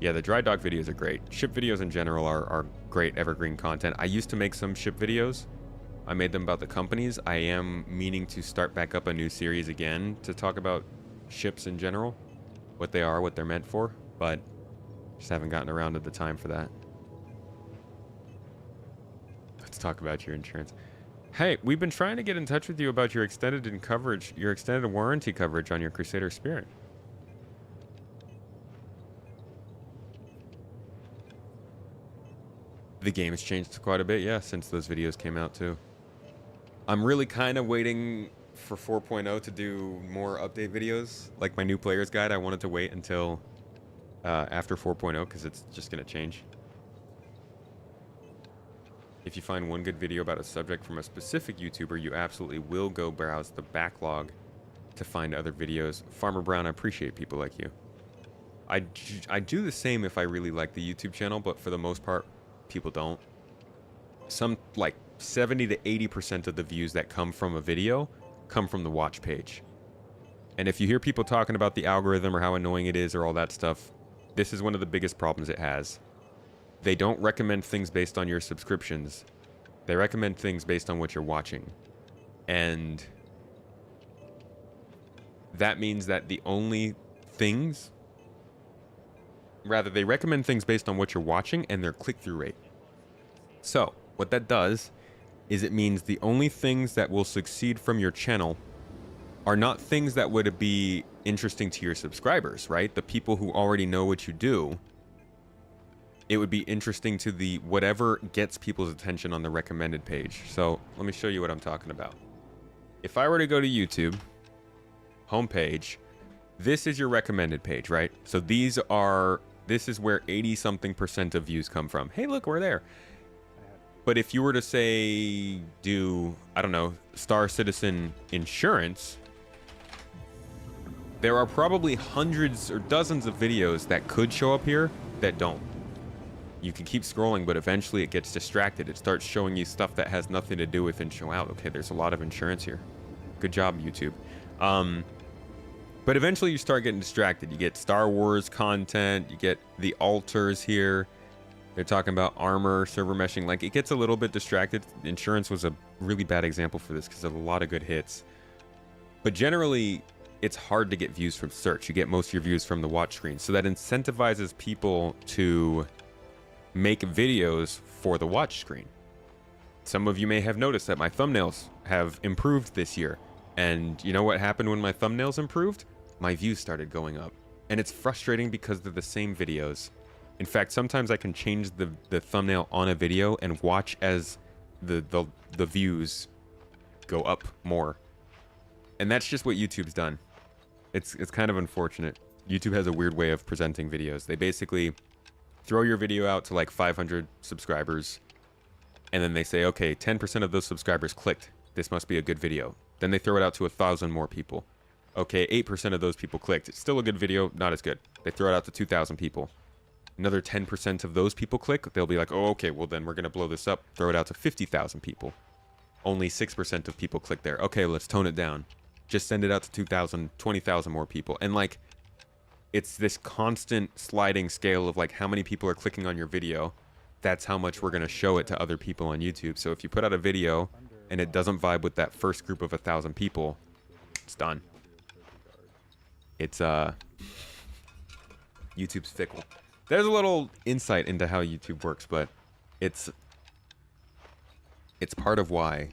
Yeah, the dry dock videos are great. Ship videos in general are great evergreen content. I used to make some ship videos. I made them about the companies. I am meaning to start back up a new series again to talk about ships in general. What they are, what they're meant for, but just haven't gotten around to the time for that. Let's talk about your insurance. Hey, we've been trying to get in touch with you about your extended warranty coverage on your Crusader Spirit. The game's changed quite a bit, yeah, since those videos came out too. I'm really kind of waiting for 4.0 to do more update videos. Like my new player's guide, I wanted to wait until after 4.0 because it's just going to change. If you find one good video about a subject from a specific YouTuber, you absolutely will go browse the backlog to find other videos. Farmer Brown, I appreciate people like you. I do the same if I really like the YouTube channel, but for the most part, people don't. Some, like 70 to 80% of the views that come from a video come from the watch page. And if you hear people talking about the algorithm or how annoying it is or all that stuff, this is one of the biggest problems it has. They don't recommend things based on your subscriptions. They recommend things based on what you're watching. And that means that the only things... Rather, they recommend things based on what you're watching and their click-through rate. So, what that does is it means the only things that will succeed from your channel are not things that would be interesting to your subscribers, right? The people who already know what you do. It would be interesting to the whatever gets people's attention on the recommended page. So let me show you what I'm talking about. If I were to go to YouTube, homepage, this is your recommended page, right? So this is where 80-something% of views come from. Hey, look, we're there. But if you were to say, do, I don't know, Star Citizen Insurance, there are probably hundreds or dozens of videos that could show up here that don't. You can keep scrolling, but eventually it gets distracted. It starts showing you stuff that has nothing to do with insurance. Wow, okay, there's a lot of insurance here. Good job, YouTube. But eventually you start getting distracted. You get Star Wars content. You get the alters here. They're talking about armor, server meshing. Like, it gets a little bit distracted. Insurance was a really bad example for this because of a lot of good hits. But generally, it's hard to get views from search. You get most of your views from the watch screen. So that incentivizes people to make videos for the watch screen. Some of you may have noticed that my thumbnails have improved this year. And you know what happened when my thumbnails improved? My views started going up. And it's frustrating because they're the same videos. In fact, sometimes I can change the thumbnail on a video and watch as the views go up more. And that's just what YouTube's done. It's kind of unfortunate. YouTube has a weird way of presenting videos. They basically throw your video out to like 500 subscribers, and then they say, okay, 10% of those subscribers clicked. This must be a good video. Then they throw it out to 1,000 more people. Okay, 8% of those people clicked. It's still a good video, not as good. They throw it out to 2,000 people. Another 10% of those people click. They'll be like, oh, okay, well then we're going to blow this up. Throw it out to 50,000 people. Only 6% of people click there. Okay, let's tone it down. Just send it out to 2,000, 20,000 more people. And like, it's this constant sliding scale of like how many people are clicking on your video. That's how much we're going to show it to other people on YouTube. So if you put out a video and it doesn't vibe with that first group of 1,000 people, it's done. It's YouTube's fickle. There's a little insight into how YouTube works, but it's part of why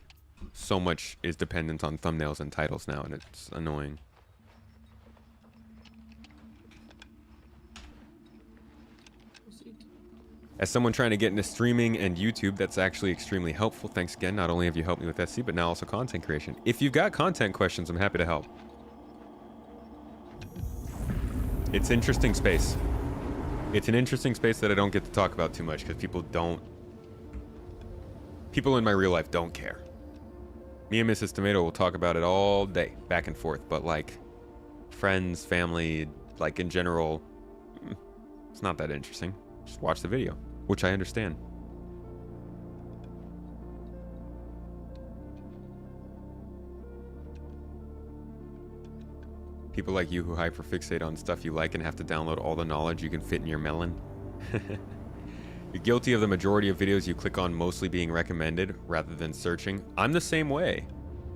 so much is dependent on thumbnails and titles now, and it's annoying. As someone trying to get into streaming and YouTube, that's actually extremely helpful. Thanks again. Not only have you helped me with SC, but now also content creation. If you've got content questions, I'm happy to help. It's interesting space. It's an interesting space that I don't get to talk about too much because people in my real life don't care. Me and Mrs. Tomato will talk about it all day, back and forth, but like friends, family, like in general, it's not that interesting. Just watch the video, which I understand. People like you who hyperfixate on stuff you like and have to download all the knowledge you can fit in your melon. You're guilty of the majority of videos you click on mostly being recommended rather than searching. I'm the same way.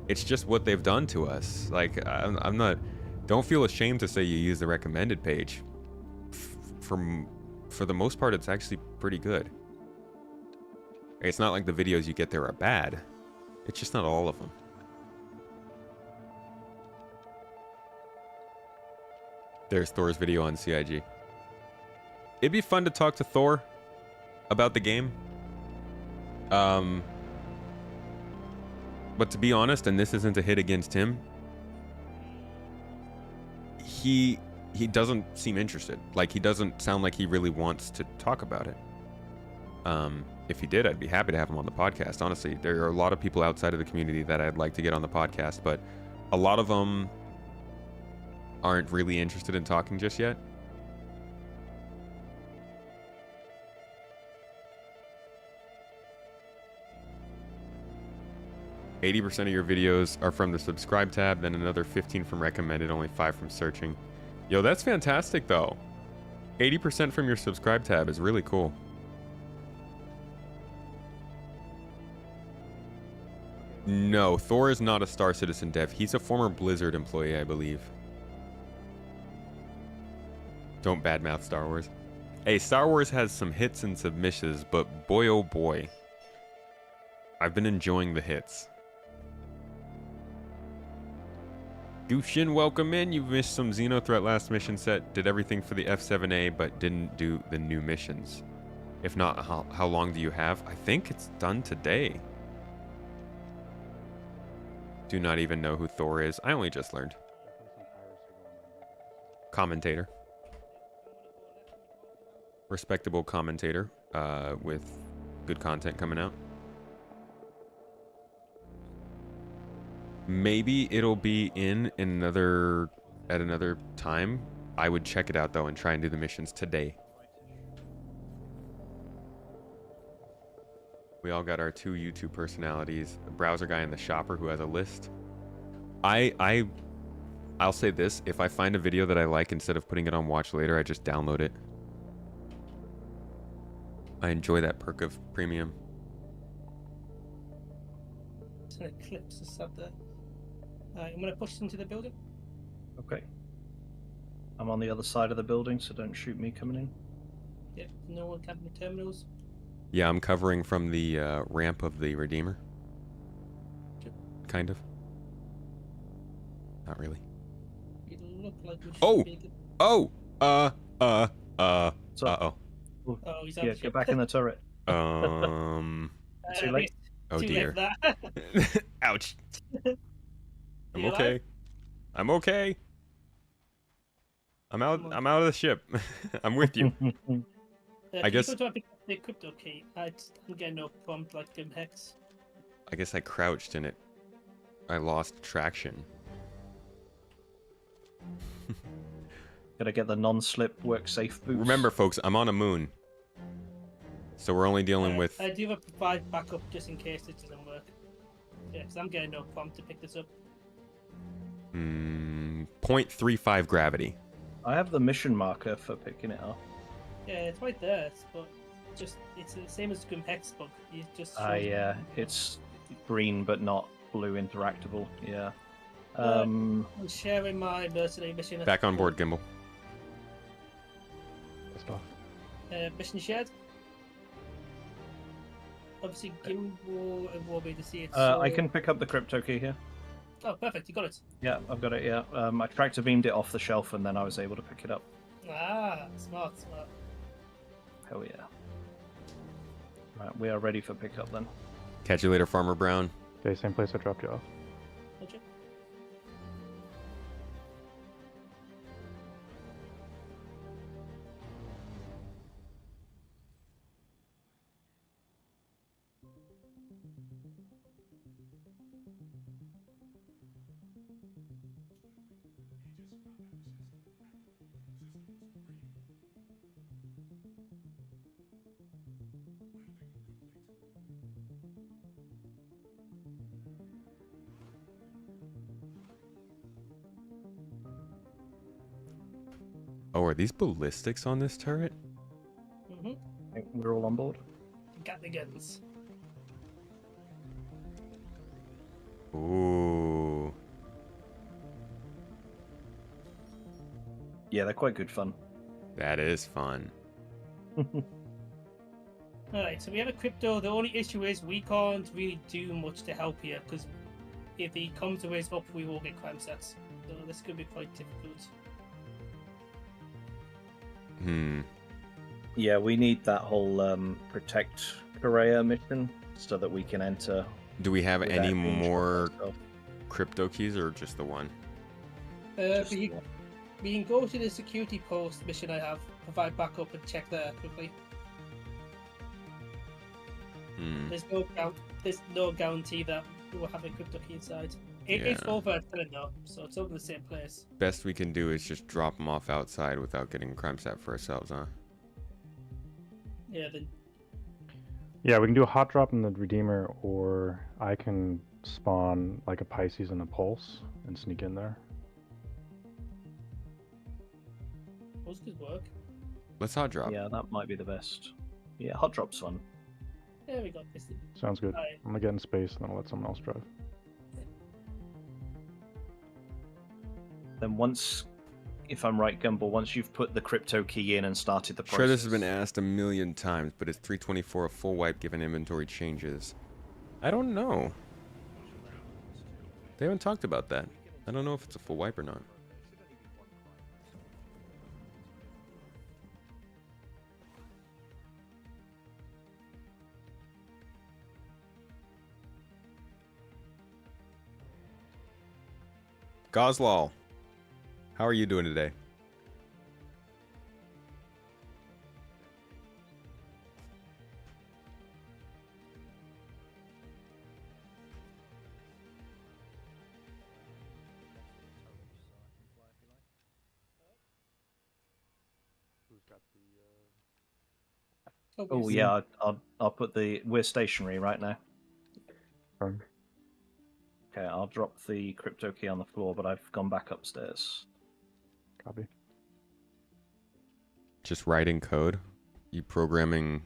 It's just what they've done to us. Like, I'm not... Don't feel ashamed to say you use the recommended page. For the most part, it's actually pretty good. It's not like the videos you get there are bad. It's just not all of them. There's Thor's video on CIG. It'd be fun to talk to Thor about the game. But to be honest, and this isn't a hit against him, he doesn't seem interested. Like, he doesn't sound like he really wants to talk about it. If he did, I'd be happy to have him on the podcast. Honestly, there are a lot of people outside of the community that I'd like to get on the podcast, but a lot of them aren't really interested in talking just yet. "80% of your videos are from the subscribe tab, then another 15 from recommended, only 5 from searching." Yo, that's fantastic though. 80% from your subscribe tab is really cool. No, Thor is not a Star Citizen dev. He's a former Blizzard employee, I believe. Don't badmouth Star Wars. Hey, Star Wars has some hits and some misses, but boy oh boy, I've been enjoying the hits. Goofshin, welcome in. You missed some Xenothreat last mission set. Did everything for the F7A, but didn't do the new missions. If not, how long do you have? I think it's done today. Do not even know who Thor is. I only just learned. Commentator. Respectable commentator with good content coming out. Maybe it'll be at another time. I would check it out though and try and do the missions today. We all got our 2 YouTube personalities, the browser guy and the shopper who has a list. I'll say this, if I find a video that I like, instead of putting it on watch later, I just download it. I enjoy that perk of premium. It's an eclipse is up there. I'm going to push into the building. Okay. I'm on the other side of the building, so don't shoot me coming in. Yep, no one camping the terminals. Yeah, I'm covering from the ramp of the Redeemer. Kind of. Not really. It look like we should Oh! be good. Oh! So, Uh-oh. Oh, he's out yeah, of get back in the turret. Too late. Oh Too dear. late for that. Ouch. I'm You okay. alive? I'm okay. I'm out of the ship. I'm with you. I guess Can you go to pick up the crypto key? I'm getting no prompt like Grim Hex. I guess I crouched and I lost traction. Gotta get the non-slip work safe boots. Remember folks, I'm on a moon. So we're only dealing with I do have to provide backup just in case it doesn't work. Yeah, because I'm getting no prompt to pick this up. 0.35 gravity. I have the mission marker for picking it up. Yeah, it's right there, but it's the same as Grim Hex bug. You just Yeah, it's green but not blue interactable. Yeah. I'm sharing my mercenary mission. Back on board, Gimbal. Mission shared. Obviously, Gimbal will be to see it. I can pick up the crypto key here. Oh, perfect! You got it. Yeah, I've got it. Yeah. I tractor beamed it off the shelf and then I was able to pick it up. Ah, smart. Hell yeah. Right, we are ready for pickup then. Catch you later, Farmer Brown. Okay, same place I dropped you off. Gotcha. Oh, are these ballistics on this turret? Mm-hmm. I think we're all on board. Got the guns. Ooh. Yeah, they're quite good fun. That is fun. Alright, so we have a crypto. The only issue is we can't really do much to help here because if he comes to his up, we will get crime sets. So this could be quite difficult. Hmm. Yeah, we need that whole protect Korea mission so that we can enter. Do we have without any being shot more by stuff. crypto keys or just the one? Just We one. can go to the security post mission I have, provide backup and check there quickly. Hmm. There's no guarantee that we will have a crypto key inside. It's Yeah. over at Telling though, so it's over the same place. Best we can do is just drop them off outside without getting a crime set for ourselves, huh? Yeah, then Yeah, we can do a hot drop in the Redeemer, or I can spawn like a Pisces and a Pulse and sneak in there. those could work. Let's hot drop. Yeah, that might be the best. Yeah, hot drop's fun. There we go. This is- Sounds good. Alright. I'm gonna get in space and then I'll let someone else drive. Then once, if I'm right, Gumball, once you've put the crypto key in and started the process. Sure, this has been asked a million times, but is 324 a full wipe given inventory changes? I don't know. They haven't talked about that. I don't know if it's a full wipe or not. Goslal, how are you doing today? Oh yeah, I'll put the. We're stationary right now. Fine. Okay, I'll drop the crypto key on the floor, but I've gone back upstairs. Copy. Just writing code? You programming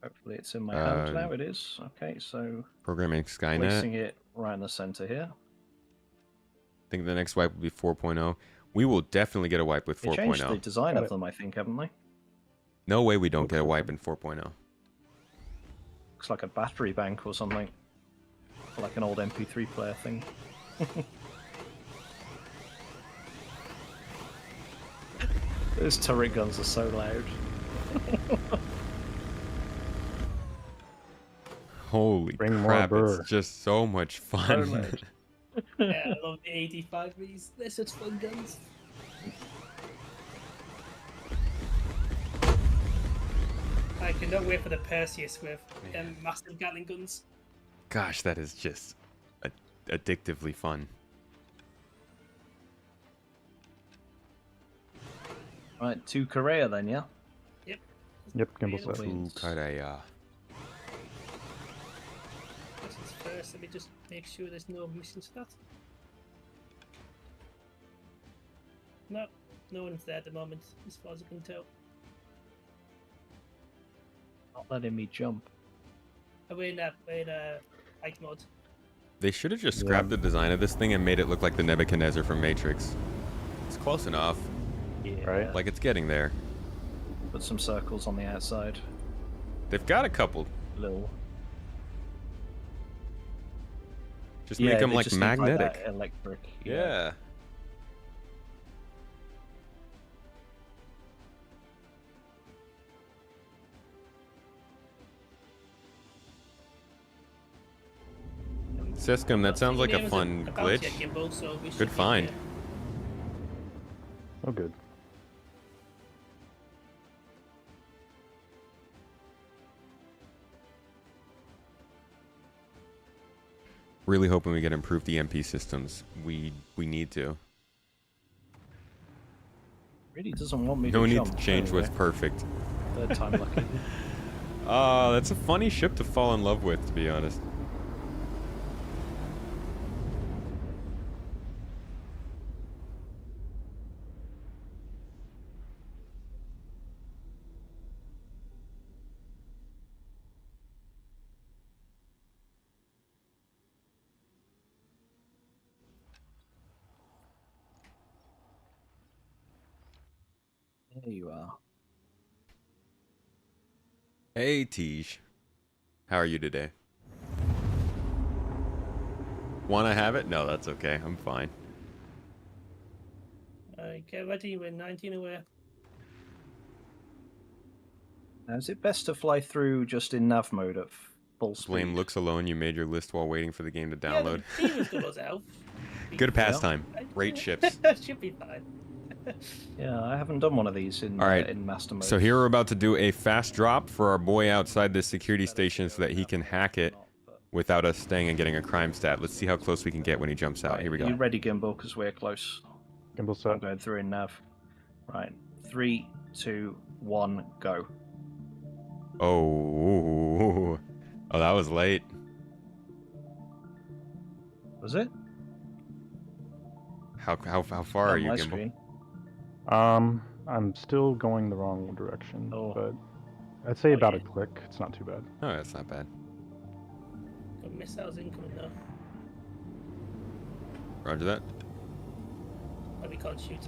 Hopefully it's in my hand now. It is. Okay, so programming Skynet? placing it right in the center here. I think the next wipe will be 4.0. We will definitely get a wipe with They changed the 4.0. design Got of it. them, I think, haven't they? No way we don't get a Looks wipe like in 4.0. Looks like a battery bank or something. Like an old MP3 player thing. Those turret guns are so loud. Holy Bring more crap, burr. it's just so much So fun. loud. Yeah, I love the 85 Vs. They're such fun guns. I cannot wait for the Perseus with massive Gatling guns. Gosh, that is just addictively fun. Right, to Korea then, yeah? Yep. Yep, gimbal set. Please. Korea. Missions first. Let me just make sure there's no mission start. No, no one's there at the moment, as far as I can tell. Not letting me jump. We're in fight mode. They should have just scrapped the design of this thing and made it look like the Nebuchadnezzar from Matrix. It's close enough. Yeah. Right. Like, it's getting there. Put some circles on the outside. They've got a couple. Little. Just make them they like just need, that magnetic. electric. Yeah. Siscom, that sounds like a fun glitch. Good find. Oh, good. Really hoping we get improved EMP systems. We need to. Really doesn't want me No to need jump. to change Anyway, what's perfect. Third time lucky. That's a funny ship to fall in love with, to be honest. There you are. Hey, Tej. How are you today? Want to have it? No, that's okay. I'm fine. Get ready, we're 19 away. Now, is it best to fly through just in nav mode at full speed? Blame looks alone. You made your list while waiting for the game to download. Yeah, the was good as hell. Good pastime. Great ships. Should be fine. Yeah, I haven't done one of these in, All right. In master mode. So here we're about to do a fast drop for our boy outside the security station so that he can hack it without us staying and getting a crime stat. Let's see how close we can get when he jumps out. Right, Here we go. You ready, Gimbal? Because we're close. Gimbal I'm set. going through in nav. Right. 3, 2, 1, go. Oh, that was late. Was it? How far are On you, my Gimbal? screen. I'm still going the wrong direction, Oh. but I'd say about a click. It's not too bad. Oh, that's not bad. Got missiles incoming though. Roger that. But we can't shoot.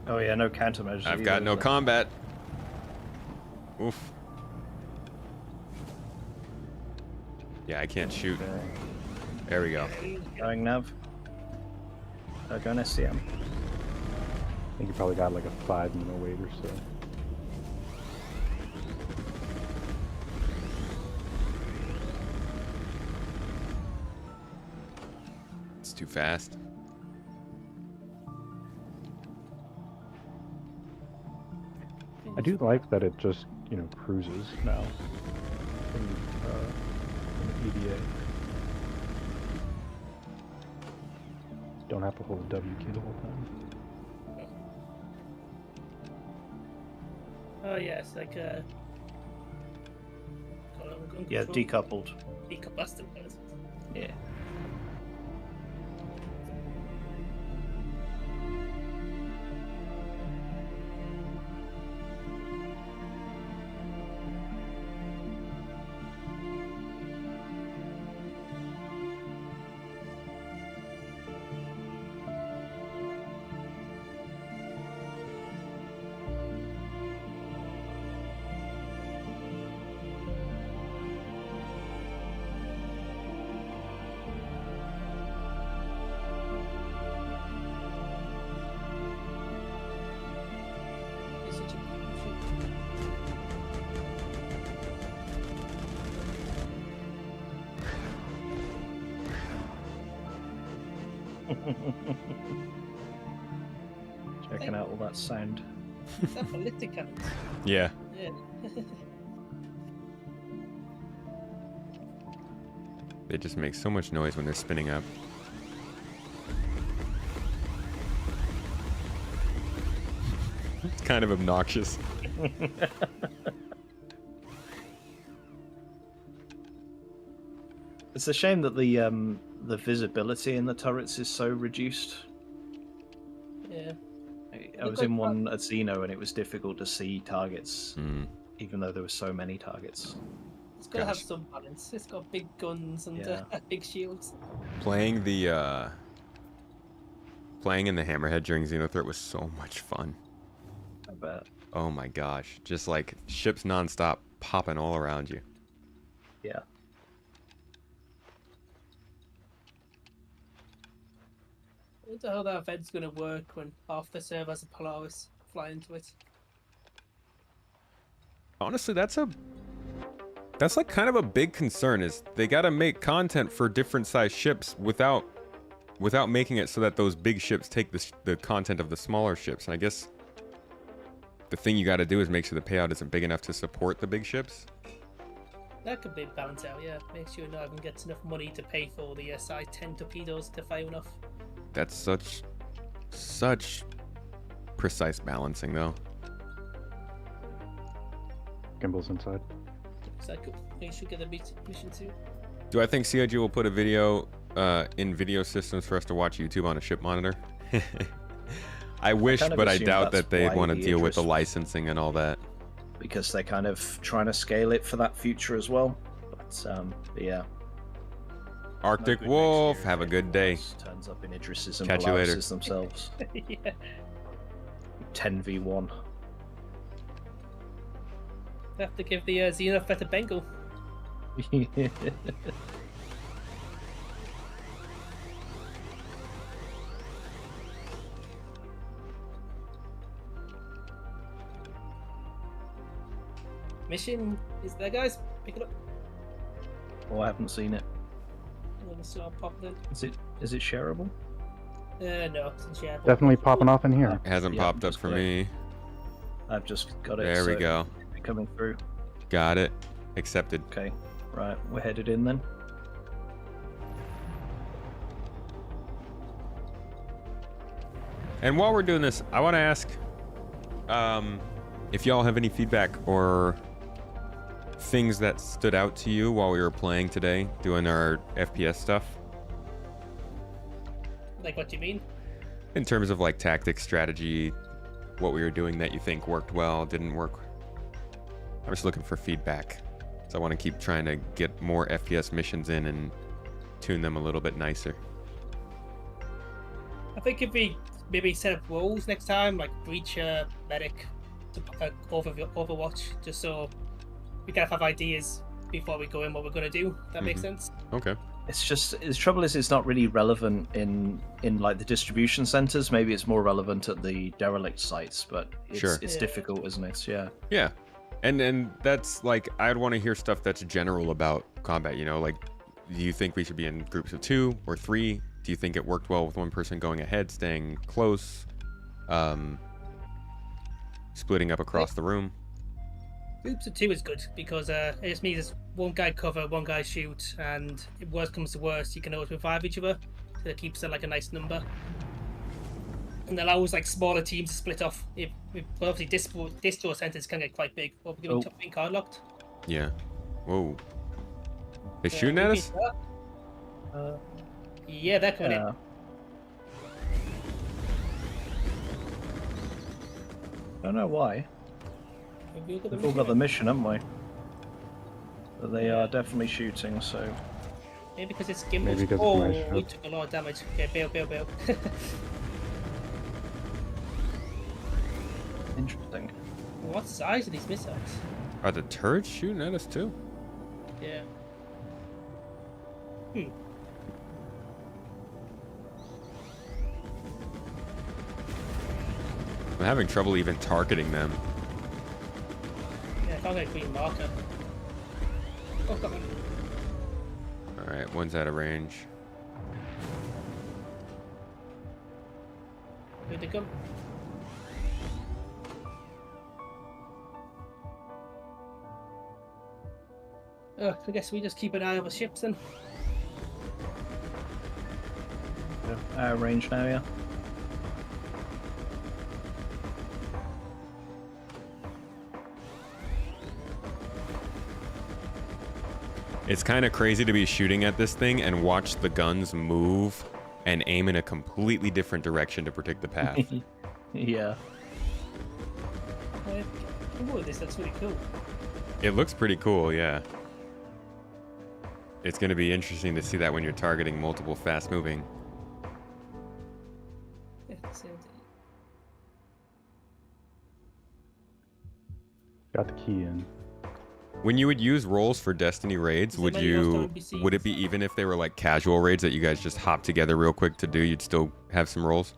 Oh yeah, no countermeasures. I've either, got no is there? combat. Oof. Yeah, I can't shoot. Okay. There we go. Going nav. Going SCM. I think you probably got like a 5-minute wait or so. It's too fast. I do like that it just, cruises now. From EVA. Don't have to hold the W key the whole time. Oh yeah, it's like Yeah, decoupled. Decoupled. Yeah. It's such a beautiful Checking out all that sound. Is that ballistic cannons? Yeah. Yeah. They just make so much noise when they're spinning up. It's kind of obnoxious. It's a shame that the visibility in the turrets is so reduced. Yeah. I was in one at Xeno and it was difficult to see targets, Mm. even though there were so many targets. It's got to have Gosh. some balance. It's got big guns and Yeah. big shields. Playing the playing in the Hammerhead during Xenothreat was so much fun. I bet. Oh my gosh, just like ships nonstop popping all around you. Yeah. I wonder how that event's going to work when half the servers of Polaris fly into it. Honestly, that's like kind of a big concern. Is they got to make content for different size ships without making it so that those big ships take the content of the smaller ships. And I guess the thing you got to do is make sure the payout isn't big enough to support the big ships. That could be balanced out, yeah. Make sure no one gets enough money to pay for the size 10 torpedoes to fire enough. That's such precise balancing, though. Gimbal's inside. So I could make sure get a mission too. Do I think CIG will put a video in video systems for us to watch YouTube on a ship monitor? I wish, kind of but I assume doubt that's that they'd why want to the deal with the interest- licensing and all that. Because they're kind of trying to scale it for that future as well. But yeah. Arctic No good Wolf, next year have a if good day. Turns up in Idris's and Catch you later. Polaris's themselves. Yeah. 10v1. I have to give the Xenothreat a Bengal. Mission is there, guys. Pick it up. Oh, I haven't seen it. I'm gonna start popping Is it shareable? in. No, it's in share. Definitely popping off in here. It hasn't Yeah, popped up just for got me. I've just got it. There we so go. it's coming through. Got it. Accepted. Okay, right, we're headed in then. And while we're doing this, I want to ask if y'all have any feedback or things that stood out to you while we were playing today, doing our FPS stuff, Like, what do you mean? in terms of like tactics, strategy, what we were doing that you think worked well, didn't work. I'm just looking for feedback. So I want to keep trying to get more FPS missions in and tune them a little bit nicer. I think if we maybe set up roles next time, like Breacher, Medic, Overwatch, just so we kind of have ideas before we go in what we're going to do. That makes sense. Okay. It's just the trouble is it's not really relevant in like the distribution centers. Maybe it's more relevant at the derelict sites, but it's Sure. it's Yeah. difficult, isn't it? Yeah. Yeah. And that's like, I'd want to hear stuff that's general about combat, you know, like, do you think we should be in groups of 2 or 3? Do you think it worked well with one person going ahead, staying close, splitting up across the room? Groups of 2 is good because it just means it's one guy cover, one guy shoot, and if worst comes to worst, you can always revive each other. So it keeps it like a nice number. And allows like smaller teams to split off. If obviously distro centers can get quite big. Well, we're Oh. being card locked. Yeah. Whoa. They Yeah, shooting at us? Yeah, they're coming in. I don't know why. We've got the We've all got the mission. mission, haven't we? But they are definitely shooting, so Maybe because it's gimbals. Maybe because it's Oh, my we ship. took a lot of damage. Okay, bail. interesting. What size are these missiles? Are the turrets shooting at us too? Yeah. I'm having trouble even targeting them. Yeah, I found a green marker. Oh, got one. Alright, one's out of range. Where'd they come? Oh, I guess we just keep an eye over ships then. Range now, yeah. It's kind of crazy to be shooting at this thing and watch the guns move and aim in a completely different direction to protect the path. Yeah. Oh, this looks really cool. It looks pretty cool, yeah. It's going to be interesting to see that when you're targeting multiple fast moving. Yeah, so- Got the key in. When you would use roles for Destiny raids, Is would anybody else you doing NPCs? would it be even if they were like casual raids that you guys just hop together real quick to do, you'd still have some roles?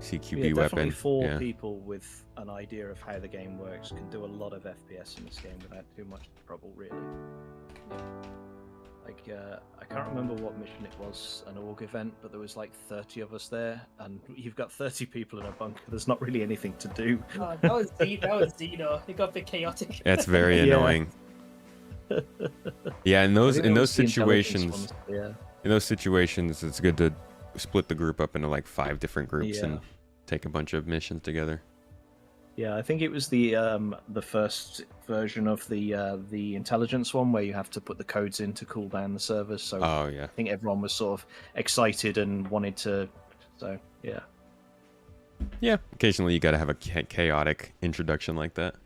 CQB Yeah, definitely weapon. 4 Yeah. people with an idea of how the game works can do a lot of FPS in this game without too much trouble, really. Like, I can't remember what mission it was, an org event, but there was like 30 of us there, and you've got 30 people in a bunker. There's not really anything to do. Oh, that was Zeno. It got a bit chaotic. That's very Yeah. annoying. Yeah, in I those think in that those was the intelligence situations, ones, yeah. in those situations, it's good to split the group up into like 5 different groups Yeah. and take a bunch of missions together. Yeah, I think it was the first version of the intelligence one where you have to put the codes in to cool down the servers. So Oh yeah. I think everyone was sort of excited and wanted to. So yeah, Yeah, occasionally you gotta have a chaotic introduction like that.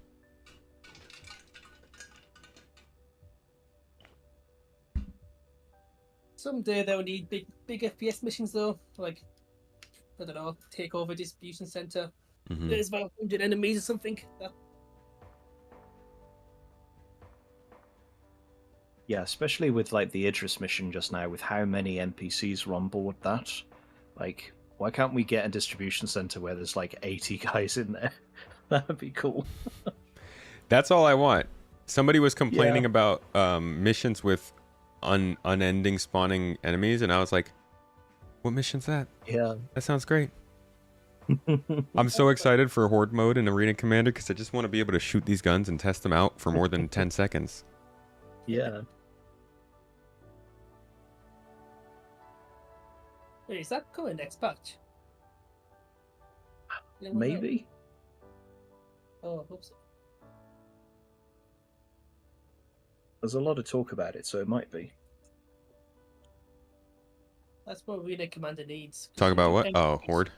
Someday they'll need big FPS missions though, like I don't know, take over distribution center. Mhm. There's about 100 enemies or something. Yeah, especially with like the Idris mission just now, with how many NPCs were on board that. Like, why can't we get a distribution center where there's like 80 guys in there? That'd be cool. That's all I want. Somebody was complaining about missions with unending spawning enemies, and I was like, what mission's that? Yeah. That sounds great. I'm so excited for Horde mode in Arena Commander because I just want to be able to shoot these guns and test them out for more than 10 seconds. Yeah. Wait, is that coming next patch? Anyone know? Maybe. Oh, I hope so. There's a lot of talk about it, so it might be. That's what Arena Commander needs. Talk about what? Oh, Horde.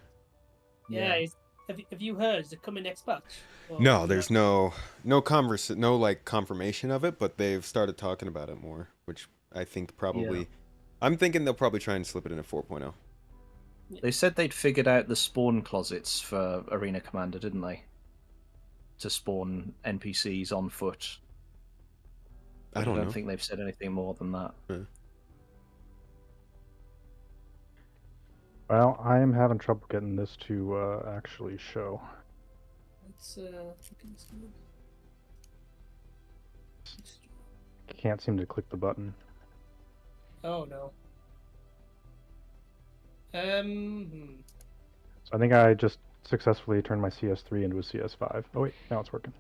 Yeah. Have you heard? Is it coming next patch? Or- No, there's no like confirmation of it, but they've started talking about it more, which I think probably. Yeah. I'm thinking they'll probably try and slip it into 4.0. They said they'd figured out the spawn closets for Arena Commander, didn't they? To spawn NPCs on foot. I don't know. think they've said anything more than that. Yeah. Well, I am having trouble getting this to actually show. Let's look at this one. Can't seem to click the button. Oh no. So I think I just successfully turned my CS3 into a CS5. Oh wait, now it's working.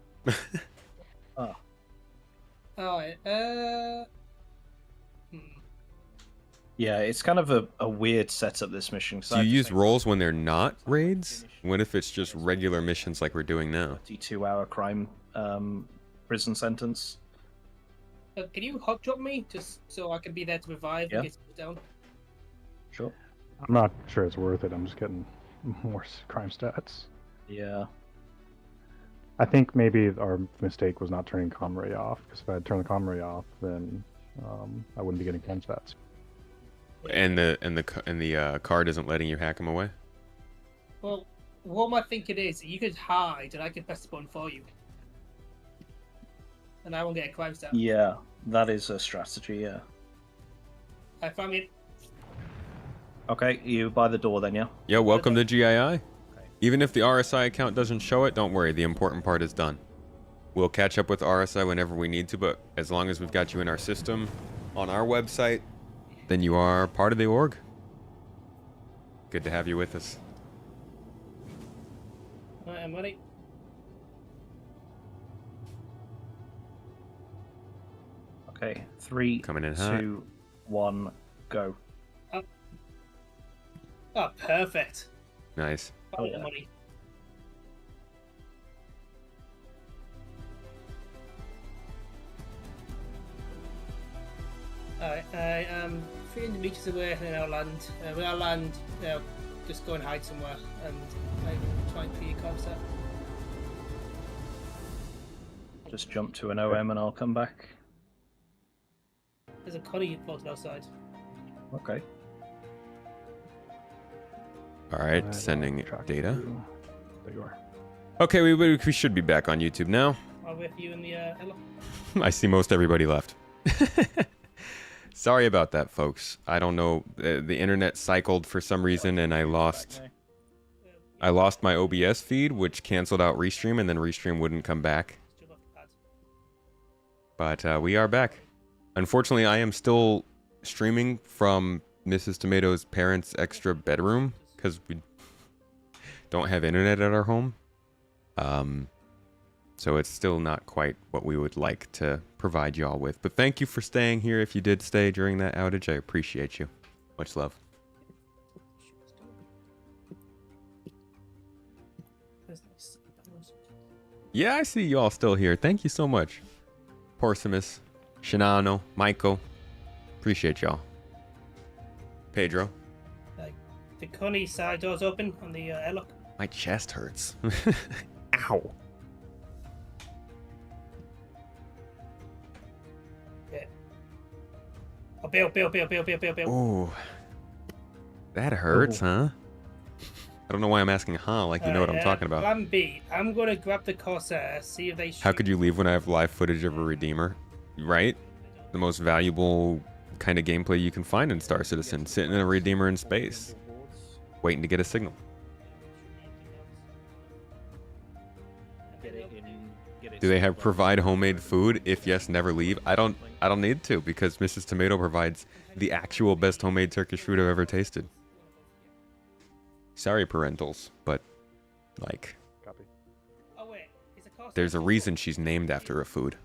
Oh. Oh, Yeah, it's kind of a weird setup, this mission. Do you use roles when they're not raids? What if it's just regular missions like we're doing now? 2-hour crime prison sentence. can you hot drop me just so I can be there to revive Yeah. and get down? Sure. I'm not sure it's worth it. I'm just getting more crime stats. Yeah. I think maybe our mistake was not turning Comray off, because if I had turned the Comray off, then I wouldn't be getting crime stats. And the card isn't letting you hack them away? Well, what I think it is, you could hide and I could press the button for you. And I won't get a crime stat. Yeah, that is a strategy, yeah. I found it. Okay, you by the door then, yeah? Yeah, welcome to GII. Even if the RSI account doesn't show it, don't worry. The important part is done. We'll catch up with RSI whenever we need to, but as long as we've got you in our system, on our website, then you are part of the org. Good to have you with us. Alright, I'm ready. Okay, 3, Coming in hot. 2, 1, go. Oh, perfect. Nice. Found yeah. the money. Alright, I am 300 meters away in our land. When I land, just go and hide somewhere and I will try and clear your concept. Just jump to an OM and I'll come back. There's a Connie floating outside. Okay. All right, Alright, sending I'll track data. you. There you are. Okay, we should be back on YouTube now. I'll wait for you in the Ella. I see most everybody left. Sorry about that, folks. I don't know. The internet cycled for some reason, and I lost my OBS feed, which canceled out Restream, and then Restream wouldn't come back. But we are back. Unfortunately, I am still streaming from Mrs. Tomato's parents' extra bedroom because we don't have internet at our home. So it's still not quite what we would like to provide y'all with. But thank you for staying here. If you did stay during that outage, I appreciate you. Much love. Yeah, I see y'all still here. Thank you so much. Porcimus, Shinano, Michael. Appreciate y'all. Pedro. The Connie side door's open on the airlock. My chest hurts. Ow. Yeah. Oh, Bill. Ooh. That hurts, huh? I don't know why I'm asking huh, like you know what I'm talking about. Plan B. I'm gonna grab the Corsair, see if they shoot. How could you leave when I have live footage of a Redeemer? Right? The most valuable kind of gameplay you can find in Star Citizen. Sitting in a Redeemer in space. Waiting to get a signal. Get it in, get it Do they have somewhere. provide homemade food? If yes, never leave. I don't need to because Mrs. Tomato provides the actual best homemade Turkish food I've ever tasted. Sorry, parentals, but like Copy. Oh wait, is the Corsair there's a reason she's named after a food.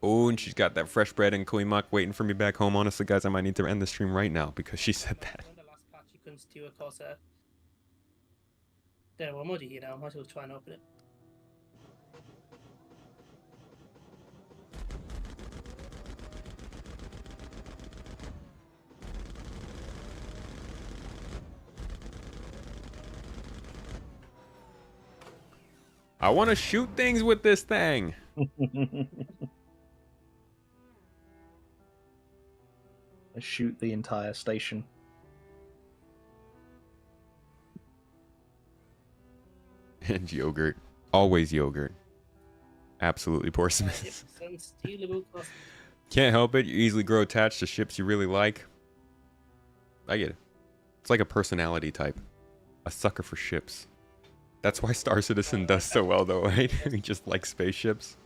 Oh, and she's got that fresh bread and kuimak waiting for me back home. Honestly, guys, I might need to end the stream right now because she said that. On the last patch, you couldn't steal a Corsair. There, we're muddy here now. Might as well try and open it. I want to shoot things with this thing. Shoot the entire station. And yogurt. Always yogurt. Absolutely Portsmouth. Unstealable Corsair. Can't help it. You easily grow attached to ships you really like. I get it. It's like a personality type. A sucker for ships. That's why Star Citizen does so well, though, right? We just like spaceships.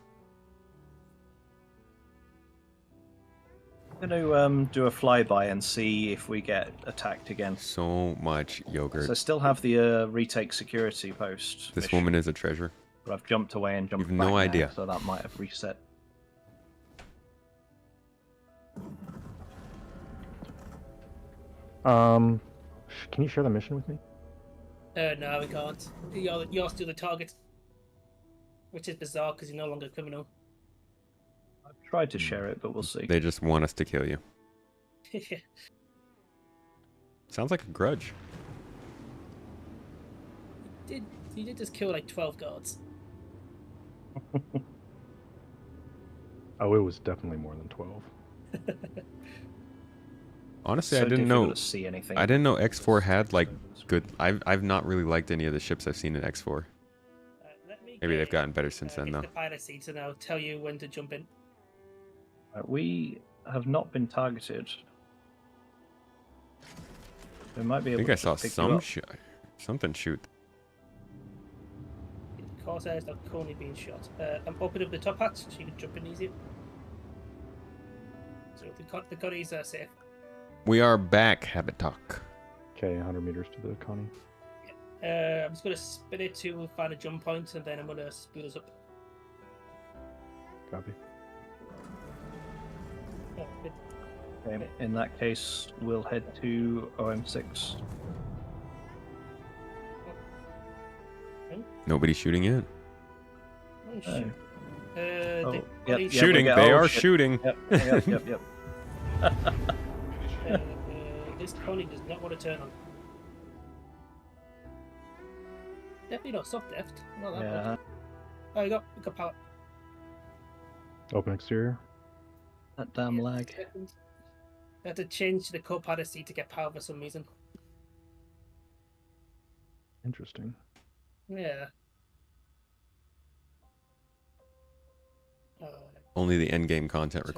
I'm going to do a flyby and see if we get attacked again. So much yogurt. So I still have the retake security post. This mission, woman is a treasure. but I've jumped away and jumped You've back no now, idea. so that might have reset. Can you share the mission with me? No, we can't. You're still the target. Which is bizarre because you're no longer a criminal. I've tried to share it, but we'll see. They just want us to kill you. Sounds like a grudge. You did just kill like 12 guards. Oh, it was definitely more than 12. Honestly, So I didn't difficult know. to see anything. I didn't know X4 had like good. I've not really liked any of the ships I've seen in X4. Let me Maybe they've get, gotten better since then, into though. the pilot seat and I'll tell you when to jump in. We have not been targeted. We might be I able think I to saw pick you some up. something shoot. The Corsairs are currently being shot. I'm opening up the top hatch so you can jump in easier. So the Connies are safe. We are back, Habitok. Okay, 100 meters to the Connie. I'm just going to spin it to find a jump point and then I'm going to speed us up. Copy. Oh, good. Okay, in that case, we'll head to OM6. Nobody shooting in. Oh, shoot. Oh, The yep, Connies- yep, Shooting. we get- They oh, are shit. shooting. Yep. This Connie does not want to turn on. Definitely not soft deft. Not that Yeah. much. Oh, we got power. Open exterior. That damn lag. I had to change the co-pilot seat to get power for some reason. Interesting. Yeah. Only the end game content